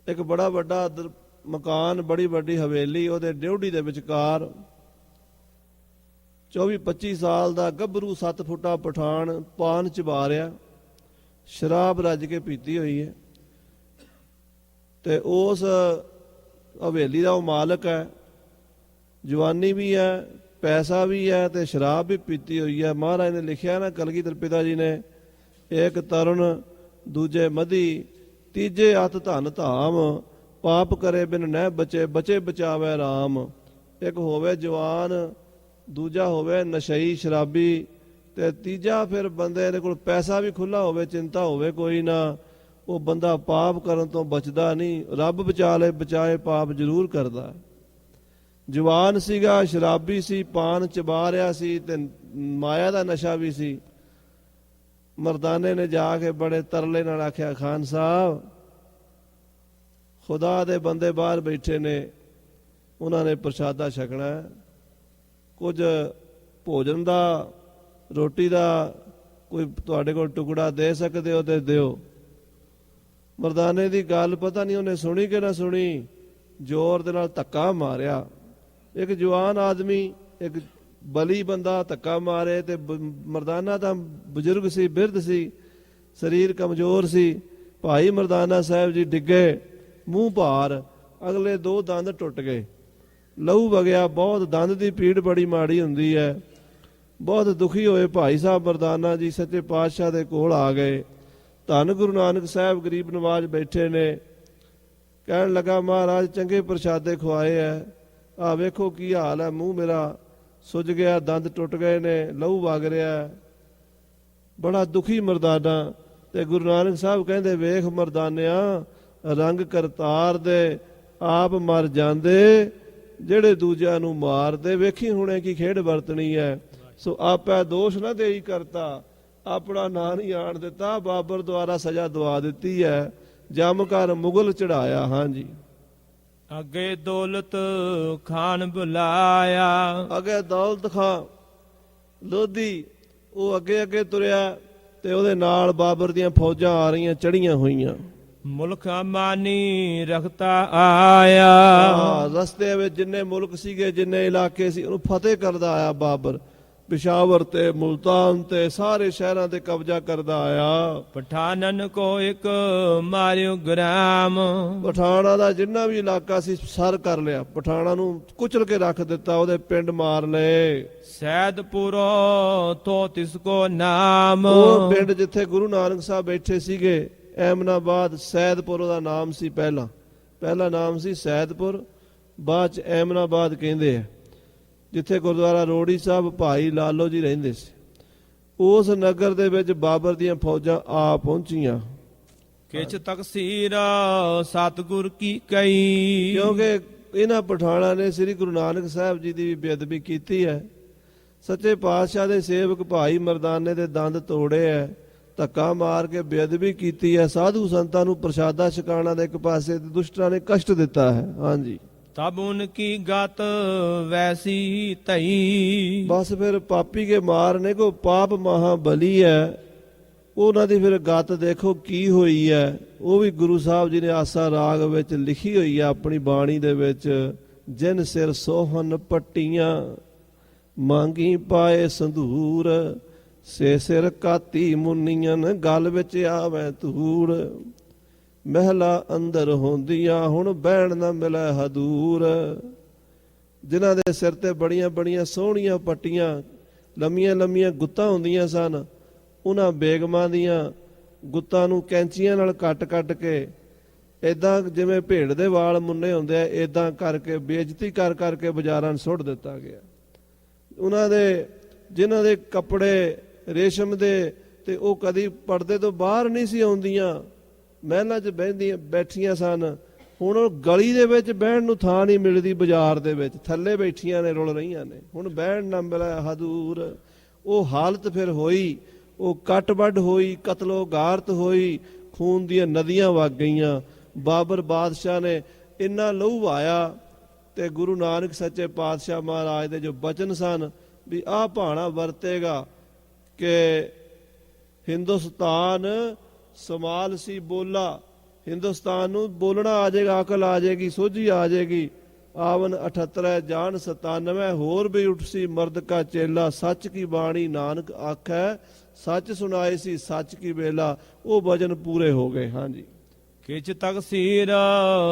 ਇੱਕ ਬੜਾ ਵੱਡਾ ਮਕਾਨ, ਬੜੀ ਵੱਡੀ ਹਵੇਲੀ, ਉਹਦੇ ਡਿਉਢੀ ਦੇ ਵਿਚਕਾਰ 24-25 ਸਾਲ ਦਾ ਗੱਭਰੂ 7 ਫੁੱਟਾ ਪਠਾਨ ਪਾਨ ਚਬਾ ਰਿਹਾ, ਸ਼ਰਾਬ ਰੱਜ ਕੇ ਪੀਤੀ ਹੋਈ ਹੈ, ਤੇ ਉਸ ਹਵੇਲੀ ਦਾ ਉਹ ਮਾਲਕ ਹੈ, ਜਵਾਨੀ ਵੀ ਹੈ, ਪੈਸਾ ਵੀ ਹੈ ਤੇ ਸ਼ਰਾਬ ਵੀ ਪੀਤੀ ਹੋਈ ਹੈ। ਮਹਾਰਾਜ ਨੇ ਲਿਖਿਆ ਨਾ, ਕਲਗੀਧਰ ਪਿਤਾ ਜੀ ਨੇ, ਇੱਕ ਤਰੁਣ ਦੂਜੇ ਮਧੀ ਤੀਜੇ ਅਤ ਧਨ ਧਾਮ, ਪਾਪ ਕਰੇ ਬਿਨ ਨਹਿ ਬਚੇ ਬਚੇ ਬਚਾਵੇ ਰਾਮ। ਇੱਕ ਹੋਵੇ ਜਵਾਨ, ਦੂਜਾ ਹੋਵੇ ਨਸ਼ਈ ਸ਼ਰਾਬੀ, ਤੇ ਤੀਜਾ ਫਿਰ ਬੰਦੇ ਦੇ ਕੋਲ ਪੈਸਾ ਵੀ ਖੁੱਲਾ ਹੋਵੇ, ਚਿੰਤਾ ਹੋਵੇ ਕੋਈ ਨਾ, ਉਹ ਬੰਦਾ ਪਾਪ ਕਰਨ ਤੋਂ ਬਚਦਾ ਨਹੀਂ। ਰੱਬ ਬਚਾ ਲੈ ਬਚਾਏ, ਪਾਪ ਜ਼ਰੂਰ ਕਰਦਾ। ਜਵਾਨ ਸੀਗਾ, ਸ਼ਰਾਬੀ ਸੀ, ਪਾਨ ਚਬਾ ਰਿਹਾ ਸੀ ਤੇ ਮਾਇਆ ਦਾ ਨਸ਼ਾ ਵੀ ਸੀ। ਮਰਦਾਨੇ ਨੇ ਜਾ ਕੇ ਬੜੇ ਤਰਲੇ ਨਾਲ ਆਖਿਆ, ਖਾਨ ਸਾਹਿਬ ਖੁਦਾ ਦੇ ਬੰਦੇ ਬਾਹਰ ਬੈਠੇ ਨੇ, ਉਹਨਾਂ ਨੇ ਪ੍ਰਸ਼ਾਦਾ ਛਕਣਾ ਹੈ, ਕੁਝ ਭੋਜਨ ਦਾ, ਰੋਟੀ ਦਾ ਕੋਈ ਤੁਹਾਡੇ ਕੋਲ ਟੁਕੜਾ ਦੇ ਸਕਦੇ ਹੋ ਤੇ ਦਿਓ। ਮਰਦਾਨੇ ਦੀ ਗੱਲ ਪਤਾ ਨਹੀਂ ਉਹਨੇ ਸੁਣੀ ਕਿ ਨਾ ਸੁਣੀ, ਜ਼ੋਰ ਦੇ ਨਾਲ ਧੱਕਾ ਮਾਰਿਆ। ਇੱਕ ਜਵਾਨ ਆਦਮੀ, ਇੱਕ ਬਲੀ ਬੰਦਾ ਧੱਕਾ ਮਾਰੇ, ਤੇ ਮਰਦਾਨਾ ਤਾਂ ਬਜ਼ੁਰਗ ਸੀ, ਬਿਰਧ ਸੀ, ਸਰੀਰ ਕਮਜ਼ੋਰ ਸੀ। ਭਾਈ ਮਰਦਾਨਾ ਸਾਹਿਬ ਜੀ ਡਿੱਗੇ, ਮੂੰਹ ਭਾਰ, ਅਗਲੇ 2 ਦੰਦ ਟੁੱਟ ਗਏ, ਲਹੂ ਵਗਿਆ ਬਹੁਤ। ਦੰਦ ਦੀ ਪੀੜ ਬੜੀ ਮਾੜੀ ਹੁੰਦੀ ਹੈ। ਬਹੁਤ ਦੁਖੀ ਹੋਏ ਭਾਈ ਸਾਹਿਬ ਮਰਦਾਨਾ ਜੀ ਸੱਚੇ ਪਾਤਸ਼ਾਹ ਦੇ ਕੋਲ ਆ ਗਏ। ਧੰਨ ਗੁਰੂ ਨਾਨਕ ਸਾਹਿਬ ਗਰੀਬ ਨਵਾਜ ਬੈਠੇ ਨੇ। ਕਹਿਣ ਲੱਗਾ, ਮਹਾਰਾਜ ਚੰਗੇ ਪ੍ਰਸ਼ਾਦੇ ਖਵਾਏ ਐ, ਆ ਵੇਖੋ ਕੀ ਹਾਲ ਹੈ, ਮੂੰਹ ਮੇਰਾ ਸੁੱਜ ਗਿਆ, ਦੰਦ ਟੁੱਟ ਗਏ ਨੇ, ਲਹੂ ਵਗ ਰਿਹਾ। ਬੜਾ ਦੁਖੀ ਮਰਦਾਨਾ। ਤੇ ਗੁਰੂ ਨਾਨਕ ਸਾਹਿਬ ਕਹਿੰਦੇ, ਵੇਖ ਮਰਦਾਨਿਆ, ਰੰਗ ਕਰਤਾਰ ਦੇ ਆਪ ਮਰ ਜਾਂਦੇ, ਜਿਹੜੇ ਦੂਜਿਆਂ ਨੂੰ ਮਾਰਦੇ। ਵੇਖੀ ਹੁਣੇ ਕੀ ਖੇਡ ਵਰਤਣੀ ਹੈ। ਸੋ ਆਪੈ ਦੋਸ਼ ਨਾ ਦੇਈ ਕਰਤਾ, ਆਪਣਾ ਨਾਂ ਨਹੀਂ ਆਣ ਦਿੱਤਾ। ਬਾਬਰ ਦੁਆਰਾ ਸਜ਼ਾ ਦਵਾ ਦਿੱਤੀ ਹੈ, ਜਮ ਕਰ ਮੁਗਲ ਚੜਾਇਆ। ਹਾਂਜੀ, ਅੱਗੇ ਦੌਲਤ ਖਾਨ ਬੁਲਾਇਆ, ਅੱਗੇ ਦੌਲਤ ਖਾਂ ਲੋਧੀ ਉਹ ਅੱਗੇ ਅੱਗੇ ਤੁਰਿਆ, ਤੇ ਉਹਦੇ ਨਾਲ ਬਾਬਰ ਦੀਆਂ ਫੌਜਾਂ ਆ ਰਹੀਆਂ, ਚੜੀਆਂ ਹੋਈਆਂ। ਮੁਲਕ ਅਮਾਨੀ ਰਖਤਾ ਆਇਆ, ਰਸਤੇ ਵਿੱਚ ਜਿੰਨੇ ਮੁਲਕ ਸੀਗੇ, ਜਿੰਨੇ ਇਲਾਕੇ ਸੀ, ਉਹਨੂੰ ਫਤਿਹ ਕਰਦਾ ਆਇਆ ਬਾਬਰ। ਪਿਸ਼ਾਵਰ ਤੇ ਮੁਲਤਾਨ ਤੇ ਸਾਰੇ ਸ਼ਹਿਰਾਂ ਤੇ ਕਬਜ਼ਾ ਕਰਦਾ ਆਇਆ। ਪਠਾਨਨ ਕੋ ਇੱਕ ਮਾਰਿਓ ਗ੍ਰਾਮ, ਪਠਾਣਾ ਦਾ ਜਿੰਨਾ ਵੀ ਇਲਾਕਾ ਸੀ ਸਰ ਕਰ ਲਿਆ, ਪਠਾਣਾ ਨੂੰ ਕੁਚਲ ਕੇ ਰੱਖ ਦਿੱਤਾ, ਉਹਦੇ ਪਿੰਡ ਮਾਰ ਲਏ। ਸੈਦਪੁਰੋ ਤੋ ਤਿਸ ਕੋ ਨਾਮ, ਉਹ ਪਿੰਡ ਜਿੱਥੇ ਗੁਰੂ ਨਾਨਕ ਸਾਹਿਬ ਬੈਠੇ ਸੀਗੇ, ਐਮਨਾਬਾਦ, ਸੈਦਪੁਰ ਉਹਦਾ ਨਾਮ ਸੀ। ਪਹਿਲਾ ਨਾਮ ਸੀ ਸੈਦਪੁਰ, ਬਾਅਦ ਚ ਐਮਨਾਬਾਦ ਕਹਿੰਦੇ ਆ, ਜਿੱਥੇ ਗੁਰਦੁਆਰਾ ਰੋੜੀ ਸਾਹਿਬ ਭਾਈ ਲਾਲੋ ਜੀ ਰਹਿੰਦੇ ਸੀ। ਉਸ ਨਗਰ ਦੇ ਵਿੱਚ ਬਾਬਰ ਦੀਆਂ ਫੌਜਾਂ ਆ ਪਹੁੰਚੀਆਂ। ਕਿਛ ਤਕਸੀਰ ਸਤਿਗੁਰ ਕੀ ਕਈ, ਕਿਉਂਕਿ ਇਹਨਾਂ ਪਠਾਣਾ ਨੇ ਸ੍ਰੀ ਗੁਰੂ ਨਾਨਕ ਸਾਹਿਬ ਜੀ ਦੀ ਵੀ ਬੇਅਦਬੀ ਕੀਤੀ ਹੈ। ਸੱਚੇ ਪਾਤਸ਼ਾਹ ਦੇ ਸੇਵਕ ਭਾਈ ਮਰਦਾਨੇ ਦੇ ਦੰਦ ਤੋੜੇ ਹੈ, ਧੱਕਾ ਮਾਰ ਕੇ ਬੇਅਦਬੀ ਕੀਤੀ ਹੈ। ਸਾਧੂ ਸੰਤਾਂ ਨੂੰ ਪ੍ਰਸ਼ਾਦਾ ਛਕਾਉਣਾ ਦੇ ਇੱਕ ਪਾਸੇ, ਤੇ ਦੁਸ਼ਟਾਂ ਨੇ ਕਸ਼ਟ ਦਿੱਤਾ ਹੈ। ਹਾਂਜੀ, ਤਬ ਉਨਕੀ ਗਤ ਵੈਸੀ ਧਈ, ਬਸ ਫਿਰ ਪਾਪੀ ਕੇ ਮਾਰ ਨੇ ਕੋ ਪਾਪ ਮਹਾਬਲੀ ਹੈ। ਉਹਨਾਂ ਦੀ ਫਿਰ ਗਤ ਦੇਖੋ ਕੀ ਹੋਈ ਹੈ। ਉਹ ਵੀ ਗੁਰੂ ਸਾਹਿਬ ਜੀ ਨੇ ਆਸਾ ਰਾਗ ਵਿੱਚ ਲਿਖੀ ਹੋਈ ਹੈ ਆਪਣੀ ਬਾਣੀ ਦੇ ਵਿੱਚ। ਜਿਨ ਸਿਰ ਸੋਹਨ ਪੱਟੀਆਂ, ਮੰਗੀ ਪਾਏ ਸੰਧੂਰ, ਸੇ ਸਿਰ ਕਾਤੀ ਮੁੰਨੀਆਂ, ਗਲ ਵਿੱਚ ਆਵੇ ਧੂੜ। ਮਹਿਲਾ ਅੰਦਰ ਹੁੰਦੀਆਂ, ਹੁਣ ਬਹਿਣ ਨਾ ਮਿਲੇ ਹਦੂਰ। ਜਿਨ੍ਹਾਂ ਦੇ ਸਿਰ ਤੇ ਬੜੀਆਂ ਬੜੀਆਂ ਸੋਹਣੀਆਂ ਪੱਟੀਆਂ, ਲੰਮੀਆਂ ਲੰਮੀਆਂ ਗੁੱਤਾਂ ਹੁੰਦੀਆਂ ਸਨ, ਉਹਨਾਂ ਬੇਗਮਾਂ ਦੀਆਂ ਗੁੱਤਾਂ ਨੂੰ ਕੈਂਚੀਆਂ ਨਾਲ ਕੱਟ ਕੇ, ਇੱਦਾਂ ਜਿਵੇਂ ਭੇਡ ਦੇ ਵਾਲ ਮੁੰਨੇ ਹੁੰਦੇ ਆ, ਇੱਦਾਂ ਕਰਕੇ ਬੇਇੱਜ਼ਤੀ ਕਰ ਕਰਕੇ ਬਾਜ਼ਾਰਾਂ 'ਚ ਸੁੱਟ ਦਿੱਤਾ ਗਿਆ। ਉਹਨਾਂ ਦੇ ਜਿਨ੍ਹਾਂ ਦੇ ਕੱਪੜੇ ਰੇਸ਼ਮ ਦੇ, ਤੇ ਉਹ ਕਦੀ ਪਰਦੇ ਤੋਂ ਬਾਹਰ ਨਹੀਂ ਸੀ ਆਉਂਦੀਆਂ, ਮਹਿਲਾਂ 'ਚ ਬੈਠੀਆਂ ਸਨ। ਹੁਣ ਉਹ ਗਲੀ ਦੇ ਵਿੱਚ ਬਹਿਣ ਨੂੰ ਥਾਂ ਨਹੀਂ ਮਿਲਦੀ, ਬਾਜ਼ਾਰ ਦੇ ਵਿੱਚ ਥੱਲੇ ਬੈਠੀਆਂ ਨੇ, ਰੁਲ ਰਹੀਆਂ ਨੇ। ਹੁਣ ਬਹਿਣ ਨਾ ਮਿਲੇ ਹਦੂਰ। ਉਹ ਹਾਲਤ ਫਿਰ ਹੋਈ, ਉਹ ਕੱਟ ਵੱਢ ਹੋਈ, ਕਤਲੋ ਗਾਰਤ ਹੋਈ, ਖੂਨ ਦੀਆਂ ਨਦੀਆਂ ਵਗ ਗਈਆਂ। ਬਾਬਰ ਬਾਦਸ਼ਾਹ ਨੇ ਇੰਨਾ ਲਹੂ ਵਹਾਇਆ, ਤੇ ਗੁਰੂ ਨਾਨਕ ਸੱਚੇ ਪਾਤਸ਼ਾਹ ਮਹਾਰਾਜ ਦੇ ਜੋ ਬਚਨ ਸਨ ਵੀ ਆਹ ਭਾਣਾ ਵਰਤੇਗਾ ਕਿ ਹਿੰਦੁਸਤਾਨ ਸਮਾਲ ਸੀ ਬੋਲਾ, ਹਿੰਦੁਸਤਾਨ ਨੂੰ ਬੋਲਣਾ ਆ ਜਾਏਗਾ, ਅਕਲ ਆ ਜਾਏਗੀ, ਸੋਝੀ ਆ ਜਾਏਗੀ। ਆਵਨ 78 ਜਾਨ 97 ਹੋਰ ਵੀ ਉਠਸੀ ਮਰਦ ਕਾ ਚੇਲਾ ਸੱਚ ਕੀ ਬਾਣੀ ਨਾਨਕ ਆਖੈ ਸੱਚ ਸੁਣਾਏ ਸੀ ਸੱਚ ਕੀ ਵੇਲਾ ਉਹ ਵਜਨ ਪੂਰੇ ਹੋ ਗਏ। ਹਾਂਜੀ ਕਿਛ ਤਕਸੀਰ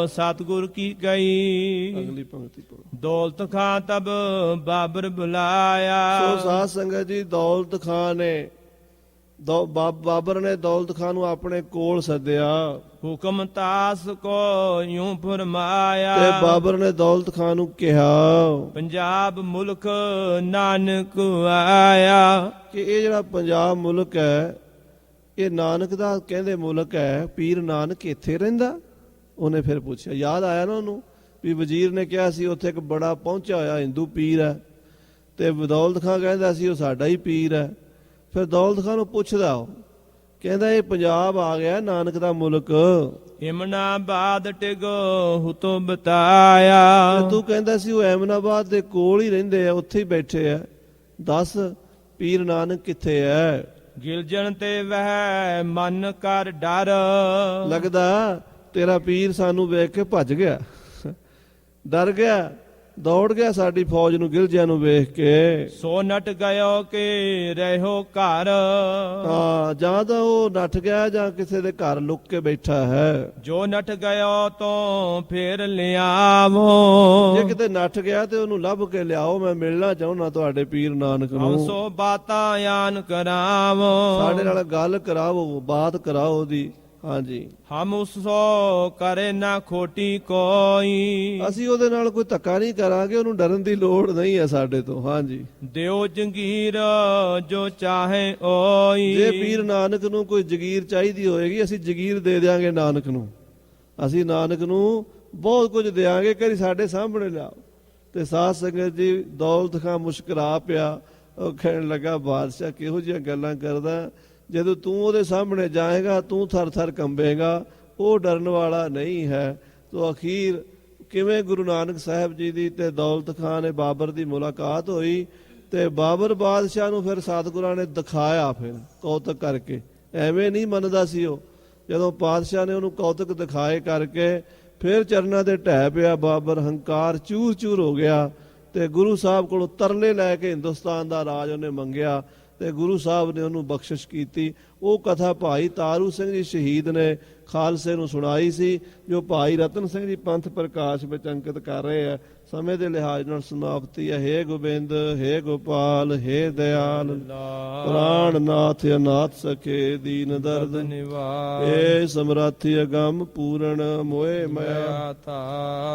ਸਤਿਗੁਰ ਕੀ ਗਈ ਅਗਲੀ ਪੰਕਤੀ ਪੜੋ। ਦੌਲਤ ਖਾਂ ਤਬ ਬਾਬਰ ਬੁਲਾਇਆ ਸੋ ਸਾਧ ਸੰਗਤ ਜੀ ਦੌਲਤ ਖਾਂ ਨੇ ਬਾਬਰ ਨੇ ਦੌਲਤ ਖਾਂ ਨੂੰ ਆਪਣੇ ਕੋਲ ਸੱਦਿਆ ਹੁਕਮ ਤਾਸ ਕੋ ਯੂੰ ਫਰਮਾਇਆ ਤੇ ਬਾਬਰ ਨੇ ਦੌਲਤ ਖਾਂ ਨੂੰ ਕਿਹਾ ਪੰਜਾਬ ਮੁਲਕ ਨਾਨਕ ਆਇਆ ਕਿ ਇਹ ਜਿਹੜਾ ਪੰਜਾਬ ਮੁਲਕ ਹੈ ਇਹ ਨਾਨਕ ਦਾ ਕਹਿੰਦੇ ਮੁਲਕ ਹੈ, ਪੀਰ ਨਾਨਕ ਇੱਥੇ ਰਹਿੰਦਾ। ਉਹਨੇ ਫਿਰ ਪੁੱਛਿਆ, ਯਾਦ ਆਇਆ ਨਾ ਉਹਨੂੰ ਵੀ ਵਜ਼ੀਰ ਨੇ ਕਿਹਾ ਸੀ ਉੱਥੇ ਇੱਕ ਬੜਾ ਪਹੁੰਚਿਆ ਹੋਇਆ ਹਿੰਦੂ ਪੀਰ ਹੈ ਤੇ ਦੌਲਤ ਖਾਂ ਕਹਿੰਦਾ ਸੀ ਉਹ ਸਾਡਾ ਹੀ ਪੀਰ ਹੈ। ਫਿਰ ਦੌਲਤ ਖਾਂ ਨੂੰ ਪੁੱਛਦਾ ਉਹ ਕਹਿੰਦਾ ਇਹ ਪੰਜਾਬ ਆ ਗਿਆ ਨਾਨਕ ਦਾ ਮੁਲਕ, ਇਮਨਾਬਾਦ ਟਿਗ ਹੁਤੋਂ ਬਤਾਇਆ ਤੂੰ ਕਹਿੰਦਾ ਸੀ ਉਹ ਐਮਨਾਬਾਦ ਦੇ ਕੋਲ ਹੀ ਰਹਿੰਦੇ ਆ, ਉੱਥੇ ਹੀ ਬੈਠੇ ਆ, ਦੱਸ ਪੀਰ ਨਾਨਕ ਕਿੱਥੇ ਹੈ? ਗਿਲਜਣ ਤੇ ਵਹਿ ਮਨ ਕਰ ਡਰ ਲੱਗਦਾ ਤੇਰਾ ਪੀਰ ਸਾਨੂੰ ਵੇਖ ਕੇ ਭੱਜ ਗਿਆ, ਡਰ ਗਿਆ, ਦੌੜ ਗਿਆ ਸਾਡੀ ਫੌਜ ਨੂੰ ਗਿਲਜਿਆਂ ਨੂੰ ਵੇਖ ਕੇ। ਸੋ ਨਟ ਗਇਓ ਕਿ ਰਹਿਓ ਘਰ ਹਾਂ ਜਾਂ ਤਾਂ ਉਹ ਨੱਠ ਗਿਆ ਜਾਂ ਕਿਸੇ ਦੇ ਘਰ ਲੁੱਕ ਕੇ ਬੈਠਾ ਹੈ। ਜੋ ਨਟ ਗਇਓ ਤੋਂ ਫੇਰ ਲਿਆਵੋ ਜੇ ਕਿਤੇ ਨੱਠ ਗਿਆ ਤੇ ਉਹਨੂੰ ਲੱਭ ਕੇ ਲਿਆਓ, ਮੈਂ ਮਿਲਣਾ ਚਾਹੁੰਦਾ ਤੁਹਾਡੇ ਪੀਰ ਨਾਨਕ ਨੂੰ। ਸੋ ਬਾਤਾਂ ਆਨ ਕਰਾਵੋ ਸਾਡੇ ਨਾਲ ਗੱਲ ਕਰਾਵੋ, ਬਾਤ ਕਰਾਓ ਉਹਦੀ। ਹਾਂਜੀ ਹਮ ਉਸ ਸੋ ਕਰੇ ਨਾ ਖੋਟੀ ਕੋਈ ਅਸੀਂ ਉਹਦੇ ਨਾਲ ਕੋਈ ਧੱਕਾ ਨਹੀਂ ਕਰਾਂਗੇ, ਉਹਨੂੰ ਡਰਨ ਦੀ ਲੋੜ ਨਹੀਂ ਹੈ ਸਾਡੇ ਤੋਂ। ਹਾਂਜੀ ਦਿਓ ਜੰਗੀਰ ਜੋ ਚਾਹੇ ਓਈ ਜੇ ਪੀਰ ਨਾਨਕ ਨੂੰ ਕੋਈ ਜਗੀਰ ਚਾਹੀਦੀ ਹੋਏਗੀ ਅਸੀਂ ਜਗੀਰ ਦੇ ਦਿਆਂਗੇ ਨਾਨਕ ਨੂੰ, ਅਸੀਂ ਨਾਨਕ ਨੂੰ ਬਹੁਤ ਕੁਝ ਦਿਆਂਗੇ, ਕਰੀ ਸਾਡੇ ਸਾਹਮਣੇ ਲਿਆਓ। ਤੇ ਸਾਧ ਸੰਗਤ ਜੀ ਦੌਲਤ ਖਾਂ ਮੁਸਕਰਾ ਪਿਆ, ਉਹ ਕਹਿਣ ਲੱਗਾ ਬਾਦਸ਼ਾਹ ਕਿਹੋ ਜਿਹੀਆਂ ਗੱਲਾਂ ਕਰਦਾ, ਜਦੋਂ ਤੂੰ ਉਹਦੇ ਸਾਹਮਣੇ ਜਾਏਗਾ ਤੂੰ ਥਰ ਥਰ ਕੰਬੇਗਾ, ਉਹ ਡਰਨ ਵਾਲਾ ਨਹੀਂ ਹੈ। ਤੋ ਅਖੀਰ ਕਿਵੇਂ ਗੁਰੂ ਨਾਨਕ ਸਾਹਿਬ ਜੀ ਦੀ ਤੇ ਦੌਲਤ ਖਾਂ ਨੇ ਬਾਬਰ ਦੀ ਮੁਲਾਕਾਤ ਹੋਈ ਤੇ ਬਾਬਰ ਬਾਦਸ਼ਾਹ ਨੂੰ ਫਿਰ ਸਤਿਗੁਰਾਂ ਨੇ ਦਿਖਾਇਆ, ਫਿਰ ਕੌਤਕ ਕਰਕੇ। ਐਵੇਂ ਨਹੀਂ ਮੰਨਦਾ ਸੀ ਉਹ, ਜਦੋਂ ਪਾਤਸ਼ਾਹ ਨੇ ਉਹਨੂੰ ਕੌਤਕ ਦਿਖਾਏ ਕਰਕੇ ਫਿਰ ਚਰਨਾਂ ਦੇ ਢਹਿ ਪਿਆ ਬਾਬਰ, ਹੰਕਾਰ ਚੂਰ ਚੂਰ ਹੋ ਗਿਆ ਤੇ ਗੁਰੂ ਸਾਹਿਬ ਕੋਲੋਂ ਤਰਲੇ ਲੈ ਕੇ ਹਿੰਦੁਸਤਾਨ ਦਾ ਰਾਜ ਉਹਨੇ ਮੰਗਿਆ ਤੇ ਗੁਰੂ ਸਾਹਿਬ ਨੇ ਉਹਨੂੰ ਬਖਸ਼ਿਸ਼ ਕੀਤੀ। ਉਹ ਕਥਾ ਭਾਈ ਤਾਰੂ ਸਿੰਘ ਜੀ ਸ਼ਹੀਦ ਨੇ ਖਾਲਸੇ ਨੂੰ ਸੁਣਾਈ ਸੀ, ਜੋ ਭਾਈ ਰਤਨ ਸਿੰਘ ਜੀ ਪੰਥ ਪ੍ਰਕਾਸ਼ ਵਿੱਚ ਅੰਕਿਤ ਕਰ ਰਹੇ ਆ। ਸਮੇਂ ਦੇ ਲਿਹਾਜ਼ ਨਾਲ ਸਮਾਪਤੀ ਹੈ। ਹੇ ਗੋਬਿੰਦ, ਹੇ ਗੋਪਾਲ, ਹੇ ਦਿਆਲ, ਪ੍ਰਾਣ ਨਾਥ ਅਨਾਥ ਸਖੇ ਦੀਨ ਦਰਦ ਨਿਵਾਰ ਏ ਸਮਰਾਥੀ ਅਗੰਮ ਪੂਰਨ ਮੋਏ ਮਿਆ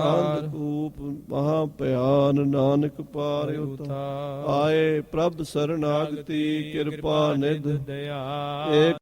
ਅੰਧ ਕੂਪ ਮਹਾ ਭਿਆਨ ਨਾਨਕ ਪਾਰ ਉਤਾਰ। ਆਏ ਪ੍ਰਭ ਸਰਨਾਗਤੀ ਕਿਰਪਾ ਨਿਧ ਦਇਆ।